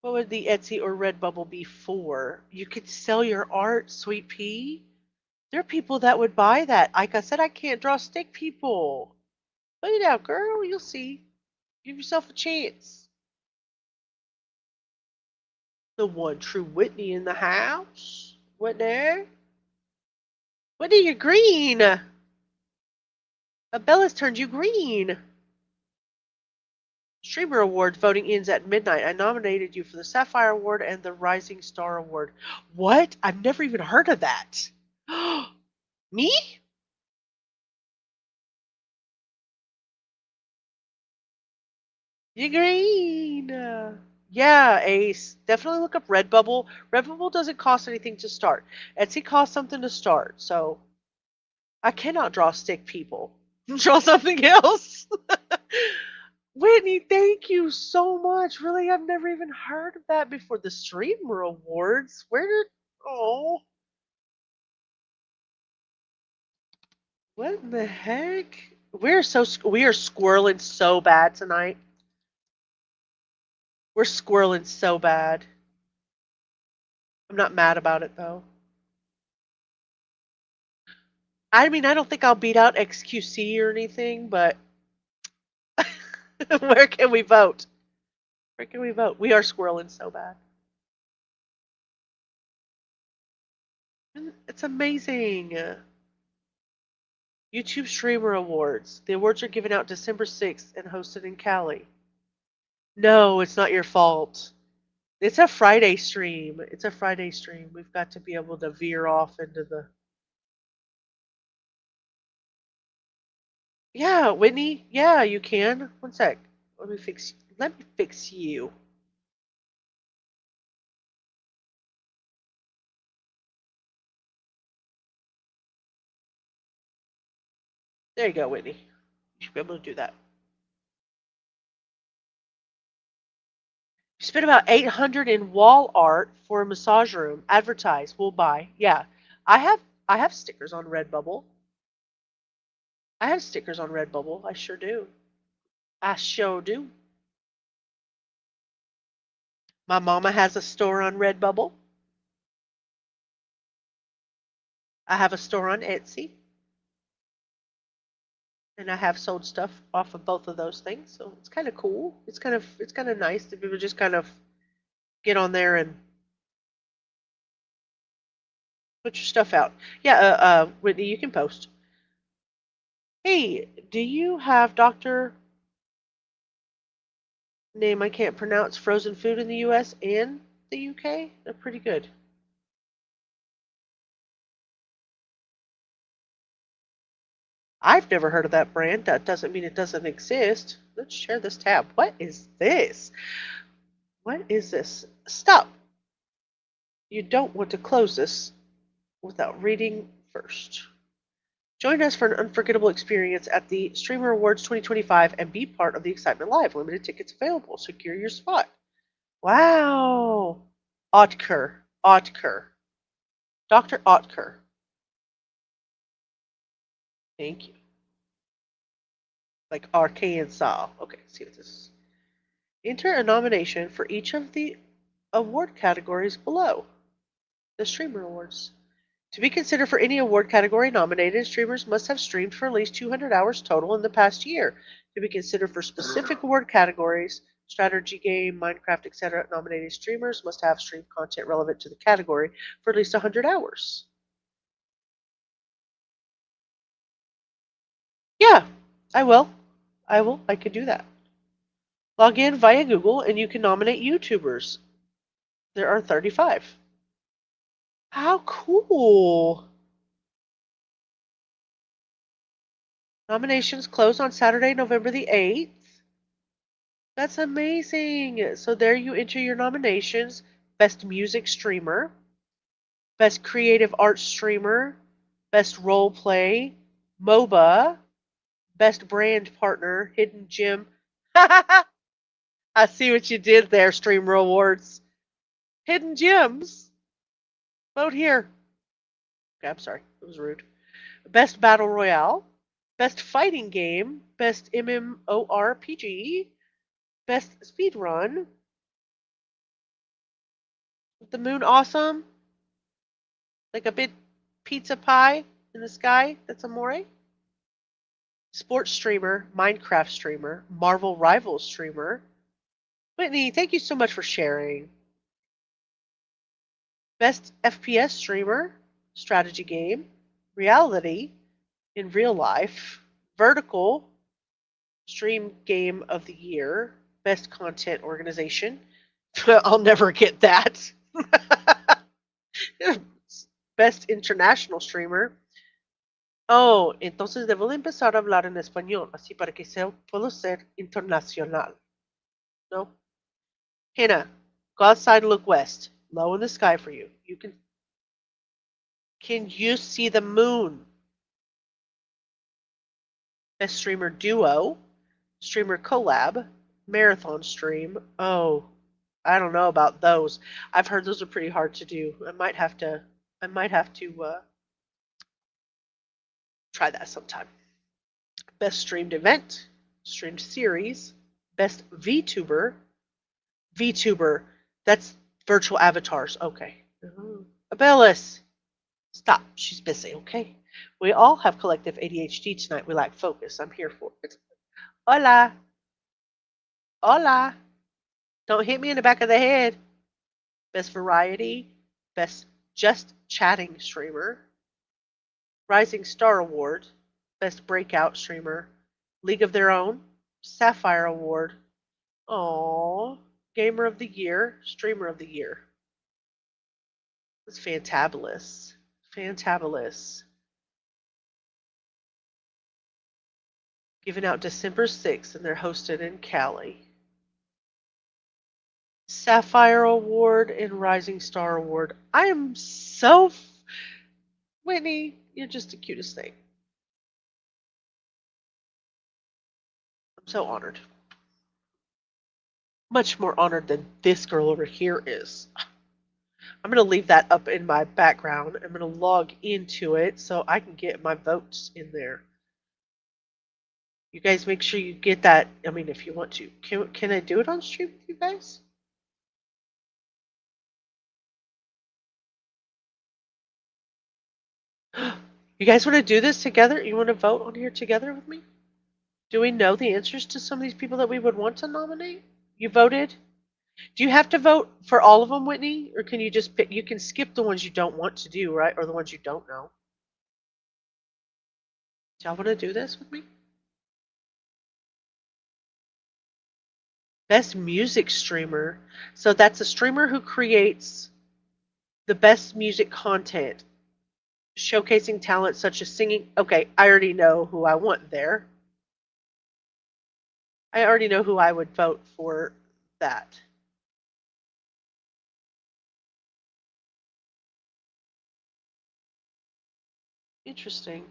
What would the Etsy or Redbubble be for? You could sell your art, Sweet Pea. There are people that would buy that. Like I said, I can't draw stick people. Put it out, girl. You'll see. Give yourself a chance. The one true Whitney in the house. Whitney? Whitney, you're green. Bella's turned you green. Streamer Awards voting ends at midnight. I nominated you for the Sapphire Award and the Rising Star Award. What? I've never even heard of that. Me? You green. Yeah, Ace. Definitely look up Redbubble. Redbubble doesn't cost anything to start. Etsy costs something to start. So I cannot draw stick people. Draw something else. Whitney, thank you so much. Really, I've never even heard of that before. The Streamer Awards. Where did... Oh. What in the heck? We are squirreling so bad tonight. We're squirreling so bad. I'm not mad about it though. I mean, I don't think I'll beat out XQC or anything, but where can we vote? Where can we vote? We are squirreling so bad. It's amazing. YouTube Streamer Awards. The awards are given out December 6th and hosted in Cali. No, it's not your fault. It's a Friday stream. It's a Friday stream. We've got to be able to veer off into the... Yeah, Whitney. Yeah, you can. One sec. Let me fix you. There you go, Whitney. You should be able to do that. You spent about 800 in wall art for a massage room. Advertise. We'll buy. Yeah. I have I have stickers on Redbubble. I have stickers on Redbubble. I sure do. I sure do. My mama has a store on Redbubble. I have a store on Etsy. And I have sold stuff off of both of those things. So it's kind of cool. It's kind of nice to people just kind of get on there and put your stuff out. Yeah, Whitney, you can post. Hey, do you have Dr. name I can't pronounce frozen food in the US and the UK? They're pretty good. I've never heard of that brand. That doesn't mean it doesn't exist. Let's share this tab. What is this? What is this? Stop. You don't want to close this without reading first. Join us for an unforgettable experience at the Streamer Awards 2025 and be part of the excitement live. Limited tickets available. Secure your spot. Wow. Otker. Dr. Otker. Thank you. Like Arkansas. Okay, let's see what this is. Enter a nomination for each of the award categories below. The Streamer Awards. To be considered for any award category, nominated streamers must have streamed for at least 200 hours total in the past year. To be considered for specific award categories, strategy game, Minecraft, etc., nominated streamers must have streamed content relevant to the category for at least 100 hours. Yeah, I will. I could do that. Log in via Google and you can nominate YouTubers. There are 35. How cool! Nominations close on Saturday, November the 8th. That's amazing. So there you enter your nominations. Best Music Streamer, Best Creative Arts Streamer, Best Role Play, MOBA, Best Brand Partner, Hidden Gem. I see what you did there, Streamer Awards. Hidden Gems. Vote here. Okay, I'm sorry. It was rude. Best Battle Royale, Best Fighting Game, Best MMORPG, Best Speedrun. The moon awesome? Like a big pizza pie in the sky that's amore? Sports streamer, Minecraft streamer, Marvel Rivals streamer. Whitney, thank you so much for sharing. Best FPS streamer, strategy game, reality, in real life, vertical, stream game of the year, best content organization. I'll never get that. Best international streamer. Oh, entonces debo de empezar a hablar en español, así para que puedo ser internacional. No? Hannah, go outside and look west. Low in the sky for you. Can you see the moon? Best streamer duo, streamer collab, marathon stream. Oh, I don't know about those. I've heard those are pretty hard to do. I might have to try that sometime. Best streamed event, streamed series, best VTuber. VTuber, that's virtual avatars. Okay. Abellis, stop. She's busy, okay? We all have collective ADHD tonight. We lack focus. I'm here for it. Hola. Hola. Don't hit me in the back of the head. Best variety, best just chatting streamer, Rising Star Award, best breakout streamer, League of Their Own, Sapphire Award. Aww. Gamer of the Year, Streamer of the Year. It's fantabulous. Fantabulous. Given out December 6th, and they're hosted in Cali. Sapphire Award and Rising Star Award. I am so... Whitney, you're just the cutest thing. I'm so honored. Much more honored than this girl over here is. I'm going to leave that up in my background. I'm going to log into it so I can get my votes in there. You guys make sure you get that. I mean, if you want to. Can I do it on stream with you guys? You guys want to do this together? You want to vote on here together with me? Do we know the answers to some of these people that we would want to nominate? You voted? Do you have to vote for all of them, Whitney? Or can you just pick? You can skip the ones you don't want to do, right? Or the ones you don't know. Do y'all want to do this with me? Best music streamer. So that's a streamer who creates the best music content, showcasing talent such as singing. Okay, I already know who I want there. I already know who I would vote for that. Interesting.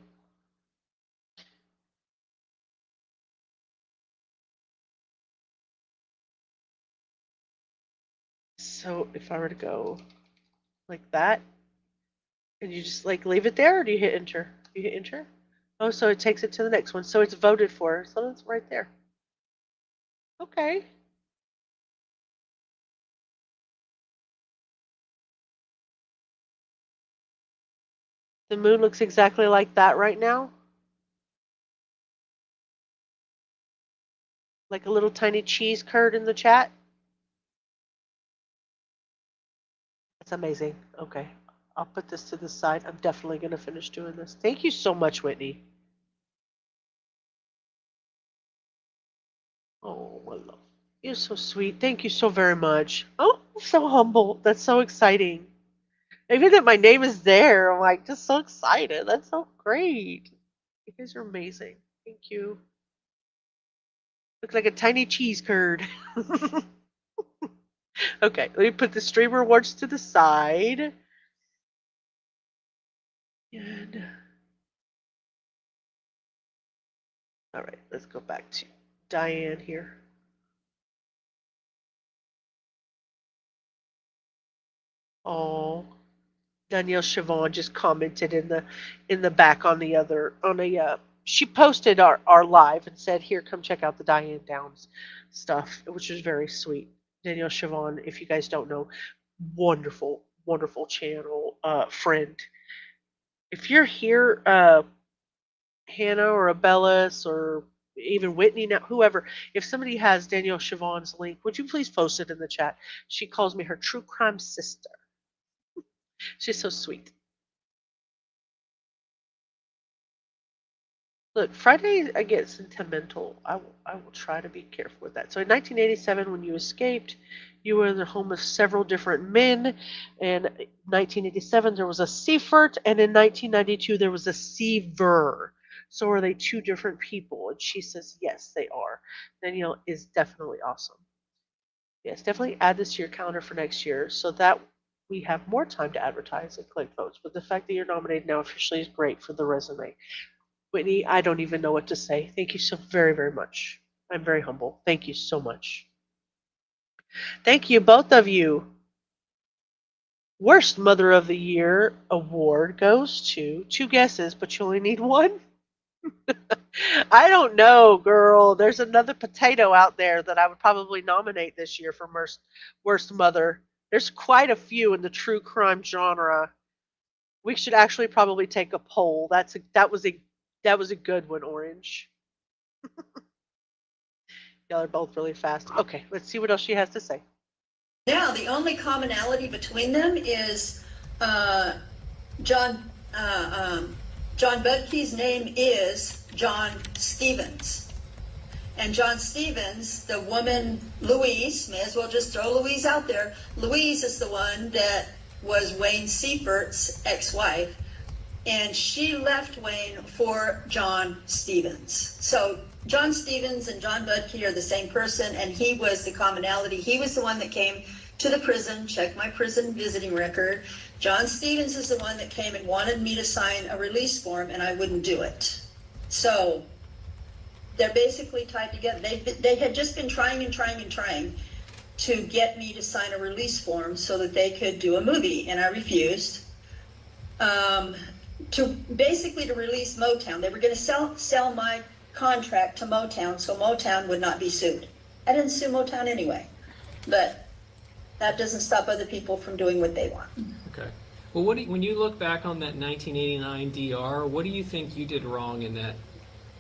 So if I were to go like that, and you just like leave it there, or do you hit enter? You hit enter? Oh, so it takes it to the next one. So it's voted for. So it's right there. Okay. The moon looks exactly like that right now. Like a little tiny cheese curd in the chat. That's amazing. Okay. I'll put this to the side. I'm definitely going to finish doing this. Thank you so much, Whitney. Oh, my love. You're so sweet. Thank you so very much. Oh, I'm so humble. That's so exciting. Even that my name is there, I'm like just so excited. That's so great. You guys are amazing. Thank you. Looks like a tiny cheese curd. Okay, let me put the streamer awards to the side. And all right, let's go back to Diane here. Oh, Danielle Chavon just commented in the back on the other on a she posted our live and said, here, come check out the Diane Downs stuff, which was very sweet. Danielle Chavon, if you guys don't know, wonderful, wonderful channel friend. If you're here, Hannah or Abellis or even Whitney, now whoever, if somebody has Danielle Chavon's link, would you please post it in the chat? She calls me her true crime sister. She's so sweet. Look, Friday I get sentimental. I will try to be careful with that. So in 1987, when you escaped, you were in the home of several different men. In 1987, there was a Seifert, and in 1992, there was a Seaver. So are they two different people? And she says, yes, they are. Danielle is definitely awesome. Yes, definitely add this to your calendar for next year so that we have more time to advertise and collect votes. But the fact that you're nominated now officially is great for the resume. Whitney, I don't even know what to say. Thank you so very, very much. I'm very humble. Thank you so much. Thank you, both of you. Worst Mother of the Year award goes to two guesses, but you only need one. I don't know, girl. There's another potato out there that I would probably nominate this year for worst mother. There's quite a few in the true crime genre. We should actually probably take a poll. That was a good one, Orange. Y'all are both really fast. Okay, let's see what else she has to say. Now, the only commonality between them is John Budke's name is John Stevens. And John Stevens, the woman Louise, may as well just throw Louise out there. Louise is the one that was Wayne Seifert's ex-wife. and she left Wayne for John Stevens. So John Stevens and John Budke are the same person, and he was the commonality. He was the one that came to the prison, checked my prison visiting record. John Stevens is the one that came and wanted me to sign a release form, and I wouldn't do it. So they're basically tied together. They had just been trying to get me to sign a release form so that they could do a movie, and I refused. To release Motown. They were going to sell my contract to Motown so Motown would not be sued. I didn't sue Motown anyway, but that doesn't stop other people from doing what they want. Okay. Well, when you look back on that 1989 DR, what do you think you did wrong in that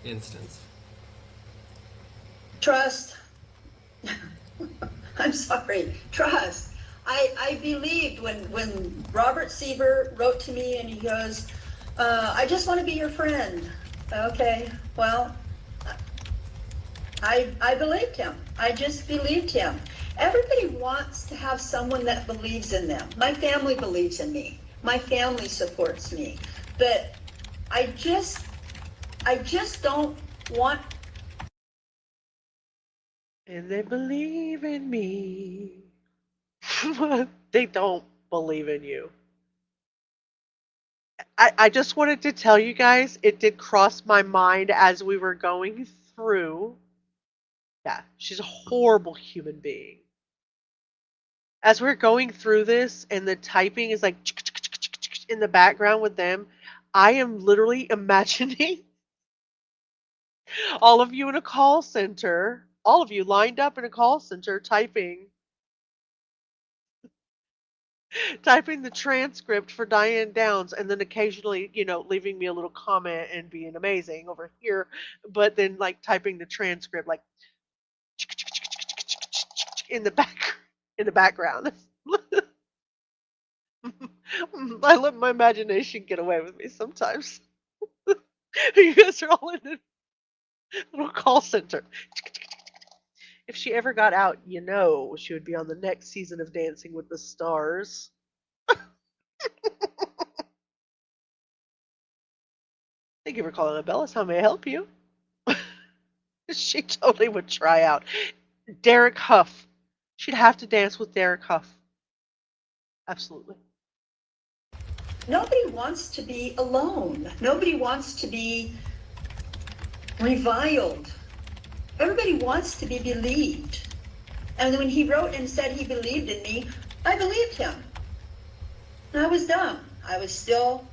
instance? Trust. I'm sorry. Trust. I believed when Robert Sieber wrote to me and he goes, I just want to be your friend. Okay, well, I believed him. I just believed him. Everybody wants to have someone that believes in them. My family believes in me. My family supports me. But I just don't want. And they believe in me. They don't believe in you. I just wanted to tell you guys, it did cross my mind as we were going through. Yeah, she's a horrible human being. As we're going through this and the typing is like in the background with them, I am literally imagining all of you in a call center, all of you lined up in a call center typing the transcript for Diane Downs, and then occasionally, leaving me a little comment and being amazing over here, but then like typing the transcript like in the background. I let my imagination get away with me sometimes. You guys are all in a little call center. If she ever got out, she would be on the next season of Dancing with the Stars. Thank you for calling Abellis. How may I help you? She totally would try out. Derek Huff. She'd have to dance with Derek Huff. Absolutely. Nobody wants to be alone. Nobody wants to be reviled. Everybody wants to be believed. And when he wrote and said he believed in me, I believed him. And I was dumb. I was still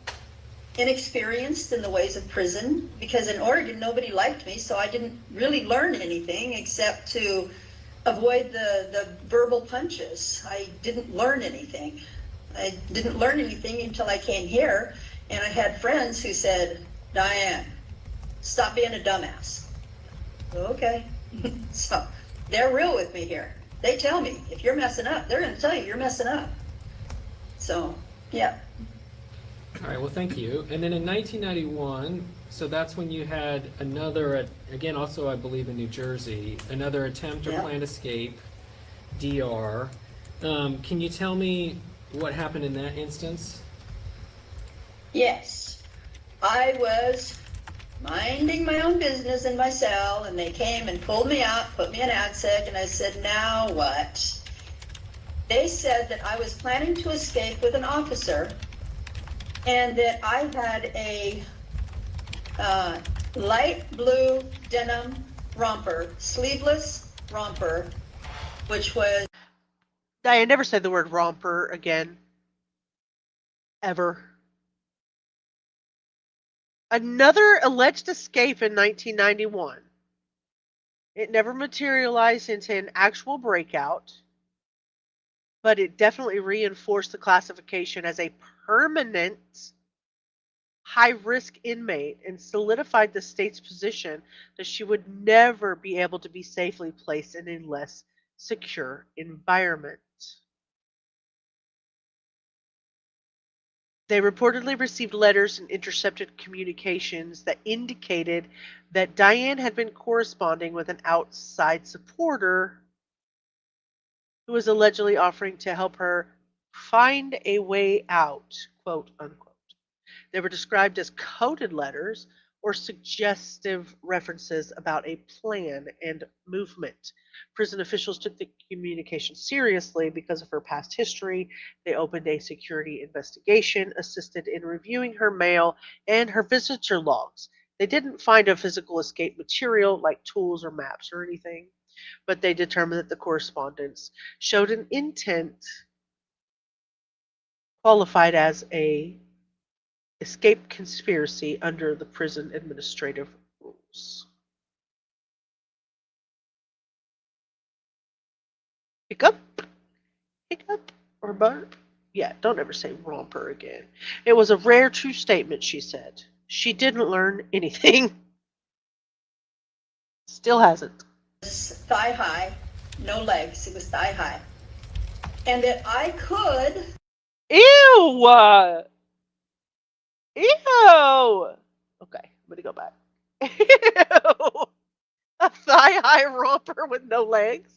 inexperienced in the ways of prison because in Oregon nobody liked me, so I didn't really learn anything except to avoid the verbal punches. I didn't learn anything. I didn't learn anything until I came here, and I had friends who said, Diane, stop being a dumbass. Okay. So they're real with me here. They tell me, if you're messing up, they're going to tell you you're messing up. So, yeah. All right, well, thank you. And then in 1991, so that's when you had another, again, also I believe in New Jersey, another attempt or planned escape, DR. Can you tell me what happened in that instance? Yes. I was minding my own business in my cell, and they came and pulled me out, put me in ADSEC, and I said, now what? They said that I was planning to escape with an officer and that I had a light blue denim romper, sleeveless romper, which was... Diane, never say the word romper again. Ever. Another alleged escape in 1991. It never materialized into an actual breakout, but it definitely reinforced the classification as a permanent high-risk inmate and solidified the state's position that she would never be able to be safely placed in a less secure environment. They reportedly received letters and intercepted communications that indicated that Diane had been corresponding with an outside supporter who was allegedly offering to help her find a way out, quote unquote. They were described as coded letters or suggestive references about a plan and movement. Prison officials took the communication seriously because of her past history. They opened a security investigation, assisted in reviewing her mail and her visitor logs. They didn't find a physical escape material like tools or maps or anything, but they determined that the correspondence showed an intent qualified as a escape conspiracy under the prison administrative rules. Hiccup, hiccup, or burp. Yeah, don't ever say romper again. It was a rare true statement, she said. She didn't learn anything. Still hasn't. Thigh high, no legs. It was thigh high. And that I could. Ew! Ew! Okay, I'm gonna go back. Ew! A thigh high romper with no legs?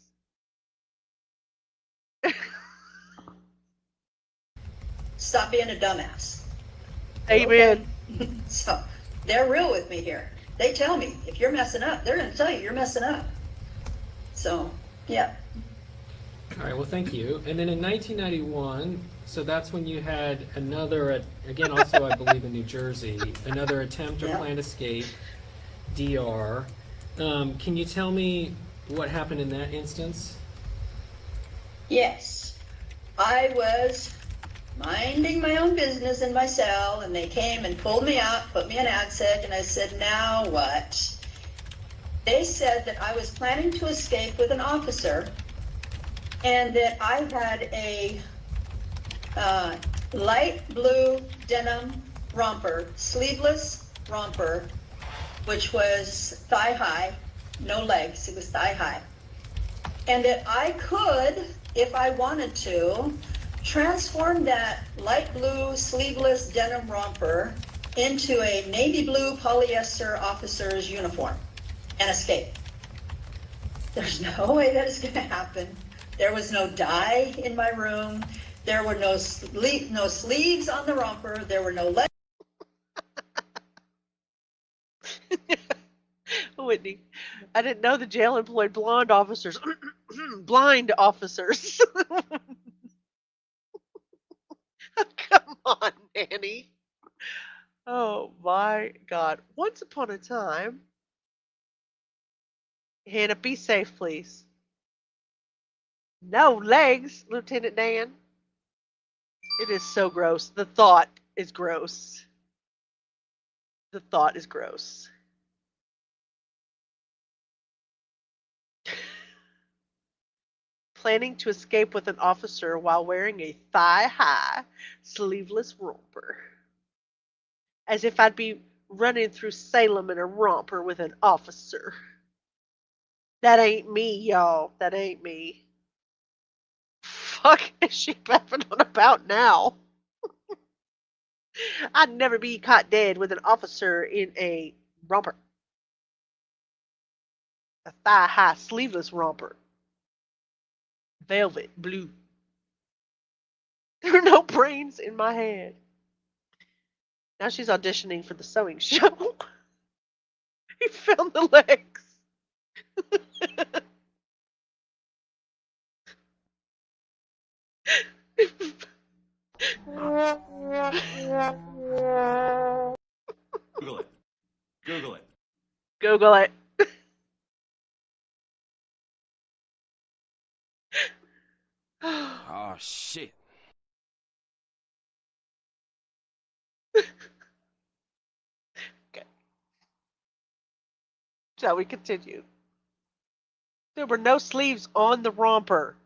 Stop being a dumbass. Amen. Okay? So they're real with me here. They tell me if you're messing up, they're going to tell you you're messing up. So, yeah. All right, well, thank you. And then in 1991, so that's when you had another, again, also I believe in New Jersey, another attempt or planned escape, DR. Can you tell me what happened in that instance? Yes. I was minding my own business in my cell, and they came and pulled me out, put me in ADSEC, and I said, now what? They said that I was planning to escape with an officer, and that I had a light blue denim romper, sleeveless romper, which was thigh high, no legs, it was thigh high. And that I could, if I wanted to, transform that light blue sleeveless denim romper into a navy blue polyester officer's uniform and escape. There's no way that is going to happen. There was no dye in my room. There were no sleeves on the romper. There were no legs. Whitney, I didn't know the jail employed blonde officers. Blind officers. Come on, Nanny. Oh my God. Once upon a time. Hannah, be safe, please. No legs, Lieutenant Dan. It is so gross. The thought is gross. The thought is gross. Planning to escape with an officer while wearing a thigh-high, sleeveless romper. As if I'd be running through Salem in a romper with an officer. That ain't me, y'all. That ain't me. Fuck is she laughing on about now? I'd never be caught dead with an officer in a romper. A thigh-high, sleeveless romper. Velvet blue. There are no brains in my head. Now she's auditioning for the sewing show. He found the legs. Google it. Google it. Google it. Oh, shit. Okay. Shall we continue? There were no sleeves on the romper.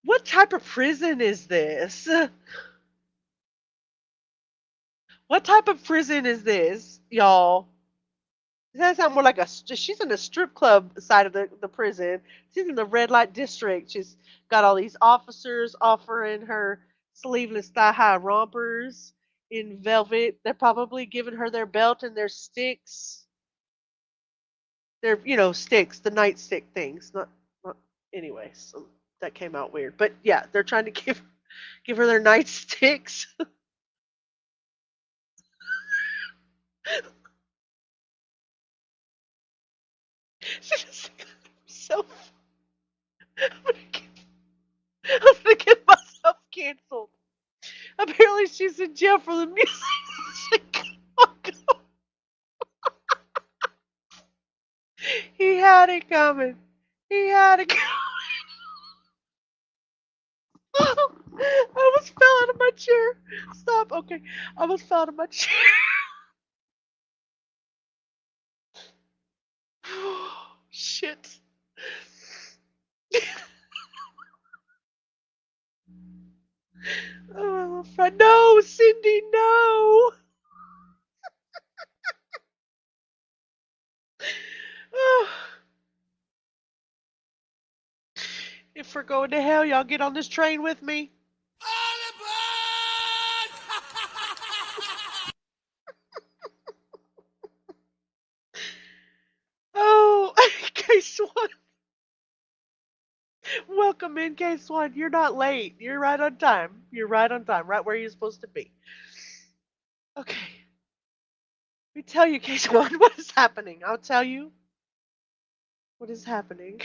What type of prison is this? What type of prison is this, y'all? That sounds more like she's in the strip club side of the prison. She's in the red light district. She's got all these officers offering her sleeveless thigh-high rompers in velvet. They're probably giving her their belt and their sticks. They're, sticks, the nightstick things. Not anyways. So that came out weird. But yeah, they're trying to give her their nightsticks. She just so. I'm gonna get myself canceled. Apparently, she's in jail for the music. He had it coming. He had it coming. I almost fell out of my chair. Stop. Okay. I almost fell out of my chair. Shit. Oh, no, Cindy, no. If we're going to hell, y'all get on this train with me. Oh, case one. Welcome in, case one. You're not late. You're right on time. You're right on time, right where you're supposed to be. Okay. Let me tell you, case one, what is happening. I'll tell you what is happening.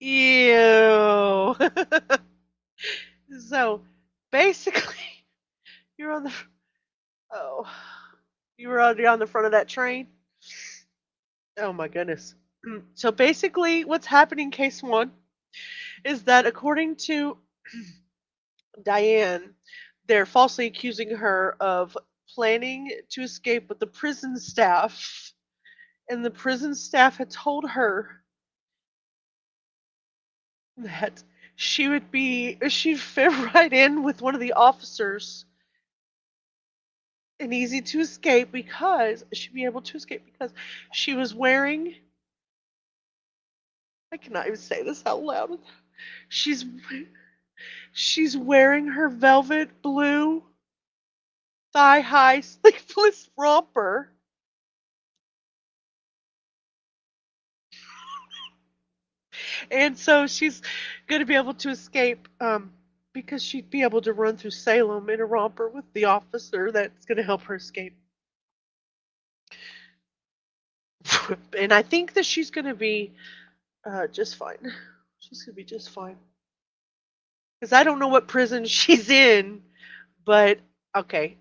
Ew. So, basically, you're on the. Oh. You were already on the front of that train? Oh my goodness. So basically, what's happening, case one, is that according to Diane, they're falsely accusing her of planning to escape with the prison staff. And the prison staff had told her that she'd fit right in with one of the officers and easy to escape because she'd be able to escape because she was wearing. I cannot even say this out loud. She's wearing her velvet blue thigh-high sleeveless romper. And so she's going to be able to escape because she'd be able to run through Salem in a romper with the officer that's going to help her escape. And I think that she's going to be just fine. She's going to be just fine. Because I don't know what prison she's in, but okay,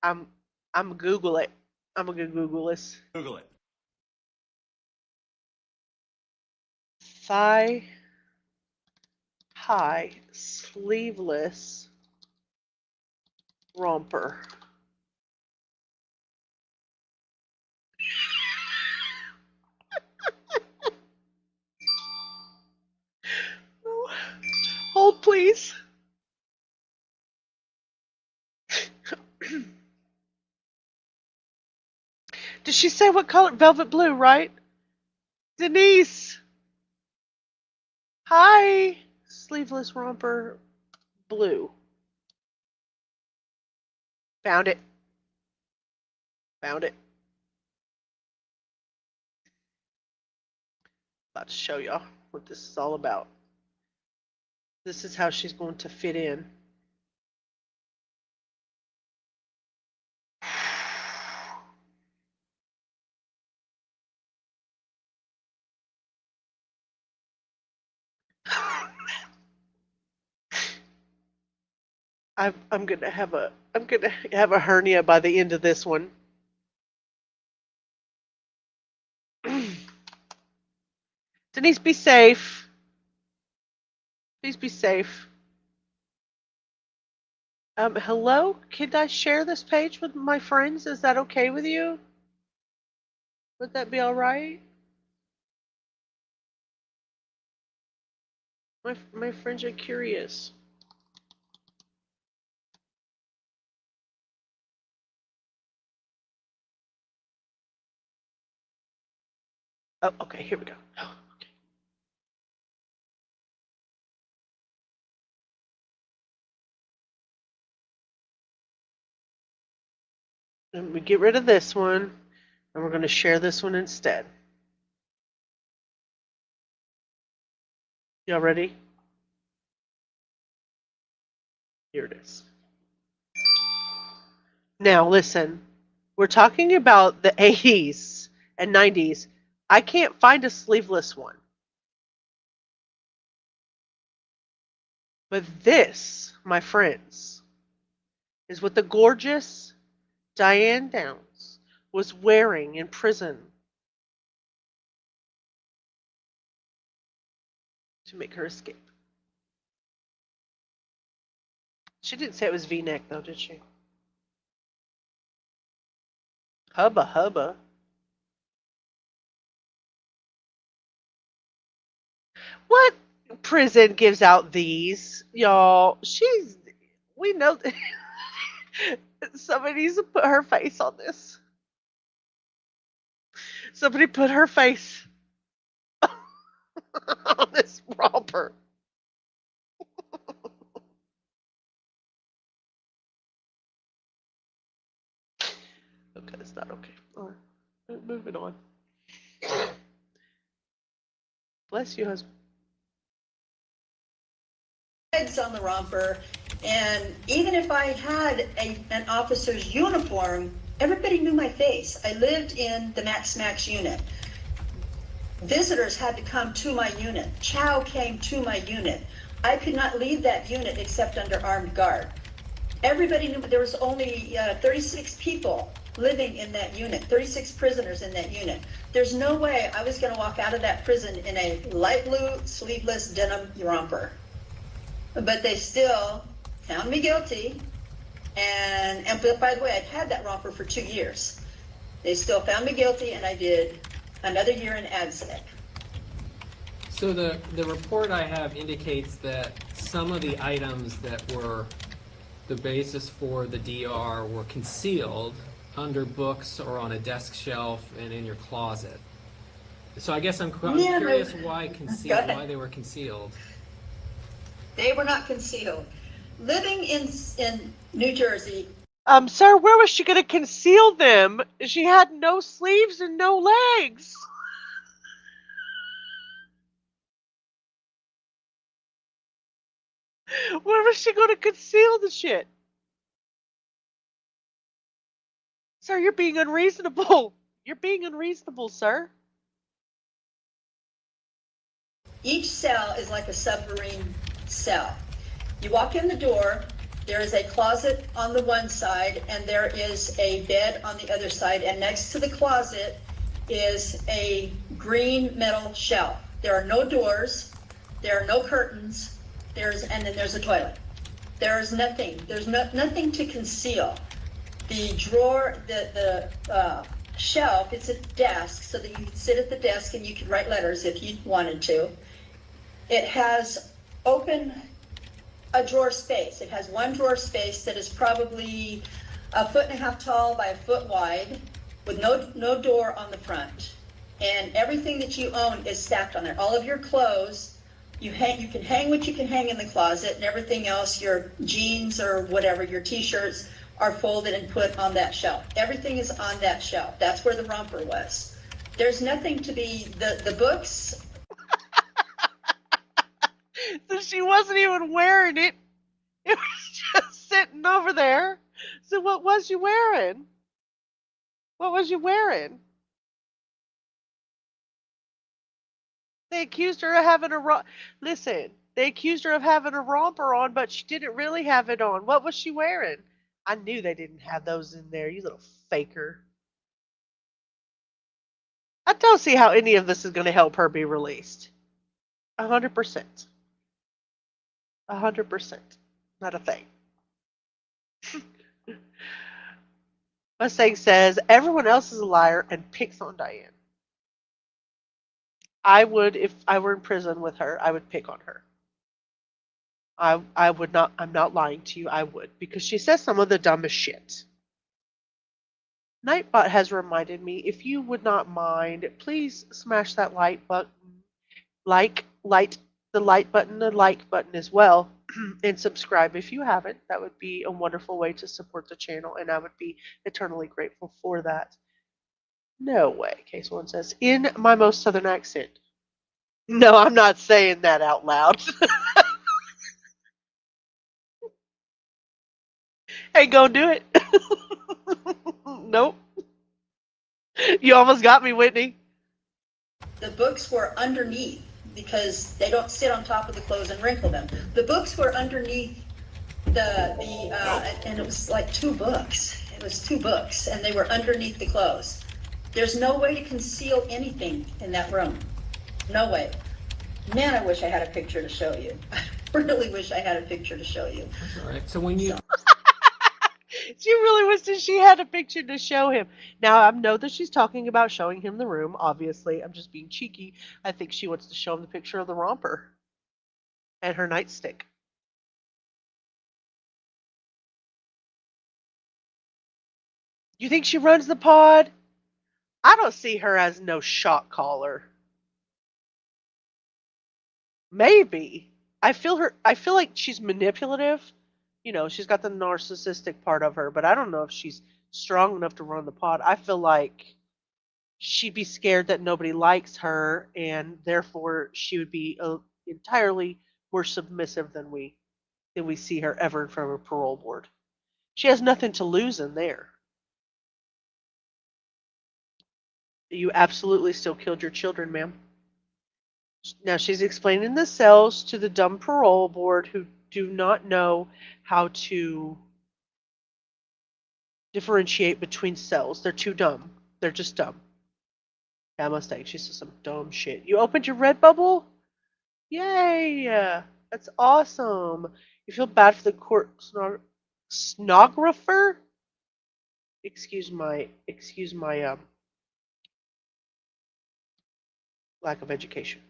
I'm gonna Google it. I'm gonna Google this. Google it. Thigh high sleeveless romper. Hold, please. Did she say what color? Velvet blue, right? Denise. Hi. Sleeveless romper blue. Found it. Found it. About to show y'all what this is all about. This is how she's going to fit in. I'm gonna have a hernia by the end of this one. Denise, be safe. Please be safe. Hello? Could I share this page with my friends? Is that okay with you? Would that be all right? My friends are curious. Oh, okay, here we go. Oh, okay. Let me get rid of this one, and we're going to share this one instead. Y'all ready? Here it is. Now, listen. We're talking about the 80s and 90s. I can't find a sleeveless one. But this, my friends, is what the gorgeous Diane Downs was wearing in prison to make her escape. She didn't say it was V-neck, though, did she? Hubba hubba. What prison gives out these, y'all? We know that somebody needs to put her face on this. Somebody put her face on this romper. Okay, it's not okay. All right, moving on. Bless you, husband. Legs on the romper, and even if I had an officer's uniform, everybody knew my face. I lived in the Max unit. Visitors had to come to my unit. Chow came to my unit. I could not leave that unit except under armed guard. Everybody knew there was only 36 people living in that unit, 36 prisoners in that unit. There's no way I was going to walk out of that prison in a light blue sleeveless denim romper. But they still found me guilty, and by the way, I'd had that romper for 2 years. They still found me guilty, and I did another year in ADSEC. So the report I have indicates that some of the items that were the basis for the DR were concealed under books or on a desk shelf and in your closet. So I guess I'm curious why they were concealed. They were not concealed. Living in New Jersey. Sir, where was she going to conceal them? She had no sleeves and no legs. Where was she going to conceal the shit? Sir, you're being unreasonable. You're being unreasonable, sir. Each cell is like a submarine cell. You walk in the door, there is a closet on the one side, and there is a bed on the other side, and next to the closet is a green metal shelf. There are no doors, there are no curtains, and then there's a toilet. There is nothing. There's nothing to conceal. The drawer, the shelf, it's a desk, so that you can sit at the desk and you can write letters if you wanted to. It has a drawer space. It has one drawer space that is probably 1.5 feet tall by 1 foot wide, with no door on the front. And everything that you own is stacked on there. All of your clothes, you can hang what you can hang in the closet, and everything else, your jeans or whatever, your t-shirts, are folded and put on that shelf. Everything is on that shelf. That's where the romper was. There's nothing to be, the books. So she wasn't even wearing it. It was just sitting over there. So what was you wearing? What was you wearing? They accused her of having Listen, they accused her of having a romper on, but she didn't really have it on. What was she wearing? I knew they didn't have those in there, you little faker. I don't see how any of this is going to help her be released. 100%. 100%. Not a thing. Mustang says, everyone else is a liar and picks on Diane. I would, if I were in prison with her, I would pick on her. I would not, I'm not lying to you, I would, because she says some of the dumbest shit. Nightbot has reminded me, if you would not mind, please smash that like button, the like button as well, and subscribe if you haven't. That would be a wonderful way to support the channel, and I would be eternally grateful for that. No way, Case One says, in my most southern accent. No, I'm not saying that out loud. Ain't gonna do it. Nope. You almost got me, Whitney. The books were underneath because they don't sit on top of the clothes and wrinkle them. The books were underneath and it was like 2 books. It was 2 books, and they were underneath the clothes. There's no way to conceal anything in that room. No way. Man, I wish I had a picture to show you. I really wish I had a picture to show you. All right. So when you She really wishes she had a picture to show him. Now, I know that she's talking about showing him the room, obviously. I'm just being cheeky. I think she wants to show him the picture of the romper and her nightstick. You think she runs the pod? I don't see her as no shot caller. Maybe. I feel like she's manipulative. You know, she's got the narcissistic part of her, but I don't know if she's strong enough to run the pod. I feel like she'd be scared that nobody likes her, and therefore she would be entirely more submissive than we see her ever in front of a parole board. She has nothing to lose in there. You absolutely still killed your children, ma'am. Now she's explaining the cells to the dumb parole board who do not know how to differentiate between cells. They're too dumb. They're just dumb. That mistake. She says some dumb shit. You opened your red bubble? Yay! That's awesome. You feel bad for the court snographer? Excuse my lack of education.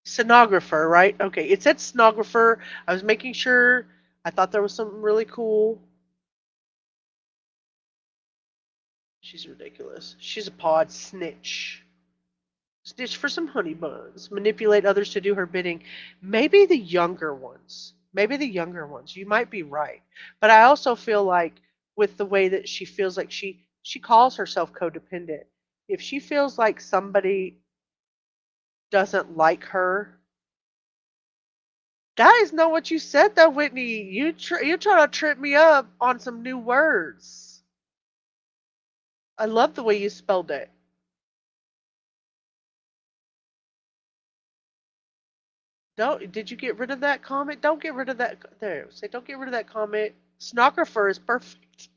Stenographer, right? Okay, it said stenographer. I was making sure. I thought there was something really cool. She's ridiculous. She's a pod snitch. Snitch for some honey buns. Manipulate others to do her bidding. Maybe the younger ones. Maybe the younger ones. You might be right. But I also feel like with the way that she feels like she calls herself codependent. If she feels like somebody doesn't like her, that is not what you said though, Whitney. You're trying to trip me up on some new words. I love the way you spelled it. Did you get rid of that comment? Don't get rid of that. There, say don't get rid of that comment. Snographer is perfect.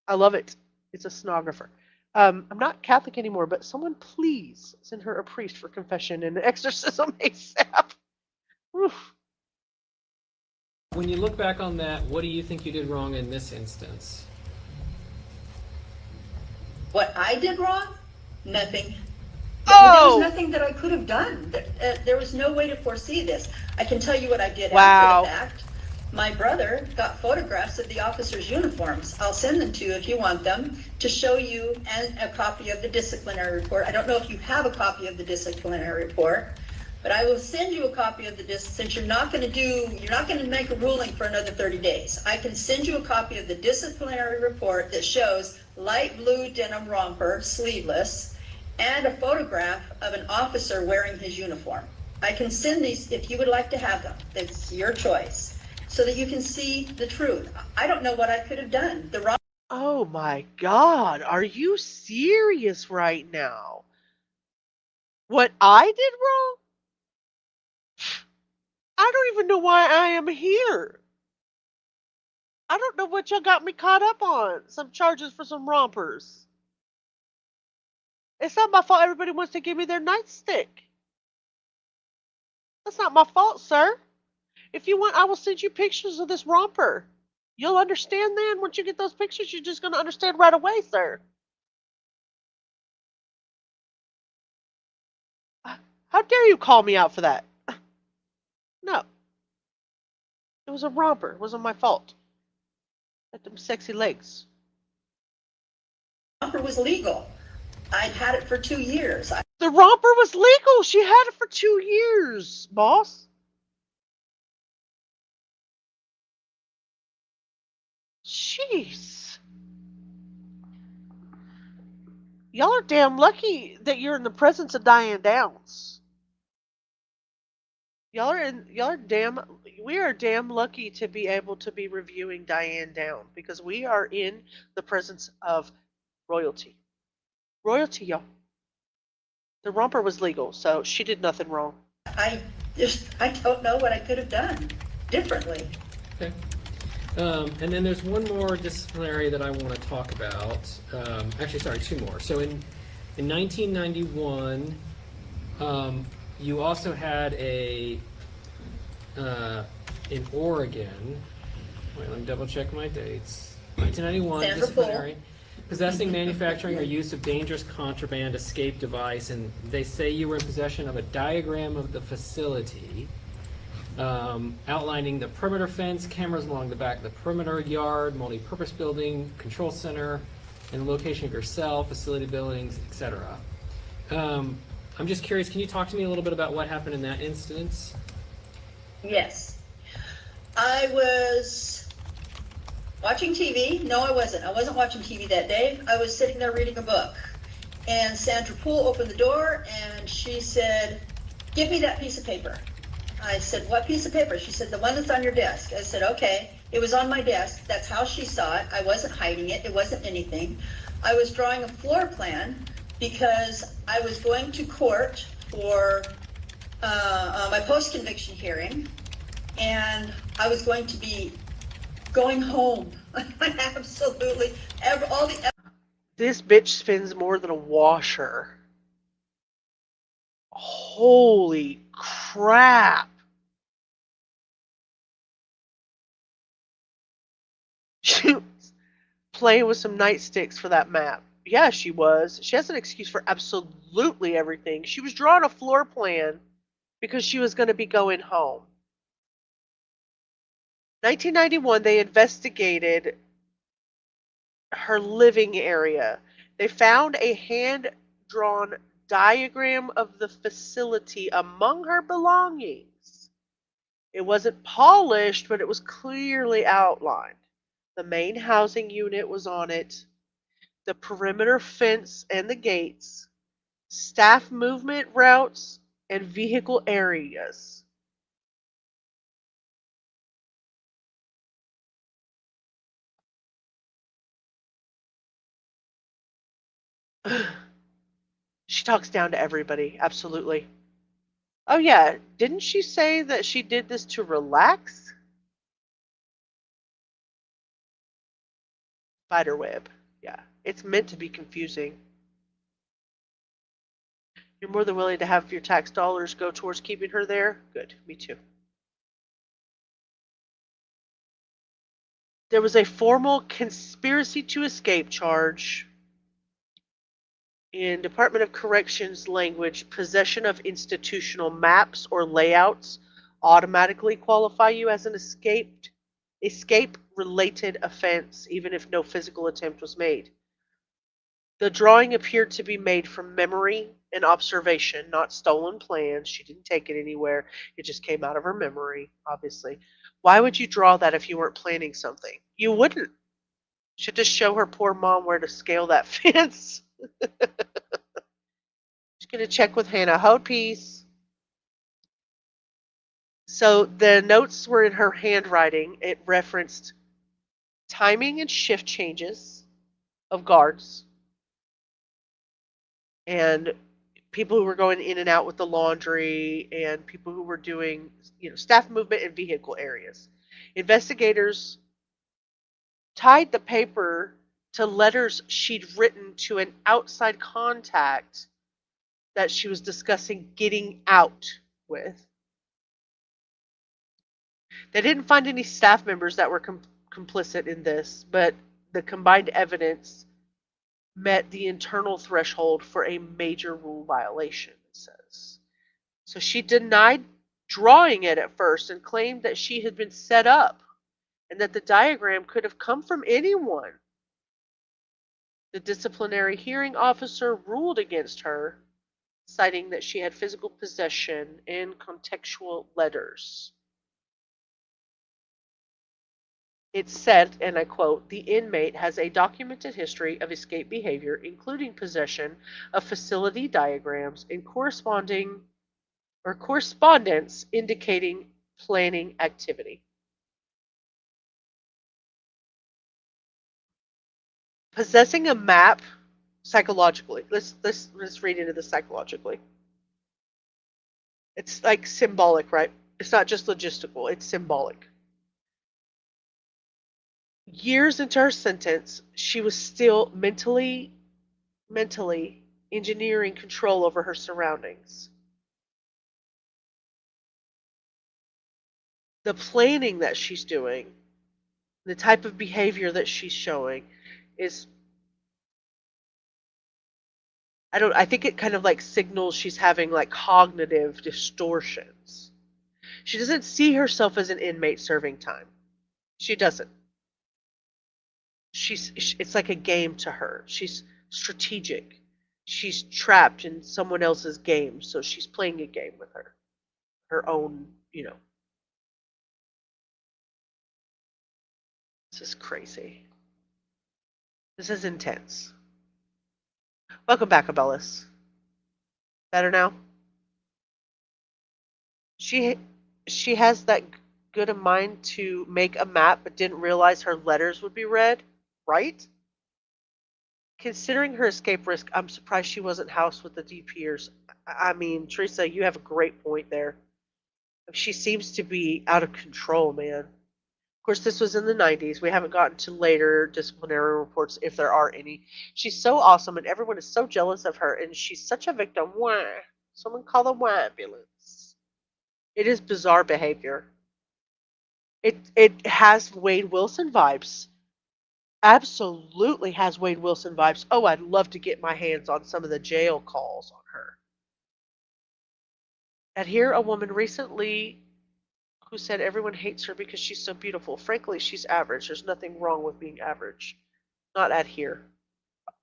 I love it. It's a snographer. I'm not Catholic anymore, but someone please send her a priest for confession and an exorcism ASAP. Oof. when you look back on that, what do you think you did wrong in this instance? What I did wrong? Nothing. Oh! There was nothing that I could have done. There was no way to foresee this. I can tell you what I did Wow. after the fact. My brother got photographs of the officers' uniforms. I'll send them to you if you want them, to show you and a copy of the disciplinary report. I don't know if you have a copy of the disciplinary report, but I will send you a copy of the since you're not going to make a ruling for another 30 days. I can send you a copy of the disciplinary report that shows light blue denim romper, sleeveless, and a photograph of an officer wearing his uniform. I can send these if you would like to have them. It's your choice, so that you can see the truth. I don't know what I could have done. Oh my God, are you serious right now? What I did wrong? I don't even know why I am here. I don't know what y'all got me caught up on. Some charges for some rompers. It's not my fault everybody wants to give me their nightstick. That's not my fault, sir. If you want, I will send you pictures of this romper. You'll understand then. Once you get those pictures, you're just going to understand right away, sir. How dare you call me out for that? No. It was a romper. It wasn't my fault. Had them sexy legs. romper was legal. I'd had it for 2 years. The romper was legal. She had it for 2 years, boss. Jeez. Y'all are damn lucky that you're in the presence of Diane Downs. We are damn lucky to be able to be reviewing Diane Downs because we are in the presence of royalty. Royalty, y'all. The romper was legal, so she did nothing wrong. I don't know what I could have done differently. Okay. And then there's one more disciplinary that I want to talk about. Actually, sorry, two more. So in 1991, you also had in Oregon. Wait, let me double check my dates. 1991 Sandra disciplinary. Poole. Possessing, manufacturing, or use of dangerous contraband escape device, and they say you were in possession of a diagram of the facility, outlining the perimeter fence, cameras along the back of the perimeter yard, multi-purpose building, control center, and the location of your cell, facility buildings, etc. I'm just curious, can you talk to me a little bit about what happened in that instance? Yes. I was watching TV. No, I wasn't. I wasn't watching TV that day. I was sitting there reading a book. And Sandra Poole opened the door and she said, "Give me that piece of paper." I said, "What piece of paper?" She said, "The one that's on your desk." I said, "Okay." It was on my desk. That's how she saw it. I wasn't hiding it. It wasn't anything. I was drawing a floor plan because I was going to court for my post-conviction hearing, and I was going to be going home. Absolutely. This bitch spins more than a washer. Holy crap. She was playing with some nightsticks for that map. Yeah, she was. She has an excuse for absolutely everything. She was drawing a floor plan because she was going to be going home. 1991, they investigated her living area. They found a hand-drawn diagram of the facility among her belongings. It wasn't polished, but it was clearly outlined. The main housing unit was on it, the perimeter fence and the gates, staff movement routes, and vehicle areas. She talks down to everybody, absolutely. Oh yeah, didn't she say that she did this to relax? Spiderweb. Yeah, it's meant to be confusing. You're more than willing to have your tax dollars go towards keeping her there? Good, me too. There was a formal conspiracy to escape charge. In Department of Corrections language, possession of institutional maps or layouts automatically qualify you as an escape-related offense, even if no physical attempt was made. The drawing appeared to be made from memory and observation, not stolen plans. She didn't take it anywhere. It just came out of her memory, obviously. Why would you draw that if you weren't planning something? You wouldn't. Should just show her poor mom where to scale that fence. Just going to check with Hannah. Hold peace. So the notes were in her handwriting. It referenced timing and shift changes of guards and people who were going in and out with the laundry and people who were doing, staff movement in vehicle areas. Investigators tied the paper to letters she'd written to an outside contact that she was discussing getting out with. They didn't find any staff members that were complicit in this, but the combined evidence met the internal threshold for a major rule violation, it says. So she denied drawing it at first and claimed that she had been set up and that the diagram could have come from anyone. The disciplinary hearing officer ruled against her, citing that she had physical possession and contextual letters. It said, and I quote, "The inmate has a documented history of escape behavior, including possession of facility diagrams and correspondence indicating planning activity." Possessing a map psychologically. Let's read into this psychologically. It's like symbolic, right? It's not just logistical, it's symbolic. Years into her sentence, she was still mentally engineering control over her surroundings. The planning that she's doing, the type of behavior that she's showing is I think it kind of like signals she's having like cognitive distortions. She doesn't see herself as an inmate serving time. She doesn't. It's like a game to her. She's strategic. She's trapped in someone else's game, so she's playing a game with her own, This is crazy. This is intense. Welcome back, Abellis. Better now? She has that good of mind to make a map but didn't realize her letters would be read, right? Considering her escape risk, I'm surprised she wasn't housed with the DPers. I mean, Teresa, you have a great point there. She seems to be out of control, man. Of course, this was in the 90s. We haven't gotten to later disciplinary reports, if there are any. She's so awesome, and everyone is so jealous of her, and she's such a victim. Why? Someone call the ambulance. It is bizarre behavior. It has Wade Wilson vibes. Absolutely has Wade Wilson vibes. Oh, I'd love to get my hands on some of the jail calls on her. And here, a woman recently who said everyone hates her because she's so beautiful. Frankly, she's average. There's nothing wrong with being average. Not at here.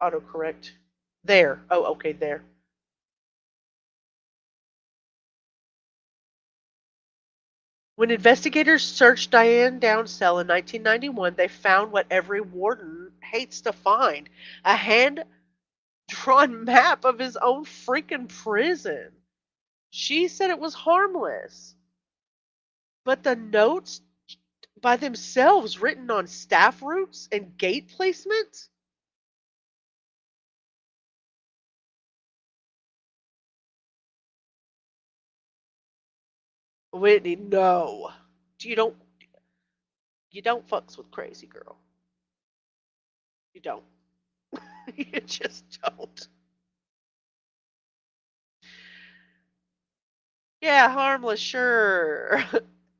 Autocorrect. There. Oh, okay, there. When investigators searched Diane Downs' cell in 1991, they found what every warden hates to find, a hand-drawn map of his own freaking prison. She said it was harmless. But the notes by themselves written on staff routes and gate placement? Whitney, no. You don't fucks with crazy girl. You don't. You just don't. Yeah, harmless, sure.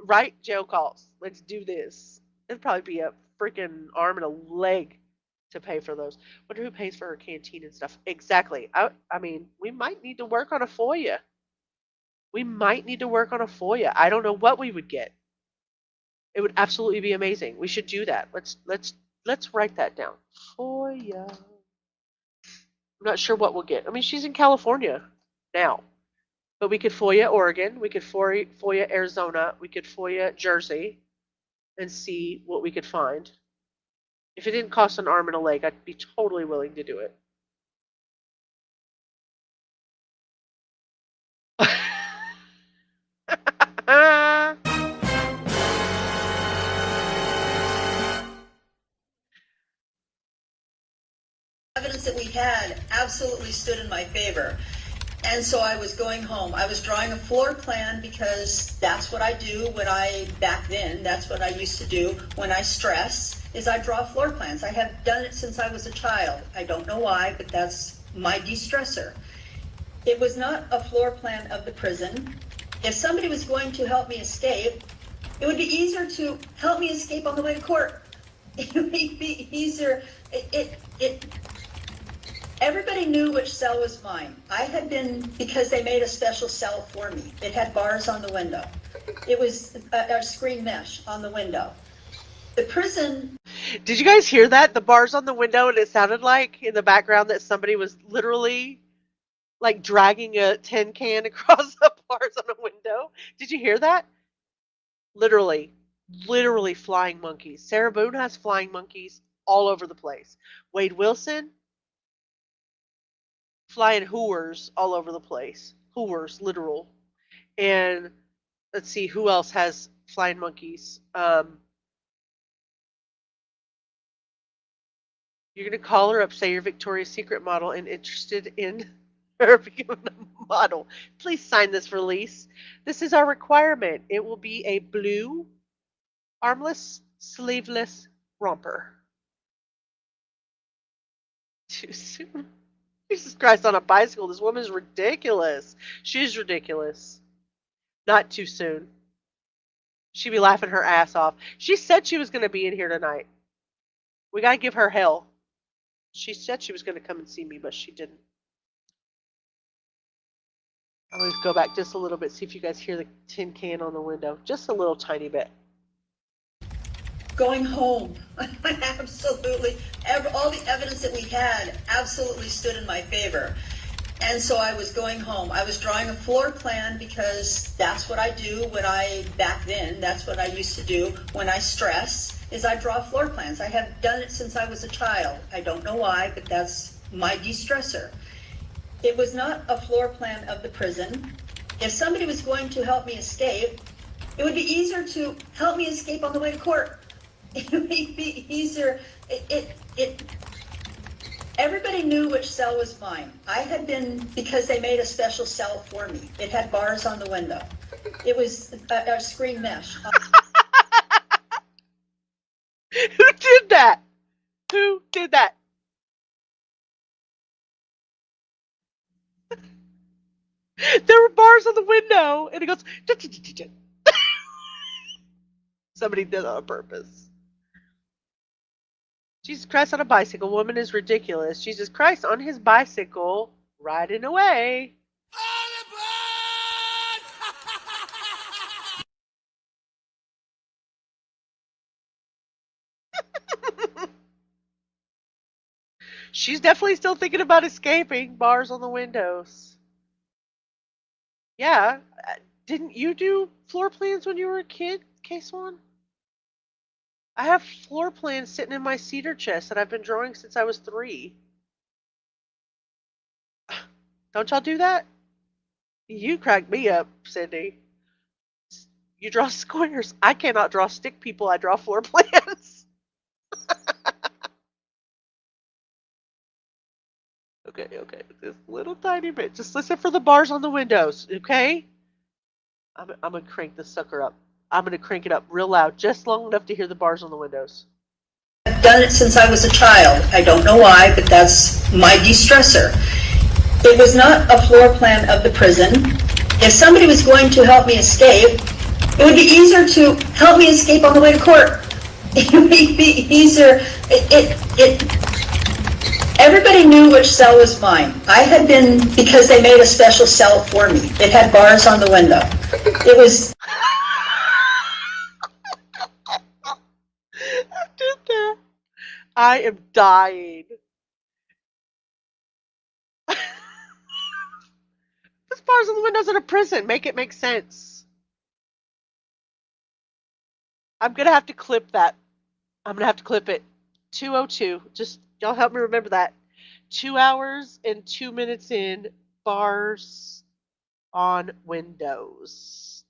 Right? Jail calls. Let's do this. It'd probably be a freaking arm and a leg to pay for those. Wonder who pays for her canteen and stuff. Exactly. I mean, we might need to work on a FOIA. We might need to work on a FOIA. I don't know what we would get. It would absolutely be amazing. We should do that. Let's write that down. FOIA. I'm not sure what we'll get. I mean, she's in California now. But we could FOIA Oregon, we could FOIA Arizona, we could FOIA Jersey, and see what we could find. If it didn't cost an arm and a leg, I'd be totally willing to do it. Evidence that we had absolutely stood in my favor. And so I was going home. I was drawing a floor plan because that's what I do back then, that's what I used to do when I stress, is I draw floor plans. I have done it since I was a child. I don't know why, but that's my de-stressor. It was not a floor plan of the prison. If somebody was going to help me escape, it would be easier to help me escape on the way to court. It would be easier. Everybody knew which cell was mine. I had been, because they made a special cell for me. It had bars on the window. It was a screen mesh on the window. The prison... Did you guys hear that? The bars on the window, and it sounded like in the background that somebody was literally like dragging a tin can across the bars on the window. Did you hear that? Literally flying monkeys. Sarah Boone has flying monkeys all over the place. Wade Wilson, flying hooers all over the place. Hooers, literal. And let's see, who else has flying monkeys? You're going to call her up, say you're Victoria's Secret model and interested in her becoming a model. Please sign this release. This is our requirement. It will be a blue, armless, sleeveless romper. Too soon. Jesus Christ, on a bicycle. This woman's ridiculous. She's ridiculous. Not too soon. She'd be laughing her ass off. She said she was going to be in here tonight. We got to give her hell. She said she was going to come and see me, but she didn't. I'm going to go back just a little bit, see if you guys hear the tin can on the window. Just a little tiny bit. Going home. Absolutely. All the evidence that we had absolutely stood in my favor. And so I was going home. I was drawing a floor plan because that's what I do back then, that's what I used to do when I stress, is I draw floor plans. I have done it since I was a child. I don't know why, but that's my de-stressor. It was not a floor plan of the prison. If somebody was going to help me escape, it would be easier to help me escape on the way to court. It would be easier. Everybody knew which cell was mine. I had been, because they made a special cell for me. It had bars on the window. It was a screen mesh. Who did that? Who did that? There were bars on the window, and it goes. Somebody did it on purpose. Jesus Christ on a bicycle. Woman is ridiculous. Jesus Christ on his bicycle, riding away. She's definitely still thinking about escaping. Bars on the windows. Yeah. Didn't you do floor plans when you were a kid, K-Swan? I have floor plans sitting in my cedar chest that I've been drawing since I was 3. Don't y'all do that? You crack me up, Cindy. You draw squares. I cannot draw stick people. I draw floor plans. Okay. Just a little tiny bit. Just listen for the bars on the windows, okay? I'm going to crank this sucker up. I'm going to crank it up real loud, just long enough to hear the bars on the windows. I've done it since I was a child. I don't know why, but that's my de-stressor. It was not a floor plan of the prison. If somebody was going to help me escape, it would be easier to help me escape on the way to court. It would be easier. Everybody knew which cell was mine. I had been, because they made a special cell for me. It had bars on the window. It was... I did that. I am dying. There's bars on the windows in a prison. Make it make sense. I'm going to have to clip that. I'm going to have to clip it. 2:02. Just, y'all help me remember that. 2 hours and 2 minutes in, bars on windows.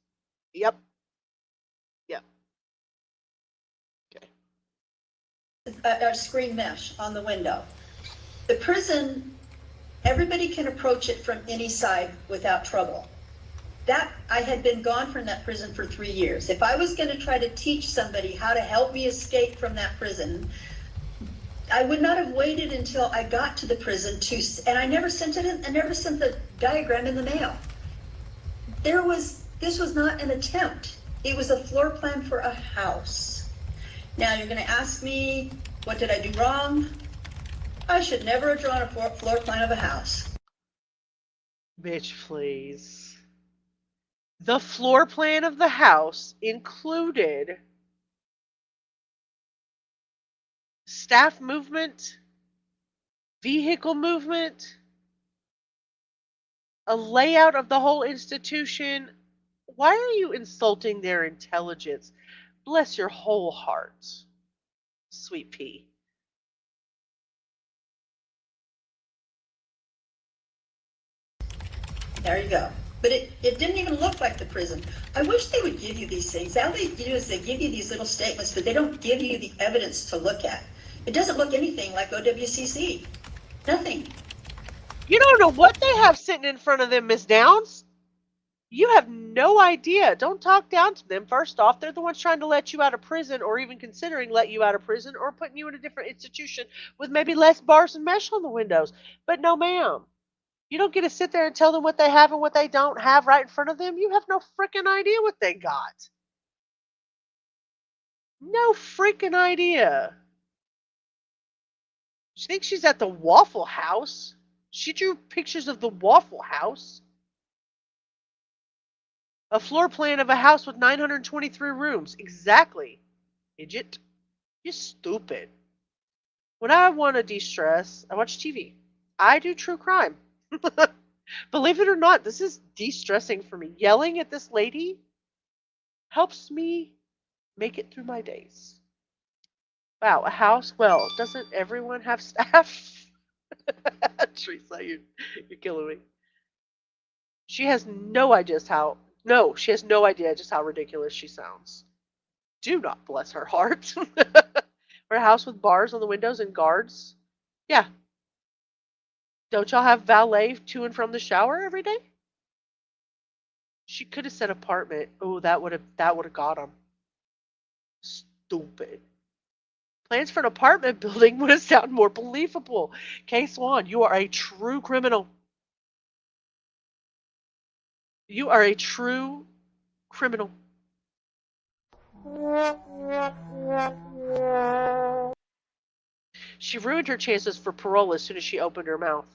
Yep. Okay. A screen mesh on the window. The prison, everybody can approach it from any side without trouble. That, I had been gone from that prison for 3 years. If I was going to try to teach somebody how to help me escape from that prison, I would not have waited until I got to the prison and I never sent it in. I never sent the diagram in the mail. This was not an attempt. It was a floor plan for a house. Now you're going to ask me, what did I do wrong? I should never have drawn a floor plan of a house. Bitch, please. The floor plan of the house included staff movement, vehicle movement, a layout of the whole institution. Why are you insulting their intelligence? Bless your whole heart, sweet pea. There you go. But it didn't even look like the prison. I wish they would give you these things. All they do is they give you these little statements, but they don't give you the evidence to look at. It doesn't look anything like OWCC. Nothing. You don't know what they have sitting in front of them, Miss Downs. You have no idea. Don't talk down to them. First off, they're the ones trying to let you out of prison, or even considering let you out of prison, or putting you in a different institution with maybe less bars and mesh on the windows. But no, ma'am. You don't get to sit there and tell them what they have and what they don't have right in front of them. You have no freaking idea what they got. No freaking idea. She thinks she's at the Waffle House. She drew pictures of the Waffle House. A floor plan of a house with 923 rooms. Exactly. Idiot. You stupid. When I want to de-stress, I watch TV. I do true crime. Believe it or not, this is de-stressing for me. Yelling at this lady helps me make it through my days. Wow, a house? Well, doesn't everyone have staff? Teresa, you're killing me. She has no idea she has no idea just how ridiculous she sounds. Do not bless her heart. Or a house with bars on the windows and guards. Yeah. Don't y'all have valet to and from the shower every day? She could have said apartment. Oh, that would have got him. Stupid. Plans for an apartment building would have sounded more believable. Case Swan, you are a true criminal. You are a true criminal. She ruined her chances for parole as soon as she opened her mouth.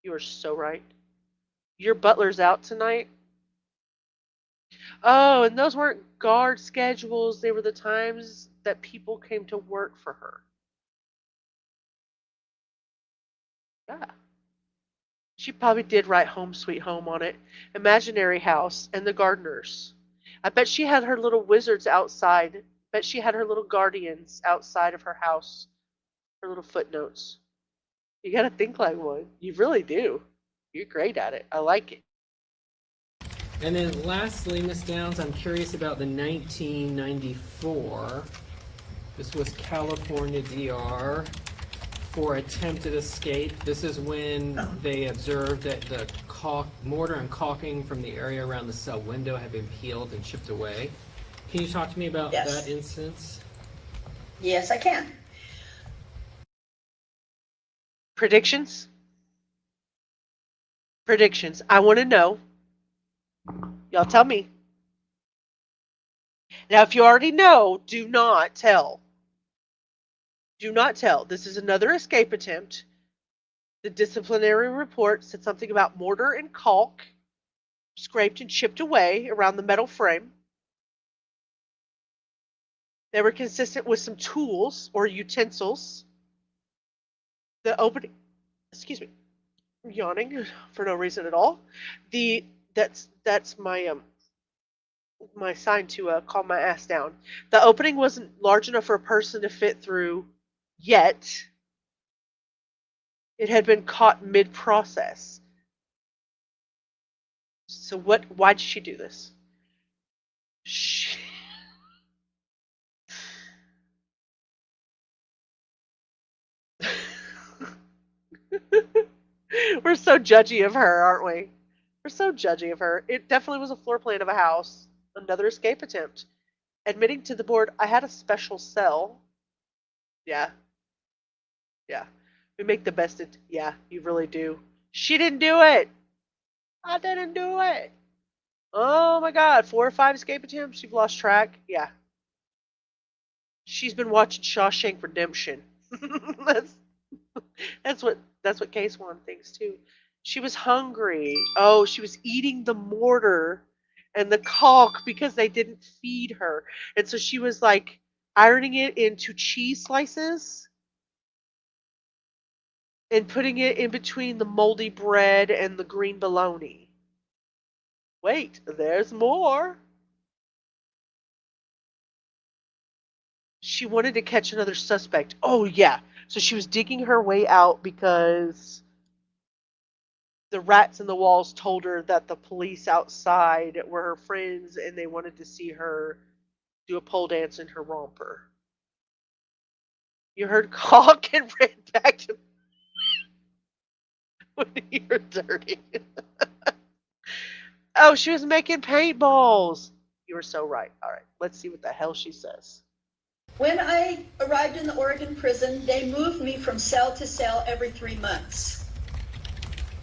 You are so right. Your butler's out tonight? Oh, and those weren't guard schedules. They were the times that people came to work for her. Yeah. She probably did write Home Sweet Home on it. Imaginary house and the gardeners. I bet she had her little wizards outside. Bet she had her little guardians outside of her house. Her little footnotes. You gotta think like one. You really do. You're great at it. I like it. And then lastly, Miss Downs, I'm curious about the 1994. This was California DR for attempted escape. This is when they observed that the mortar and caulking from the area around the cell window had been peeled and chipped away. Can you talk to me about that instance? Yes, I can. Predictions? Predictions. I want to know. Y'all tell me. Now, if you already know, do not tell. Do not tell. This is another escape attempt. The disciplinary report said something about mortar and caulk scraped and chipped away around the metal frame. They were consistent with some tools or utensils. The opening, excuse me, I'm yawning for no reason at all. That's my my sign to calm my ass down. The opening wasn't large enough for a person to fit through yet. It had been caught mid-process. So why did she do this? We're so judgy of her, aren't we? We're so judgy of her. It definitely was a floor plan of a house. Another escape attempt. Admitting to the board, I had a special cell. Yeah. Yeah. We make the best of yeah, you really do. She didn't do it. I didn't do it. Oh my god, 4 or 5 escape attempts? You've lost track? Yeah. She's been watching Shawshank Redemption. that's that's what Case One thinks too. She was hungry. Oh, she was eating the mortar and the caulk because they didn't feed her. And so she was like ironing it into cheese slices and putting it in between the moldy bread and the green bologna. Wait, there's more. She wanted to catch another suspect. Oh, yeah. So she was digging her way out because the rats in the walls told her that the police outside were her friends and they wanted to see her do a pole dance in her romper. You heard caulk and ran back to when you're dirty. Oh, she was making paintballs. You were so right. All right, let's see what the hell she says. When I arrived in the Oregon prison, they moved me from cell to cell every 3 months.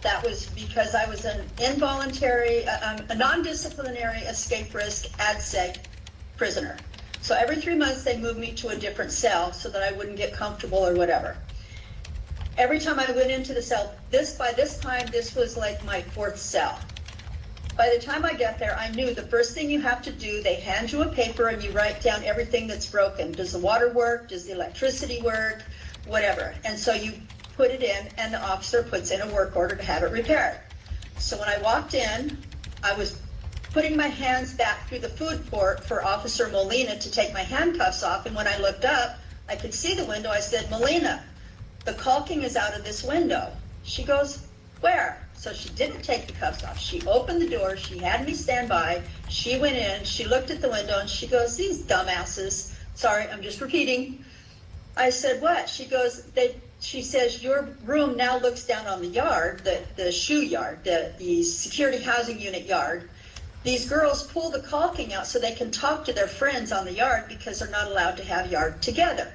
That was because I was an involuntary, a non-disciplinary escape risk ADSEG prisoner. So every 3 months they moved me to a different cell so that I wouldn't get comfortable or whatever. Every time I went into the cell, by this time, this was like my 4th cell. By the time I got there, I knew the first thing you have to do, they hand you a paper and you write down everything that's broken. Does the water work? Does the electricity work? Whatever. And so you put it in and the officer puts in a work order to have it repaired. So when I walked in, I was putting my hands back through the food port for Officer Molina to take my handcuffs off. And when I looked up, I could see the window. I said, Molina, the caulking is out of this window. She goes, where? So she didn't take the cuffs off. She opened the door. She had me stand by. She went in. She looked at the window and she goes, these dumbasses. Sorry, I'm just repeating. I said, what? She goes, she says, your room now looks down on the yard, the shoe yard, the security housing unit yard. These girls pull the caulking out so they can talk to their friends on the yard because they're not allowed to have yard together.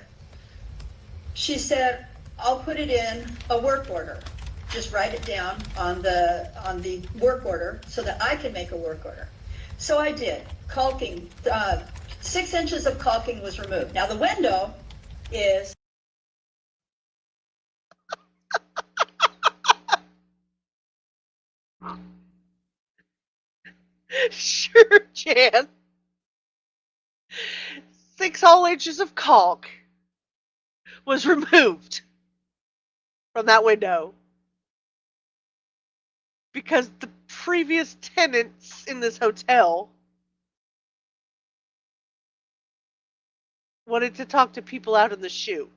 She said, I'll put it in a work order. Just write it down on the work order so that I can make a work order. So I did. Caulking, 6 inches of caulking was removed. Now the window is Sure, Jan. 6 whole inches of caulk was removed from that window because the previous tenants in this hotel wanted to talk to people out in the shoe.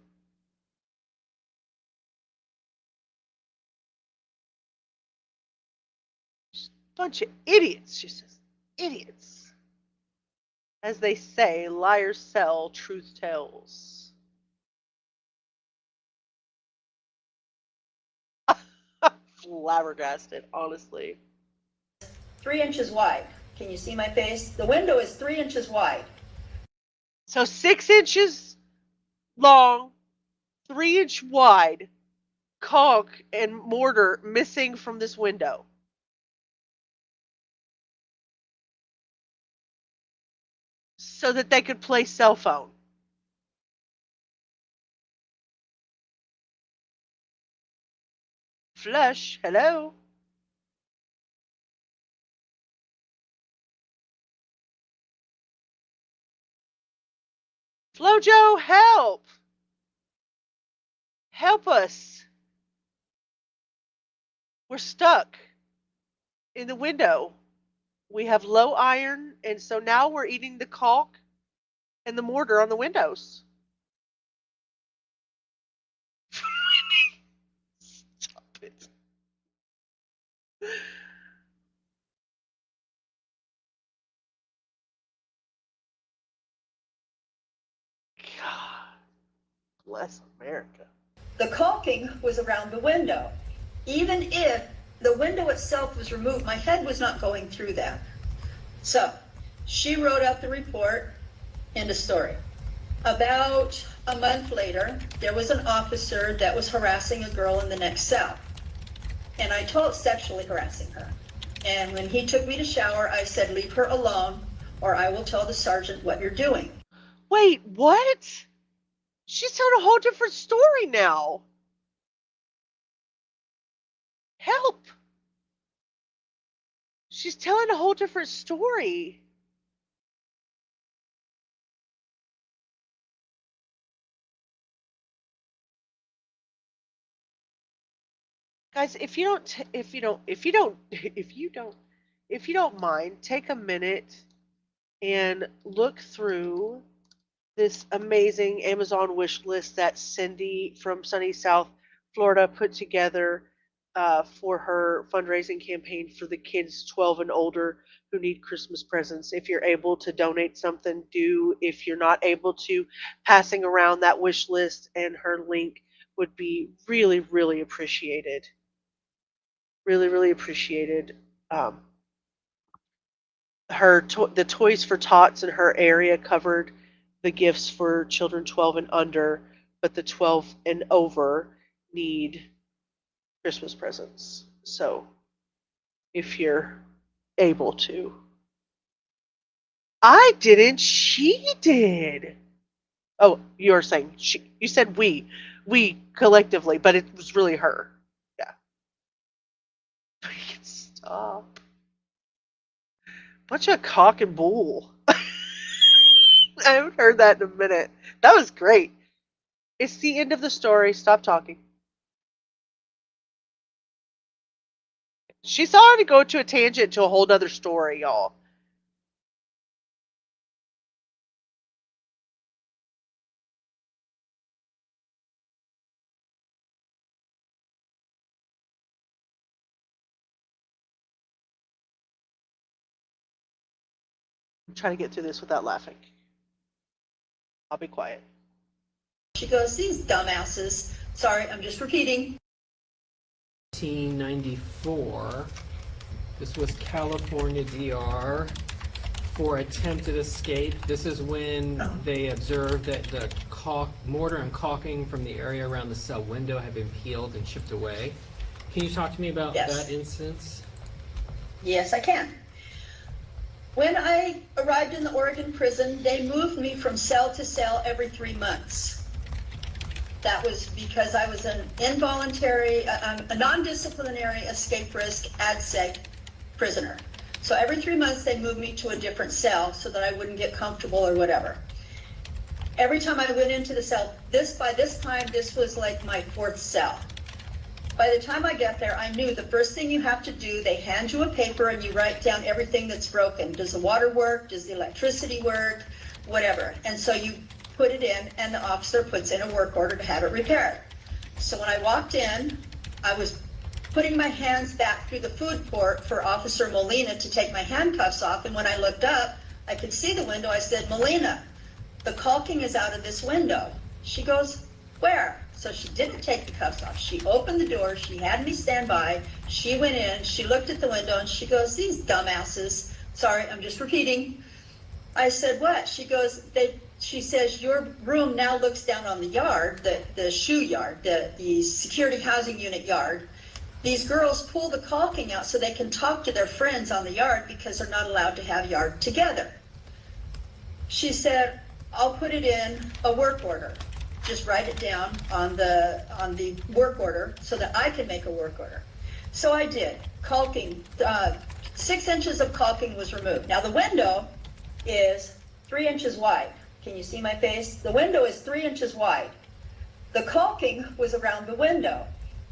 Bunch of idiots, she says. Idiots. As they say, liars sell, truth tells. Flabbergasted, honestly. 3 inches wide. Can you see my face? The window is 3 inches wide. So 6 inches long, 3-inch wide, caulk and mortar missing from this window. So that they could play cell phone. Flush, hello? Flojo, help! Help us. We're stuck in the window. We have low iron, and so now we're eating the caulk and the mortar on the windows. Stop it. God bless America. The caulking was around the window. Even if the window itself was removed, my head was not going through that. So she wrote up the report. End of story. About a month later, there was an officer that was harassing a girl in the next cell. And I told sexually harassing her. And when he took me to shower, I said, leave her alone or I will tell the sergeant what you're doing. Wait, what? She's telling a whole different story now. Help. She's telling a whole different story. Guys, if you don't mind, take a minute and look through this amazing Amazon wish list that Cindy from sunny South Florida put together. for her fundraising campaign for the kids 12 and older who need Christmas presents. If you're able to donate something, do. If you're not able to, passing around that wish list and her link would be really, really appreciated. Really, really appreciated. The Toys for Tots in her area covered the gifts for children 12 and under, but the 12 and over need Christmas presents. So if you're able to. I didn't, she did. Oh, you were saying she, you said we collectively, but it was really her. Yeah. Stop. Bunch of cock and bull. I haven't heard that in a minute. That was great. It's the end of the story. Stop talking. She's already going to a tangent to a whole other story, y'all. I'm trying to get through this without laughing. I'll be quiet. She goes, these dumbasses. Sorry, I'm just repeating. 1994. This was California DR for attempted escape. This is when they observed that the mortar and caulking from the area around the cell window had been peeled and chipped away. Can you talk to me about that instance? Yes, I can. When I arrived in the Oregon prison, they moved me from cell to cell every 3 months. That was because I was an involuntary, a non-disciplinary escape risk ADSEG prisoner. So every 3 months they moved me to a different cell so that I wouldn't get comfortable or whatever. Every time I went into the cell, by this time, this was like my 4th cell. By the time I get there, I knew the first thing you have to do, they hand you a paper and you write down everything that's broken. Does the water work? Does the electricity work? Whatever. And so you put it in and the officer puts in a work order to have it repaired. So when I walked in, I was putting my hands back through the food port for Officer Molina to take my handcuffs off, and when I looked up, I could see the window. I said, Molina, the caulking is out of this window. She goes, where? So she didn't take the cuffs off. She opened the door, she had me stand by, she went in, she looked at the window, and she goes, these dumbasses. Sorry, I'm just repeating. I said, what? She goes, she says, your room now looks down on the yard, the shoe yard, the security housing unit yard. These girls pull the caulking out so they can talk to their friends on the yard because they're not allowed to have yard together. She said, I'll put it in a work order. Just write it down on the work order so that I can make a work order. So I did. Caulking, 6 inches of caulking was removed. Now the window is 3 inches wide. Can you see my face? The window is 3 inches wide. The caulking was around the window.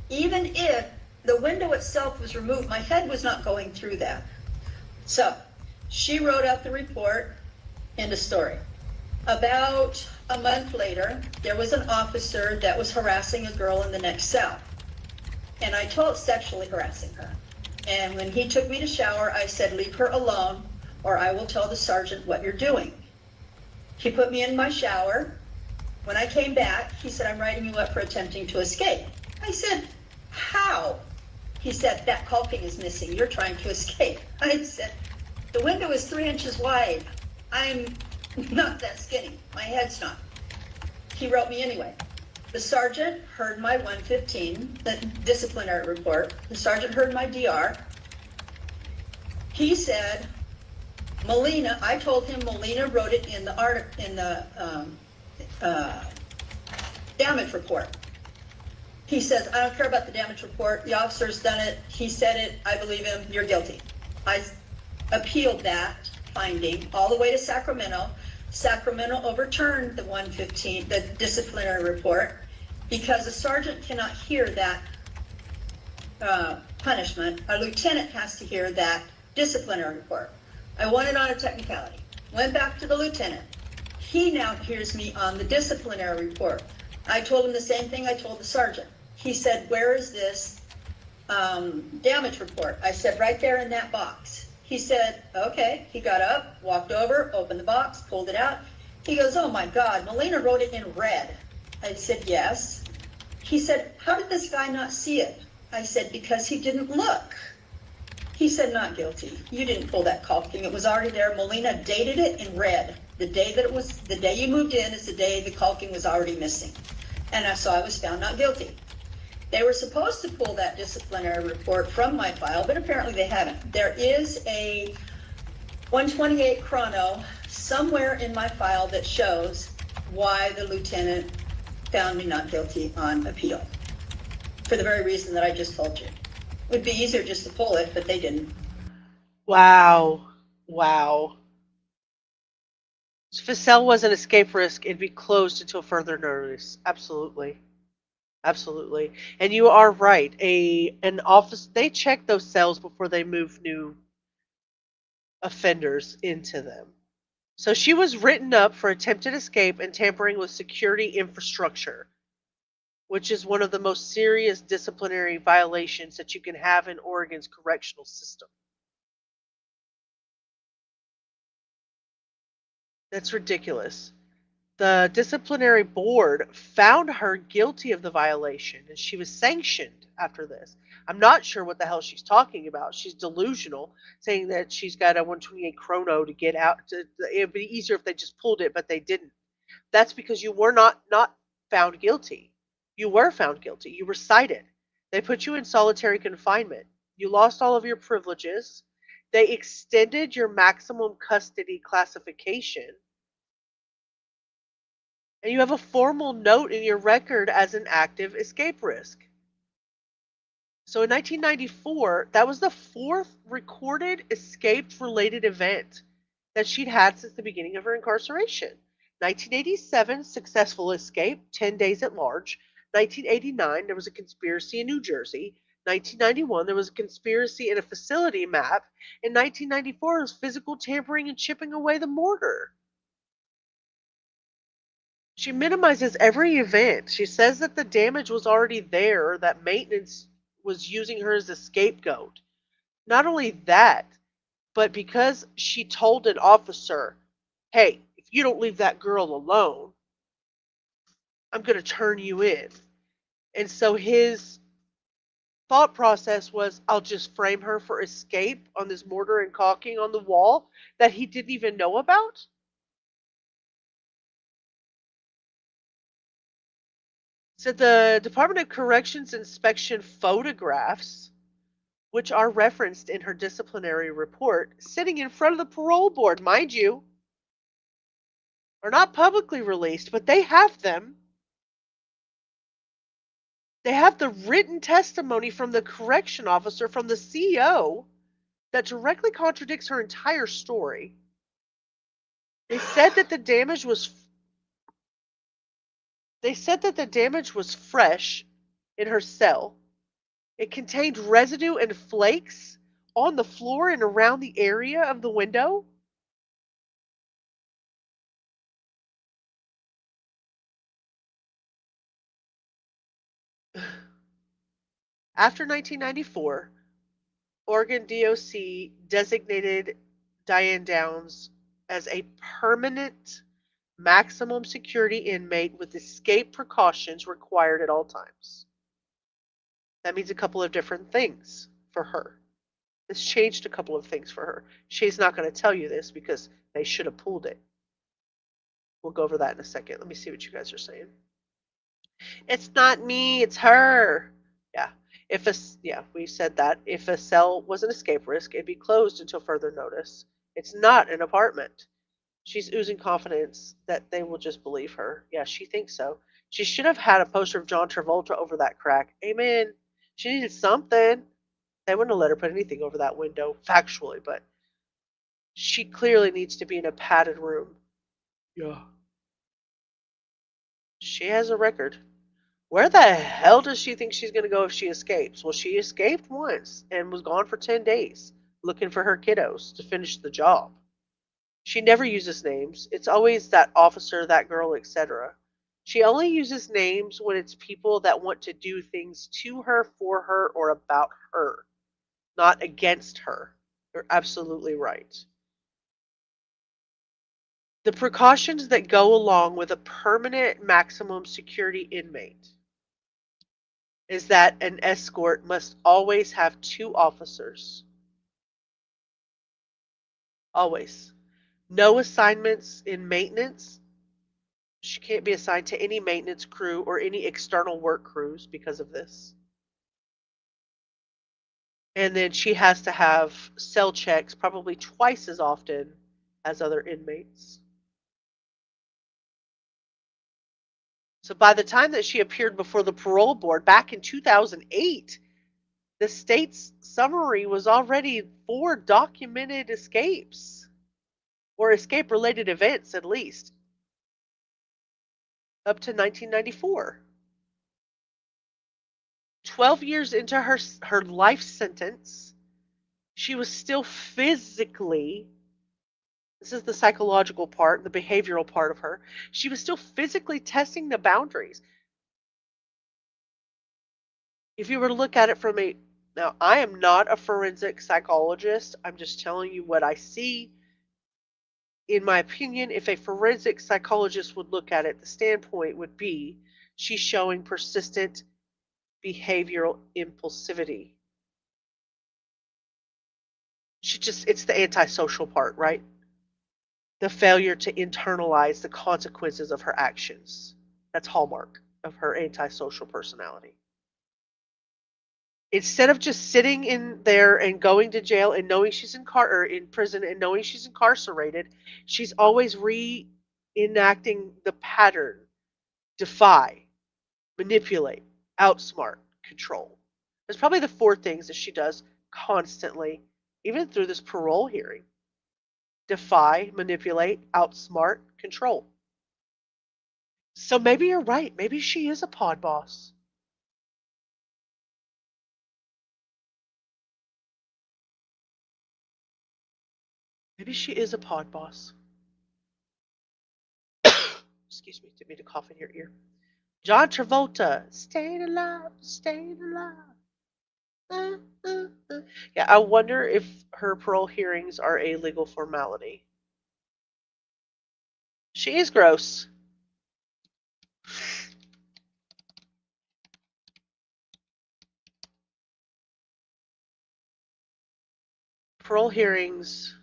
Even if the window itself was removed, my head was not going through that. So she wrote up the report. End of story. About a month later, there was an officer that was harassing a girl in the next cell. And I told sexually harassing her. And when he took me to shower, I said, leave her alone or I will tell the sergeant what you're doing. He put me in my shower. When I came back, he said, I'm writing you up for attempting to escape. I said, how? He said, that caulking is missing. You're trying to escape. I said, the window is 3 inches wide. I'm not that skinny. My head's not. He wrote me anyway. The sergeant heard my 115, the disciplinary report. The sergeant heard my DR. He said, Molina, I told him Molina wrote it in the damage report. He says, I don't care about the damage report. The officer's done it. He said it. I believe him. You're guilty. I appealed that finding all the way to Sacramento. Sacramento overturned the 115, the disciplinary report, because a sergeant cannot hear that punishment. A lieutenant has to hear that disciplinary report. I won it on a technicality. Went back to the lieutenant. He now hears me on the disciplinary report. I told him the same thing I told the sergeant. He said, where is this damage report. I said, right there in that box. He said, okay. He got up, walked over, opened the box, pulled it out. He goes, oh my God, Melina wrote it in red. I said, yes. He said, how did this guy not see it? I said, because he didn't look. He said, not guilty. You didn't pull that caulking. It was already there. Melina dated it in red. The day you moved in is the day the caulking was already missing. And so I was found not guilty. They were supposed to pull that disciplinary report from my file, but apparently they haven't. There is a 128 chrono somewhere in my file that shows why the lieutenant found me not guilty on appeal. For the very reason that I just told you. It would be easier just to pull it, but they didn't. Wow. Wow. If a cell was an escape risk, it'd be closed until further notice. Absolutely. Absolutely. And you are right. An office, they check those cells before they move new offenders into them. So she was written up for attempted escape and tampering with security infrastructure, which is one of the most serious disciplinary violations that you can have in Oregon's correctional system. That's ridiculous. The disciplinary board found her guilty of the violation, and she was sanctioned after this. I'm not sure what the hell she's talking about. She's delusional, saying that she's got a 128 chrono to get out. It would be easier if they just pulled it, but they didn't. That's because you were not found guilty. You were found guilty. You were cited. They put you in solitary confinement. You lost all of your privileges. They extended your maximum custody classification. And you have a formal note in your record as an active escape risk. So in 1994, that was the fourth recorded escape-related event that she'd had since the beginning of her incarceration. 1987, successful escape, 10 days at large. 1989, there was a conspiracy in New Jersey. 1991, there was a conspiracy in a facility map. In 1994, it was physical tampering and chipping away the mortar. She minimizes every event. She says that the damage was already there, that maintenance was using her as a scapegoat. Not only that, but because she told an officer, hey, if you don't leave that girl alone, I'm going to turn you in. And so his thought process was, I'll just frame her for escape on this mortar and caulking on the wall that he didn't even know about. So the Department of Corrections inspection photographs, which are referenced in her disciplinary report, sitting in front of the parole board, mind you, are not publicly released, but they have them. They have the written testimony from the correction officer, from the CO, that directly contradicts her entire story. They said that the damage was fresh in her cell. It contained residue and flakes on the floor and around the area of the window. After 1994, Oregon DOC designated Diane Downs as a permanent maximum security inmate with escape precautions required at all times. That means a couple of different things for her. This changed a couple of things for her. She's not going to tell you this because they should have pulled it. We'll go over that in a second. Let me see what you guys are saying. It's not me, it's her. Yeah. We said that. If a cell was an escape risk, it'd be closed until further notice. It's not an apartment. She's oozing confidence that they will just believe her. Yeah, she thinks so. She should have had a poster of John Travolta over that crack. Amen. She needed something. They wouldn't have let her put anything over that window, factually, but she clearly needs to be in a padded room. Yeah. She has a record. Where the hell does she think she's going to go if she escapes? Well, she escaped once and was gone for 10 days looking for her kiddos to finish the job. She never uses names. It's always that officer, that girl, etc. She only uses names when it's people that want to do things to her, for her, or about her, not against her. You're absolutely right. The precautions that go along with a permanent maximum security inmate is that an escort must always have 2 officers. Always. No assignments in maintenance. She can't be assigned to any maintenance crew or any external work crews because of this. And then she has to have cell checks probably twice as often as other inmates. So by the time that she appeared before the parole board back in 2008, the state's summary was already 4 documented escapes, or escape-related events at least, up to 1994. 12 years into her life sentence, she was still physically, this is the psychological part, the behavioral part of her, she was still physically testing the boundaries. If you were to look at it from now I am not a forensic psychologist, I'm just telling you what I see. In my opinion, if a forensic psychologist would look at it, the standpoint would be she's showing persistent behavioral impulsivity. It's the antisocial part, right? The failure to internalize the consequences of her actions. That's hallmark of her antisocial personality. Instead of just sitting in there and going to jail and knowing she's in prison and knowing she's incarcerated, she's always reenacting the pattern: defy, manipulate, outsmart, control. There's probably the 4 things that she does constantly, even through this parole hearing: defy, manipulate, outsmart, control. So maybe you're right. Maybe she is a pod boss. Maybe she is a pod boss. Excuse me, didn't mean to cough in your ear. John Travolta, staying alive, staying alive. Yeah, I wonder if her parole hearings are a legal formality. She is gross. Parole hearings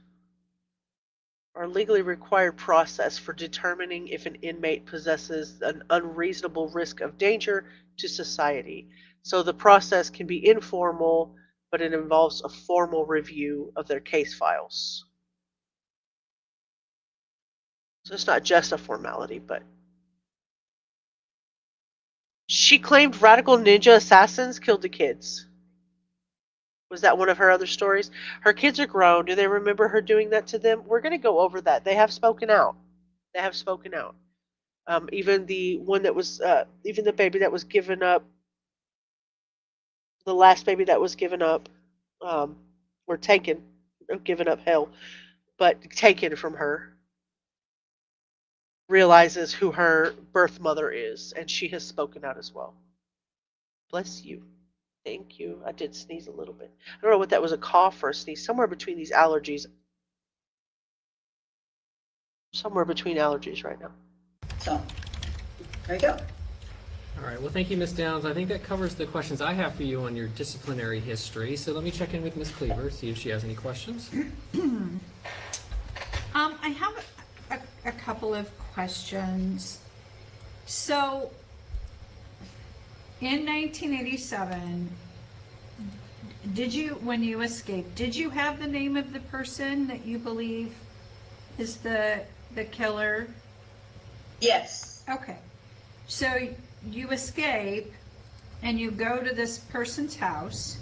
are a legally required process for determining if an inmate possesses an unreasonable risk of danger to society. So the process can be informal, but it involves a formal review of their case files. So it's not just a formality, but she claimed radical ninja assassins killed the kids. Was that one of her other stories? Her kids are grown. Do they remember her doing that to them? We're going to go over that. They have spoken out. They have spoken out. Even the one that was, even the baby that was given up, the last baby that was given up, or taken, given up hell, but taken from her, realizes who her birth mother is, and she has spoken out as well. Bless you. Thank you. I did sneeze a little bit. I don't know what that was, a cough or a sneeze. Somewhere between these allergies. Somewhere between allergies right now. So, there you go. All right. Well, thank you, Ms. Downs. I think that covers the questions I have for you on your disciplinary history. So let me check in with Ms. Cleaver, see if she has any questions. I have a couple of questions. So, in 1987, when you escaped, did you have the name of the person that you believe is the killer? Yes. Okay. So you escape and you go to this person's house.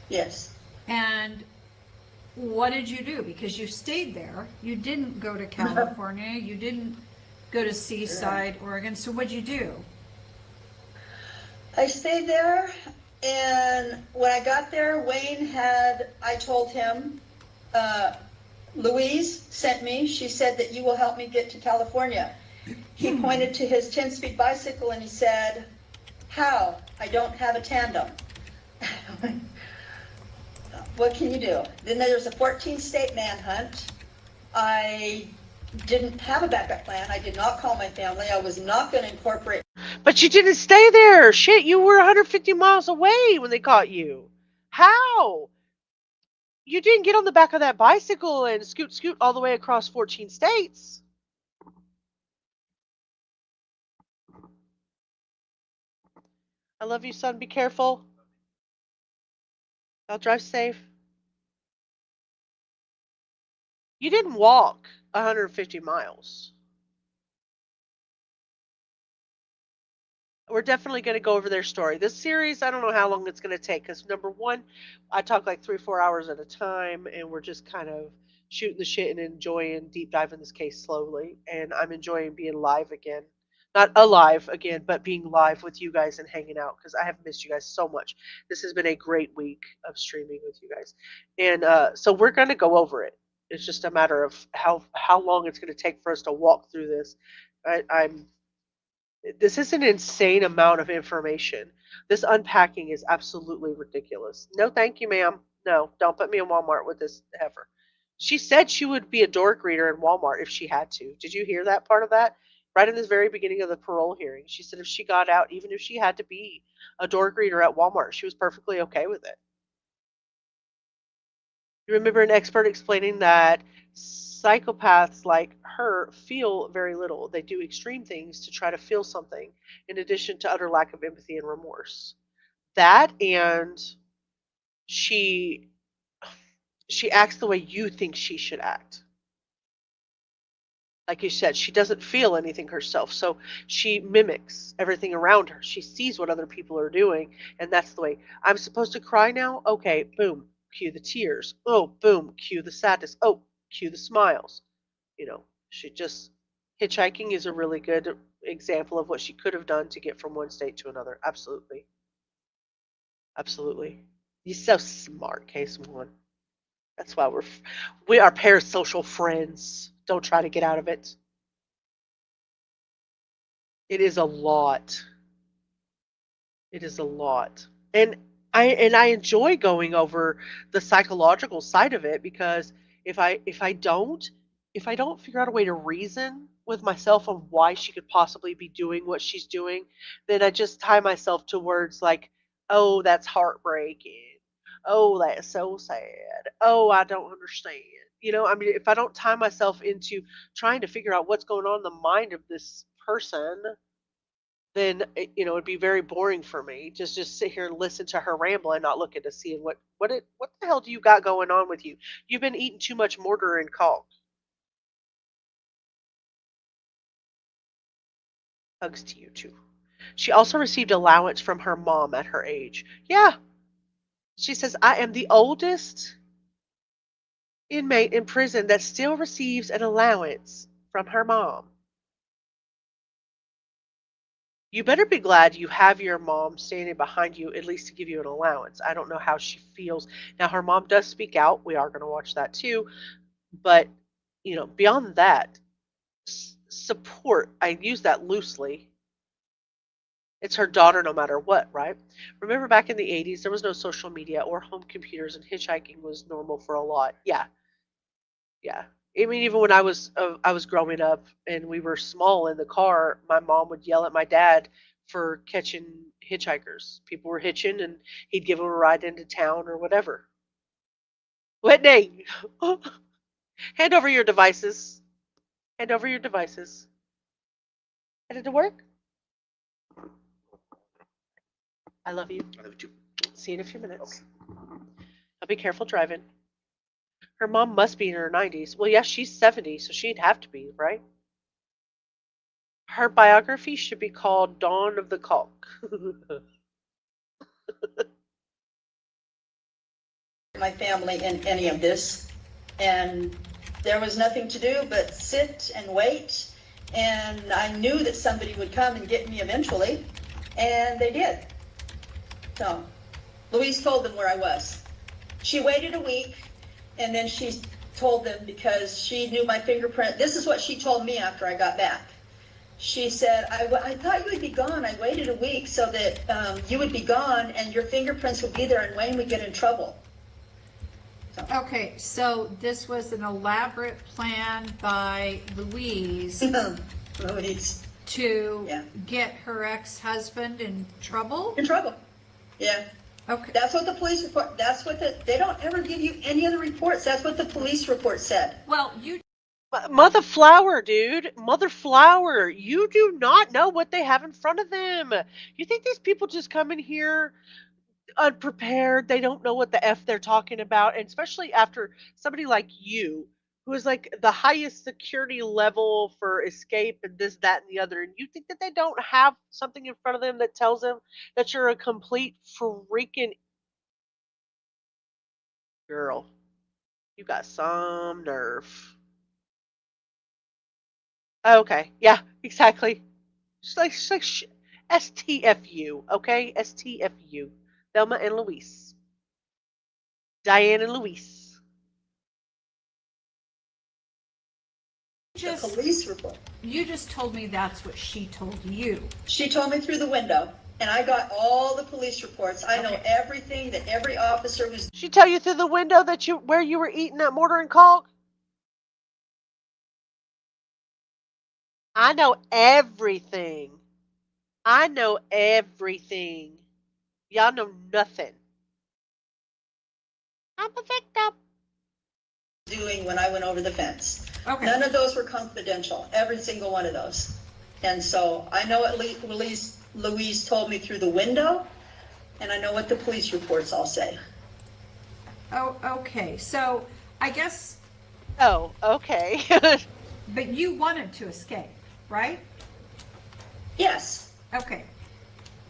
Yes. And what did you do? Because you stayed there. You didn't go to California. You didn't go to Seaside, Oregon. So what'd you do? I stayed there, and when I got there, I told him, Louise sent me, she said that you will help me get to California. He pointed to his 10-speed bicycle and he said, "How? I don't have a tandem." What can you do? Then there's a 14-state manhunt. I didn't have a backup plan. I did not call my family. I was not going to incorporate. But you didn't stay there. Shit, you were 150 miles away when they caught you. How? You didn't get on the back of that bicycle and scoot all the way across 14 states. I love you, son. Be careful. I'll drive safe. You didn't walk 150 miles. We're definitely going to go over their story. This series, I don't know how long it's going to take because, number one, I talk like 3-4 hours at a time, and we're just kind of shooting the shit and enjoying deep dive in this case slowly. And I'm enjoying being live again. Not alive again, but being live with you guys and hanging out because I have missed you guys so much. This has been a great week of streaming with you guys. And so we're going to go over it. It's just a matter of how long it's going to take for us to walk through this. This is an insane amount of information. This unpacking is absolutely ridiculous. No, thank you, ma'am. No, don't put me in Walmart with this heifer. She said she would be a door greeter in Walmart if she had to. Did you hear that part of that? Right in the very beginning of the parole hearing, she said if she got out, even if she had to be a door greeter at Walmart, she was perfectly okay with it. You remember an expert explaining that psychopaths like her feel very little. They do extreme things to try to feel something, in addition to utter lack of empathy and remorse. That, and she acts the way you think she should act. Like you said, she doesn't feel anything herself, so she mimics everything around her. She sees what other people are doing, and that's the way. I'm supposed to cry now? Okay, boom, cue the tears. Oh, boom, cue the sadness. Oh, cue the smiles. You know, she just, hitchhiking is a really good example of what she could have done to get from one state to another. Absolutely. Absolutely. You're so smart, Case One. That's why we are parasocial friends. Don't try to get out of it. It is a lot. It is a lot. And I enjoy going over the psychological side of it because if I don't figure out a way to reason with myself on why she could possibly be doing what she's doing, then I just tie myself to words like, "Oh, that's heartbreaking. Oh, that's so sad. Oh, I don't understand." You know, I mean, if I don't tie myself into trying to figure out what's going on in the mind of this person, then it'd be very boring for me. Just sit here and listen to her ramble and not look into seeing what the hell do you got going on with you? You've been eating too much mortar and caulk. Hugs to you too. She also received allowance from her mom at her age. Yeah. She says, "I am the oldest inmate in prison that still receives an allowance from her mom." You better be glad you have your mom standing behind you, at least to give you an allowance. I don't know how she feels. Now, her mom does speak out. We are going to watch that too. But, beyond that, support, I use that loosely. It's her daughter no matter what, right? Remember back in the 80s, there was no social media or home computers, and hitchhiking was normal for a lot. Yeah. Yeah. I mean, even when I was growing up and we were small in the car, my mom would yell at my dad for catching hitchhikers. People were hitching, and he'd give them a ride into town or whatever. Whitney, hand over your devices. Hand over your devices. Headed to work? I love you. I love you too. See you in a few minutes. Okay. I'll be careful driving. Her mom must be in her 90s. Well, yes, she's 70, so she'd have to be, right? Her biography should be called Dawn of the Caulk. My family in any of this, and there was nothing to do but sit and wait, and I knew that somebody would come and get me eventually, and they did. So Louise told them where I was. She waited a week, and then she told them because she knew my fingerprint. This is what she told me after I got back. she said, I thought you would be gone. I waited a week so that you would be gone and your fingerprints would be there and Wayne would get in trouble. Okay, so this was an elaborate plan by Louise to get her ex-husband in trouble? In trouble, yeah. Okay. That's what the police report, they don't ever give you any other reports. That's what the police report said. Well, you... Mother Flower, dude. Mother Flower. You do not know what they have in front of them. You think these people just come in here unprepared? They don't know what the F they're talking about. And especially after somebody like you, who is like the highest security level for escape and this, that, and the other. And you think that they don't have something in front of them that tells them that you're a complete freaking girl. You got some nerve. Okay, yeah, exactly. It's like STFU, okay? STFU. Thelma and Louise. Diane and Louise. The police report. You just told me that's what she told you. She told me through the window, and I got all the police reports. I know everything that every officer was. She tell you through the window that where you were eating that mortar and caulk? I know everything. I know everything. Y'all know nothing. I'm a victim. Doing when I went over the fence. Okay. None of those were confidential. Every single one of those. And so I know what Louise told me through the window, and I know what the police reports all say. Oh, okay. So I guess. Oh, okay. But you wanted to escape, right? Yes. Okay.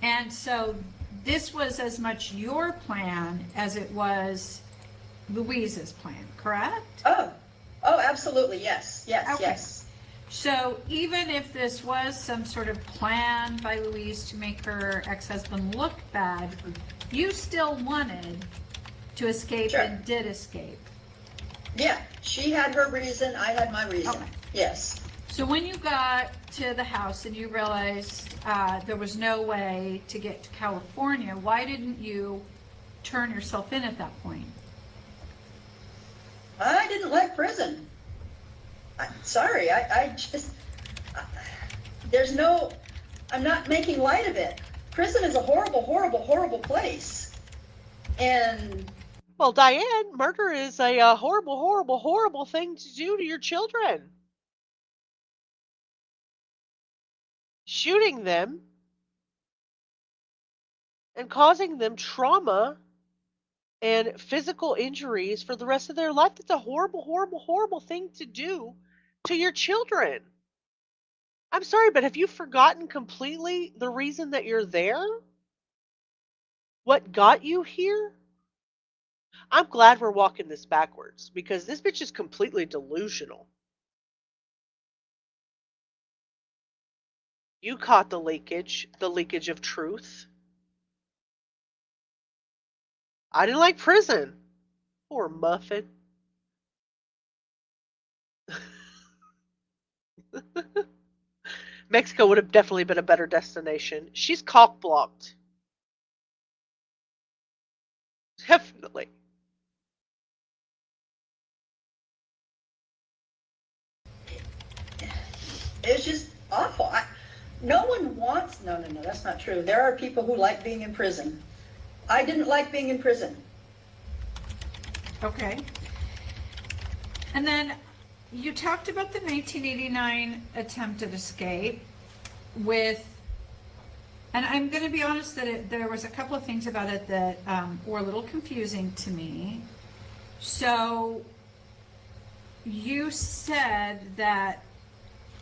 And so this was as much your plan as it was Louise's plan, correct? Oh, absolutely. Yes, yes, okay. Yes. So even if this was some sort of plan by Louise to make her ex-husband look bad, you still wanted to escape and did escape. Yeah, she had her reason, I had my reason. Okay. Yes. So when you got to the house and you realized there was no way to get to California, why didn't you turn yourself in at that point? I didn't like prison. Sorry, I just, I'm not making light of it. Prison is a horrible, horrible, horrible place. And... Well, Diane, murder is a horrible, horrible, horrible thing to do to your children. Shooting them and causing them trauma and physical injuries for the rest of their life, that's a horrible, horrible, horrible thing to do to your children. I'm sorry, but have you forgotten completely the reason that you're there? What got you here? I'm glad we're walking this backwards because this bitch is completely delusional. You caught the leakage of truth. I didn't like prison. Poor Muffin. Mexico would have definitely been a better destination. She's cock blocked. Definitely. It's just awful. No one wants, no, that's not true. There are people who like being in prison. I didn't like being in prison. Okay. And then you talked about the 1989 attempted escape with, and I'm going to be honest that there was a couple of things about it that were a little confusing to me. So you said that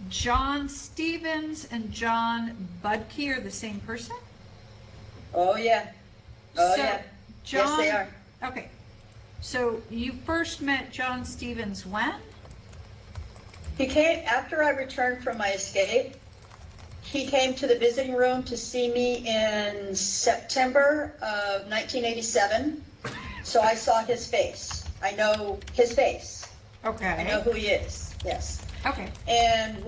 John Stevens and John Budke are the same person? Oh, yeah. Oh, so, yeah. John, yes, they are. Okay. So you first met John Stevens when? He came after I returned from my escape. He came to the visiting room to see me in September of 1987. So I saw his face. I know his face. Okay. I know who he is. Yes. Okay. And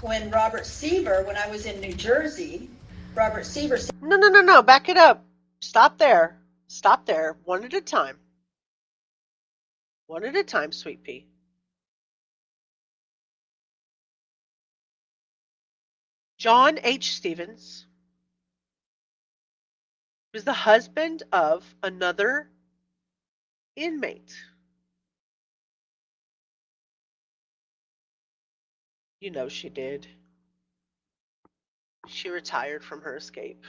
when Robert Seaver, when I was in New Jersey, Robert Seaver. No. Back it up. Stop there. Stop there. One at a time. One at a time, Sweet Pea. John H. Stevens was the husband of another inmate. You know she did. She retired from her escape.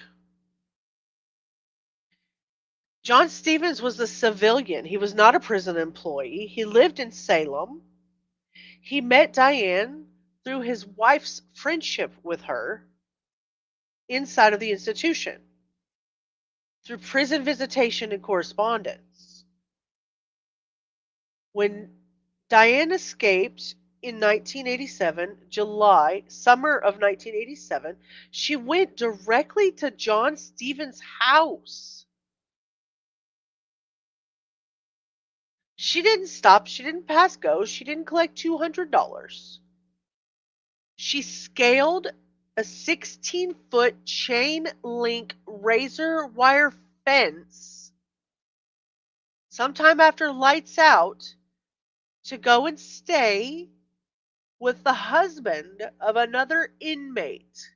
John Stevens was a civilian. He was not a prison employee. He lived in Salem. He met Diane through his wife's friendship with her inside of the institution, through prison visitation and correspondence. When Diane escaped in 1987, summer of 1987, she went directly to John Stevens' house. She didn't stop. She didn't pass go. She didn't collect $200. She scaled a 16-foot chain link razor wire fence sometime after lights out to go and stay with the husband of another inmate.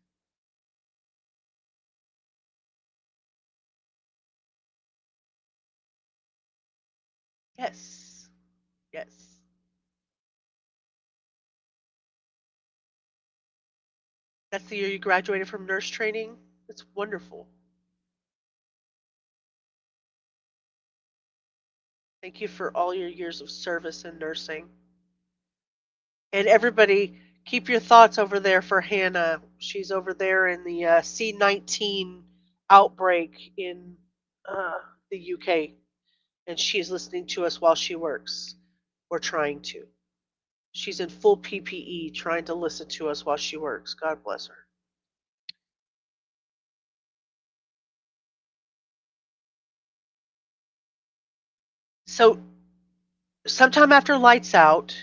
Yes. Yes. That's the year you graduated from nurse training? It's wonderful. Thank you for all your years of service in nursing. And everybody, keep your thoughts over there for Hannah. She's over there in the C-19 outbreak in the UK. And she's listening to us while she works, or trying to. She's in full PPE trying to listen to us while she works. God bless her. So, sometime after lights out,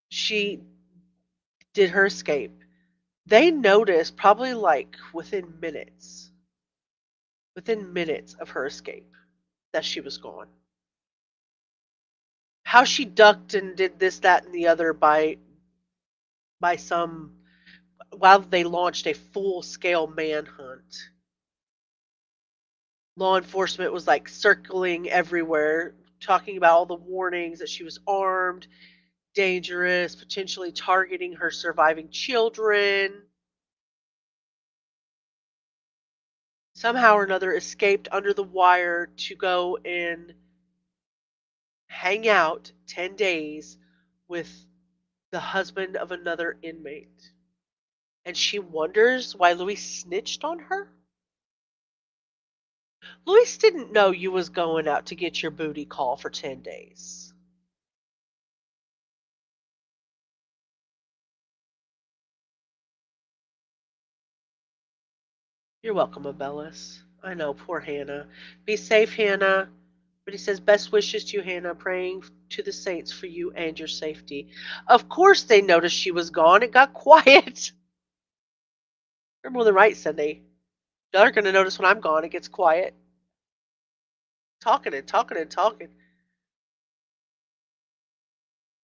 she did her escape. They noticed probably like within minutes of her escape that she was gone. How she ducked and did this, that, and the other by some while they launched a full-scale manhunt. Law enforcement was like circling everywhere, talking about all the warnings that she was armed, dangerous, potentially targeting her surviving children. Somehow or another escaped under the wire to go and hang out 10 days with the husband of another inmate. And she wonders why Luis snitched on her? Luis didn't know you was going out to get your booty call for 10 days. You're welcome, Abellis. I know, poor Hannah. Be safe, Hannah. But he says, best wishes to you, Hannah, praying to the saints for you and your safety. Of course they noticed she was gone. It got quiet. They're more than right, said they. Y'all are going to notice when I'm gone, it gets quiet. Talking and talking and talking.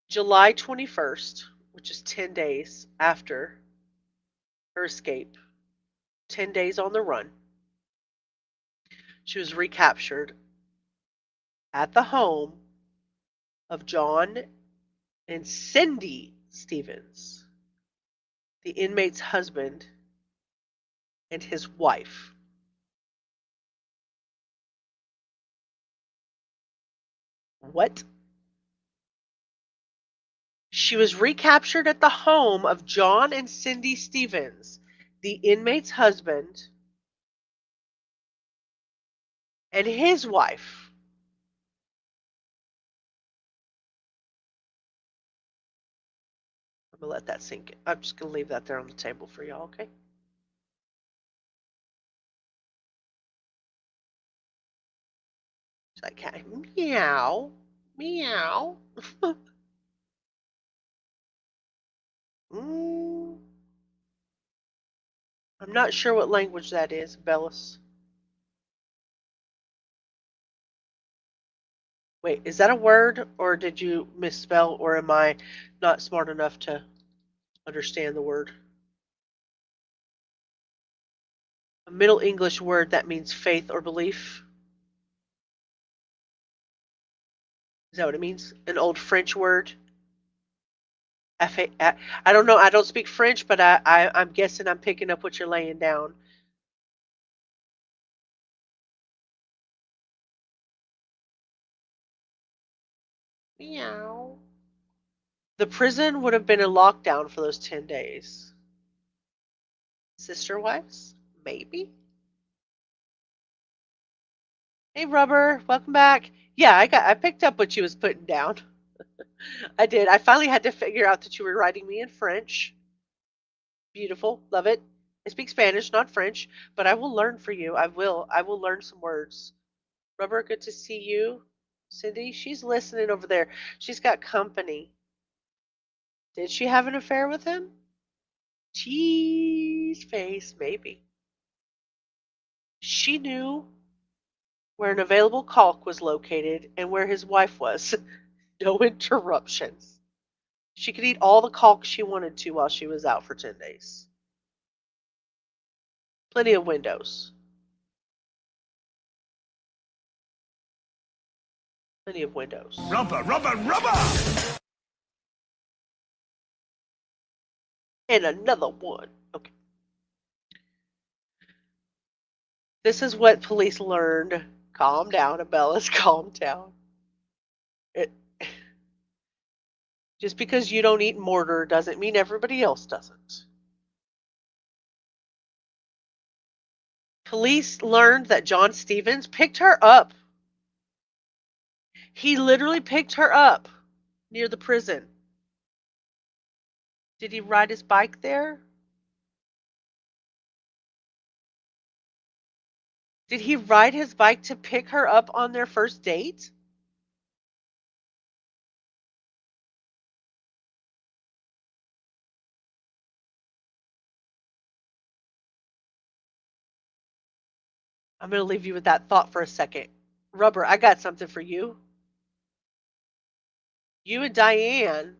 July 21st, which is 10 days after her escape, 10 days on the run, she was recaptured at the home of John and Cindy Stevens, the inmate's husband and his wife. What? She was recaptured at the home of John and Cindy Stevens, the inmate's husband and his wife. I'm going to let that sink in. I'm just going to leave that there on the table for y'all, okay? She's like, meow, meow. I'm not sure what language that is, Bellis. Wait, is that a word, or did you misspell, or am I not smart enough to understand the word? A Middle English word that means faith or belief. Is that what it means? An old French word? I don't know. I don't speak French, but I'm guessing I'm picking up what you're laying down. Meow. The prison would have been in lockdown for those 10 days. Sister wives? Maybe. Hey, Rubber, welcome back. Yeah, I picked up what you was putting down. I did. I finally had to figure out that you were writing me in French. Beautiful. Love it. I speak Spanish, not French, but I will learn for you. I will. I will learn some words. Rubber, good to see you. Cindy, she's listening over there. She's got company. Did she have an affair with him? Cheese face, maybe. She knew where an available caulk was located and where his wife was. No interruptions. She could eat all the caulk she wanted to while she was out for 10 days. Plenty of windows. Plenty of windows. Rubber, rubber, rubber! And another one. Okay. This is what police learned. Calm down, Abellas. Calm down. Just because you don't eat mortar doesn't mean everybody else doesn't. Police learned that John Stevens picked her up. He literally picked her up near the prison. Did he ride his bike there? Did he ride his bike to pick her up on their first date? I'm going to leave you with that thought for a second. Rubber, I got something for you. You and Diane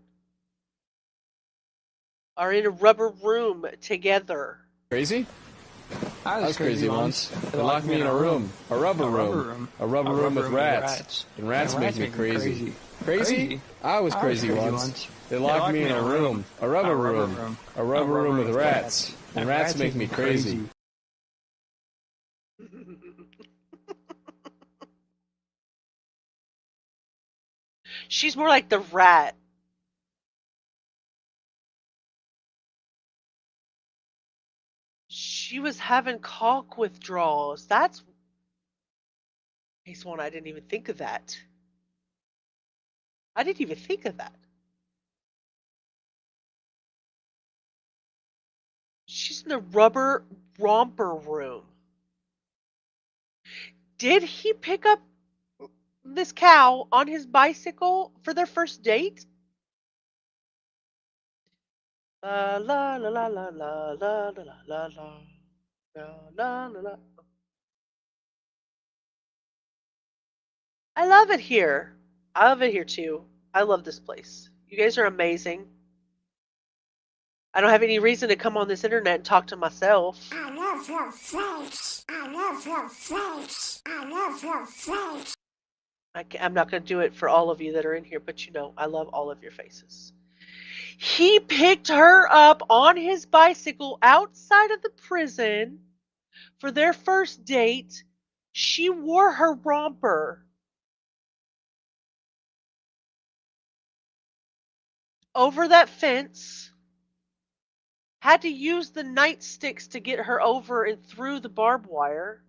are in a rubber room together. Crazy? I was crazy once. They locked me in a room. A rubber room. A rubber room with rats. And rats make me crazy. Crazy? I was crazy once. They locked me in a room. A rubber room. A rubber room with rats. And rats make me crazy. She's more like the rat. She was having caulk withdrawals. That's case one. I didn't even think of that. I didn't even think of that. She's in the rubber romper room. Did he pick up this cow on his bicycle for their first date? La la la la la la la la la la la la. I love it here. I love it here too. I love this place. You guys are amazing. I don't have any reason to come on this internet and talk to myself. I love your face. I love your face. I love your face. I'm not going to do it for all of you that are in here, but you know, I love all of your faces. He picked her up on his bicycle outside of the prison for their first date. She wore her romper over that fence, had to use the nightsticks to get her over and through the barbed wire.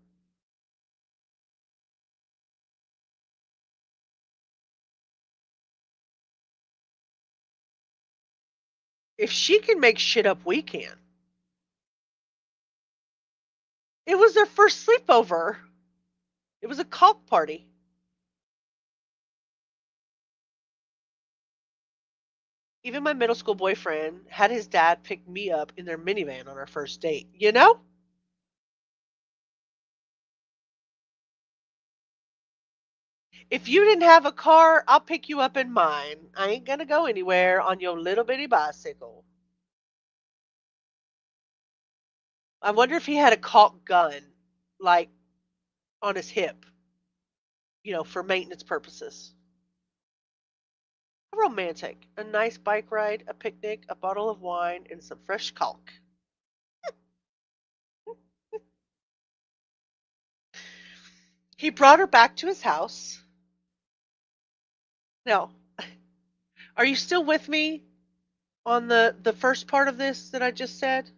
If she can make shit up, we can. It was their first sleepover. It was a caulk party. Even my middle school boyfriend had his dad pick me up in their minivan on our first date. You know? If you didn't have a car, I'll pick you up in mine. I ain't gonna go anywhere on your little bitty bicycle. I wonder if he had a caulk gun, like, on his hip, for maintenance purposes. Romantic. A nice bike ride, a picnic, a bottle of wine, and some fresh caulk. He brought her back to his house. Now, are you still with me on the first part of this that I just said?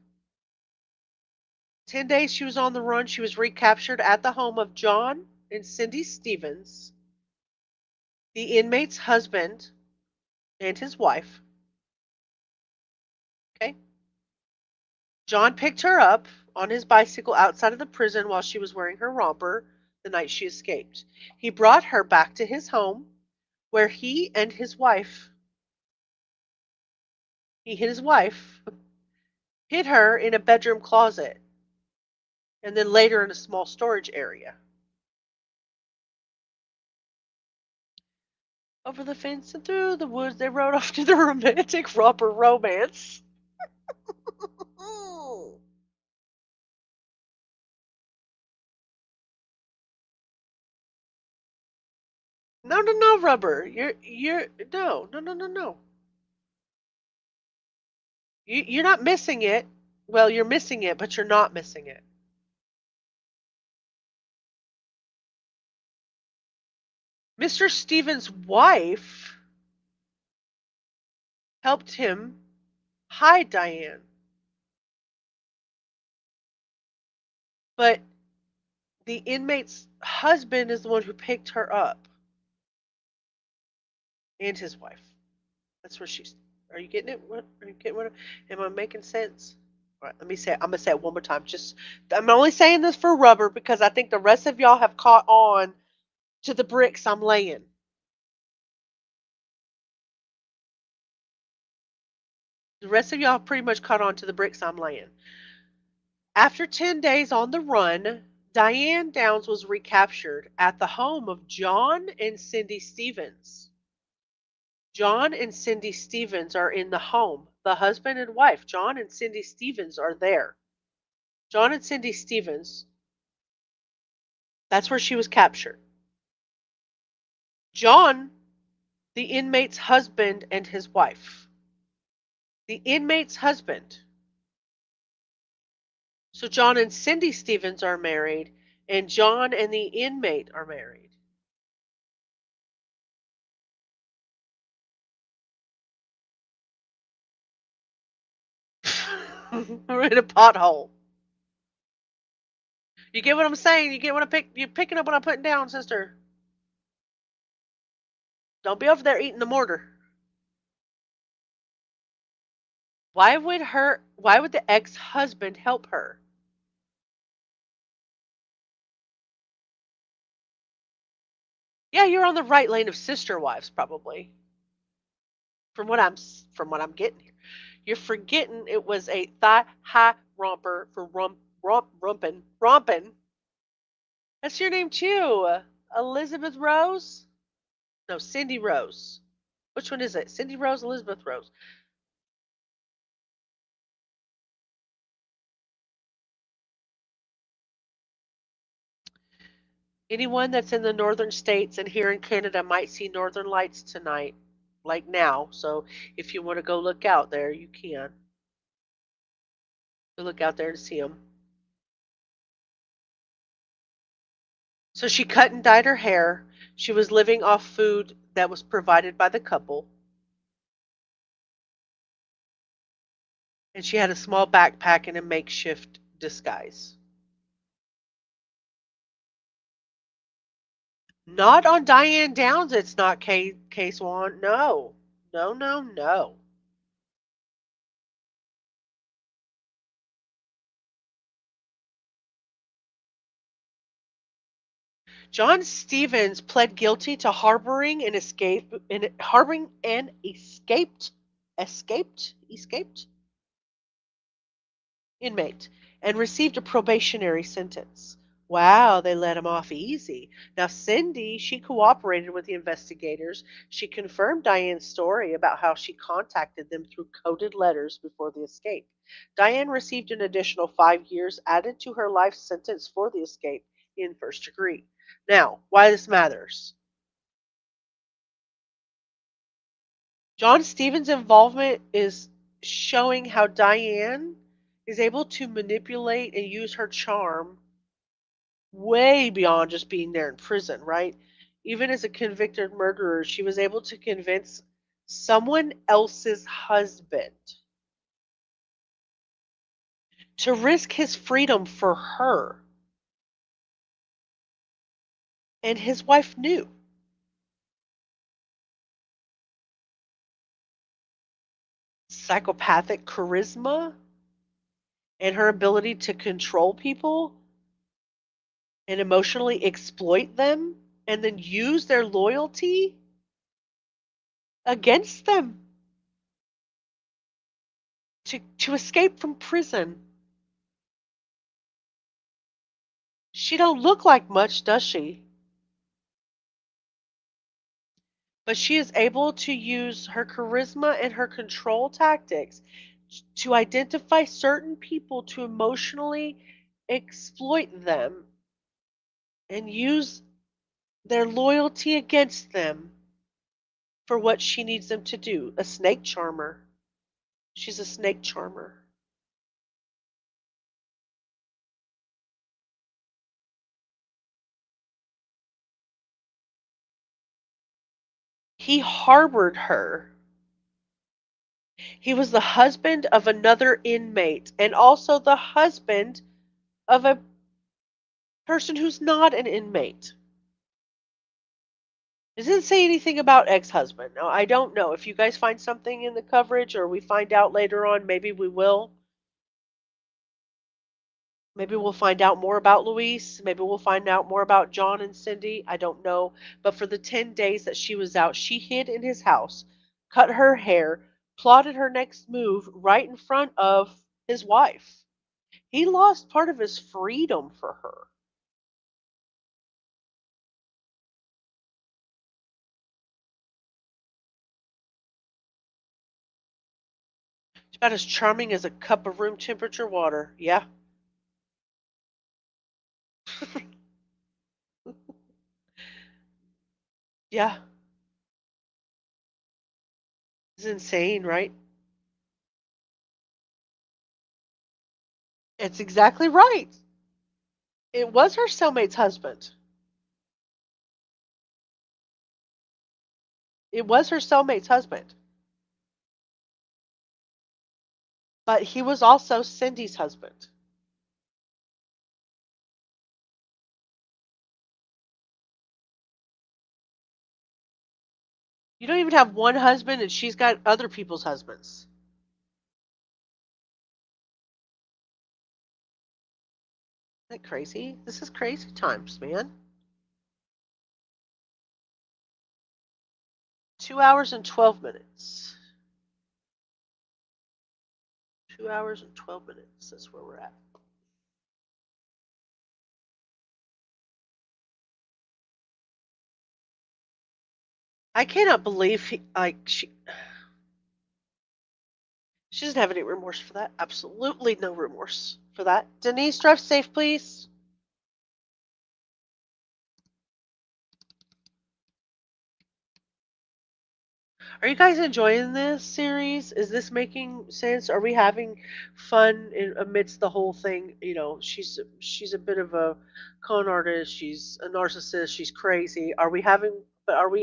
10 days she was on the run. She was recaptured at the home of John and Cindy Stevens, the inmate's husband and his wife. Okay. John picked her up on his bicycle outside of the prison while she was wearing her romper the night she escaped. He brought her back to his home where he and his wife hid her in a bedroom closet and then later in a small storage area. Over the fence and through the woods, they rode off to the romantic romper romance. No, Rubber. You're no. You're not missing it. Well, you're missing it, but you're not missing it. Mr. Stevens' wife helped him hide Diane. But the inmate's husband is the one who picked her up. And his wife. That's where she's. Are you getting it? Are you getting what? Am I making sense? All right, let me say it. I'm gonna say it one more time. I'm only saying this for Rubber because I think the rest of y'all have caught on to the bricks I'm laying. The rest of y'all pretty much caught on to the bricks I'm laying. After 10 days on the run, Diane Downs was recaptured at the home of John and Cindy Stevens. John and Cindy Stevens are in the home. The husband and wife, John and Cindy Stevens, are there. John and Cindy Stevens, that's where she was captured. John, the inmate's husband and his wife. The inmate's husband. So John and Cindy Stevens are married, and John and the inmate are married. We're in a pothole. You get what I'm saying? You get what you're picking up what I'm putting down, sister. Don't be over there eating the mortar. Why would the ex-husband help her? Yeah, you're on the right lane of sister wives, probably. From what I'm getting here. You're forgetting it was a thigh-high romper for romping. That's your name too. Elizabeth Rose? No, Cindy Rose. Which one is it? Cindy Rose, Elizabeth Rose. Anyone that's in the northern states and here in Canada might see northern lights tonight, like now. So if you want to go look out there, you can. Go look out there and see them. So she cut and dyed her hair. She was living off food that was provided by the couple. And she had a small backpack and a makeshift disguise. Not on Diane Downs, it's not case one. No. John Stevens pled guilty to harboring an escaped escaped inmate and received a probationary sentence. Wow, they let him off easy. Now, Cindy, she cooperated with the investigators. She confirmed Diane's story about how she contacted them through coded letters before the escape. Diane received an additional 5 years added to her life sentence for the escape in first degree. Now, why this matters. John Stevens' involvement is showing how Diane is able to manipulate and use her charm way beyond just being there in prison, right? Even as a convicted murderer, she was able to convince someone else's husband to risk his freedom for her. And his wife knew. Psychopathic charisma and her ability to control people and emotionally exploit them and then use their loyalty against them to escape from prison. She don't look like much, does she? But she is able to use her charisma and her control tactics to identify certain people to emotionally exploit them and use their loyalty against them for what she needs them to do. A snake charmer. She's a snake charmer. He harbored her. He was the husband of another inmate and also the husband of a person who's not an inmate. It doesn't say anything about ex-husband. Now, I don't know. If you guys find something in the coverage or we find out later on, maybe we will. Maybe we'll find out more about Luis. Maybe we'll find out more about John and Cindy. I don't know. But for the 10 days that she was out, she hid in his house, cut her hair, plotted her next move right in front of his wife. He lost part of his freedom for her. It's about as charming as a cup of room temperature water. Yeah. Yeah. It's insane, right? It's exactly right. It was her cellmate's husband. It was her cellmate's husband. But he was also Cindy's husband. You don't even have one husband and she's got other people's husbands. Isn't that crazy? This is crazy times, man. 2 hours and 12 minutes. 2 hours and 12 minutes. That's where we're at. I cannot believe she doesn't have any remorse for that. Absolutely no remorse for that. Denise, drive safe, please. Are you guys enjoying this series? Is this making sense? Are we having fun amidst the whole thing? You know, she's a bit of a con artist. She's a narcissist. She's crazy. Are we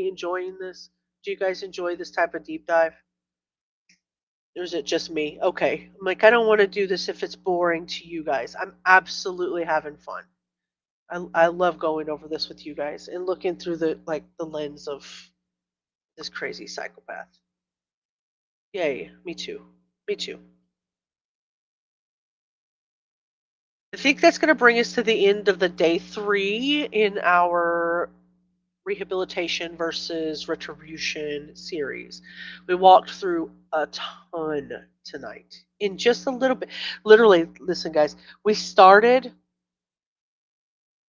enjoying this? Do you guys enjoy this type of deep dive? Or is it just me? Okay. I'm like, I don't want to do this if it's boring to you guys. I'm absolutely having fun. I love going over this with you guys and looking through the lens of this crazy psychopath. Yay, me too. Me too. I think that's going to bring us to the end of the day 3 in our Rehabilitation versus Retribution series. We walked through a ton tonight in just a little bit. Literally, listen, guys, we started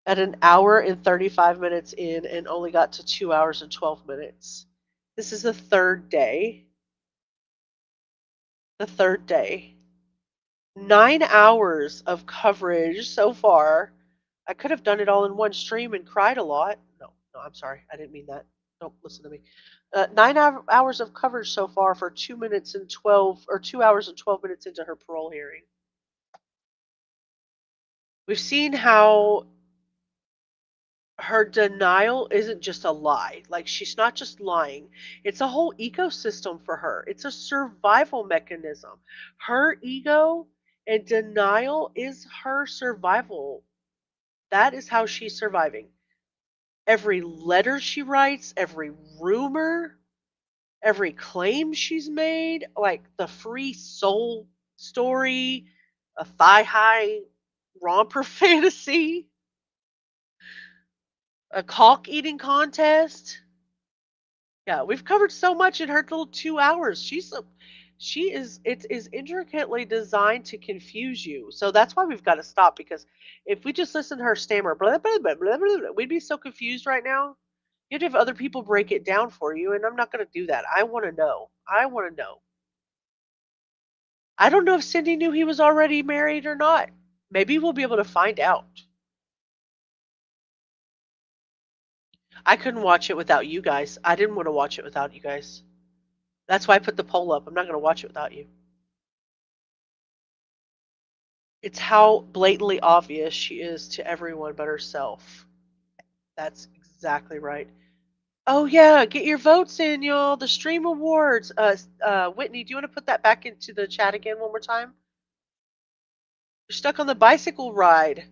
at an hour and 35 minutes in and only got to 2 hours and 12 minutes. This is the third day. The third day. 9 hours of coverage so far. I could have done it all in one stream and cried a lot. No, I'm sorry. I didn't mean that. Don't listen to me. 9 hours of coverage so far for 2 minutes and 12, or 2 hours and 12 minutes into her parole hearing. We've seen how her denial isn't just a lie. Like, she's not just lying. It's a whole ecosystem for her. It's a survival mechanism. Her ego and denial is her survival. That is how she's surviving. Every letter she writes, every rumor, every claim she's made, like the free soul story, a thigh-high romper fantasy, a caulk eating contest. Yeah, we've covered so much in her little 2 hours. It is intricately designed to confuse you. So that's why we've got to stop, because if we just listen to her stammer, blah, blah, blah, blah, blah, blah, we'd be so confused right now. You have to have other people break it down for you, and I'm not going to do that. I want to know. I want to know. I don't know if Cindy knew he was already married or not. Maybe we'll be able to find out. I couldn't watch it without you guys. I didn't want to watch it without you guys. That's why I put the poll up. I'm not going to watch it without you. It's how blatantly obvious she is to everyone but herself. That's exactly right. Oh yeah, get your votes in, y'all. The stream awards. Whitney, do you want to put that back into the chat again one more time? You're stuck on the bicycle ride.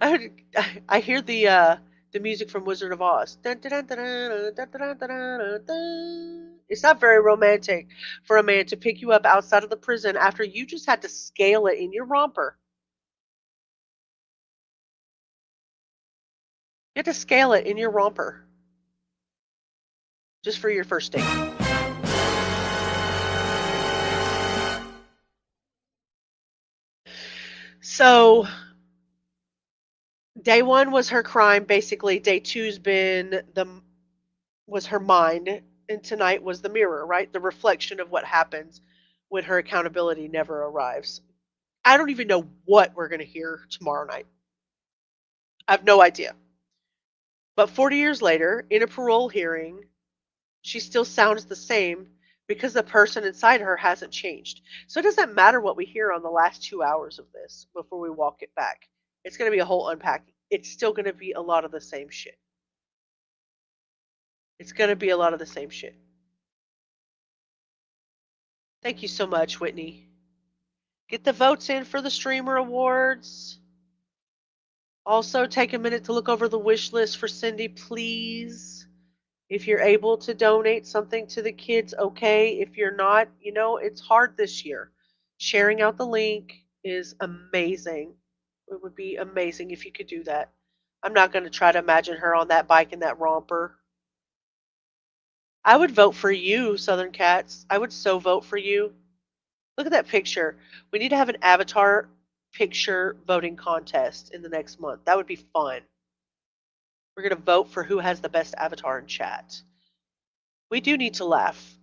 I hear the music from Wizard of Oz. It's not very romantic for a man to pick you up outside of the prison after you just had to scale it in your romper. You had to scale it in your romper just for your first date. So day one was her crime, basically. Day two's was her mind, and tonight was the mirror, right? The reflection of what happens when her accountability never arrives. I don't even know what we're going to hear tomorrow night. I have no idea. But 40 years later, in a parole hearing, she still sounds the same because the person inside her hasn't changed. So it doesn't matter what we hear on the last 2 hours of this before we walk it back. It's going to be a whole unpacking. It's still going to be a lot of the same shit. It's going to be a lot of the same shit. Thank you so much, Whitney. Get the votes in for the streamer awards. Also, take a minute to look over the wish list for Cindy, please. If you're able to donate something to the kids, okay. If you're not, it's hard this year. Sharing out the link is amazing. It would be amazing if you could do that. I'm not going to try to imagine her on that bike in that romper. I would vote for you, Southern Cats. I would so vote for you. Look at that picture. We need to have an avatar picture voting contest in the next month. That would be fun. We're going to vote for who has the best avatar in chat. We do need to laugh.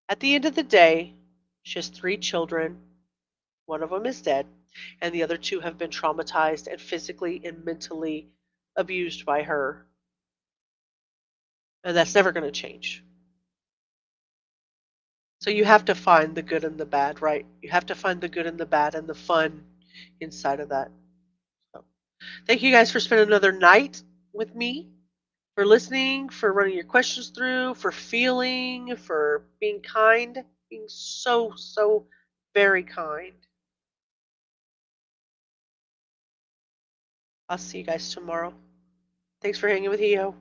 At the end of the day, she has 3 children. One of them is dead, and the other 2 have been traumatized and physically and mentally abused by her. And that's never going to change. So you have to find the good and the bad, right? You have to find the good and the bad and the fun inside of that. So, thank you guys for spending another night with me, for listening, for running your questions through, for feeling, for being kind, being so, so very kind. I'll see you guys tomorrow. Thanks for hanging with EO.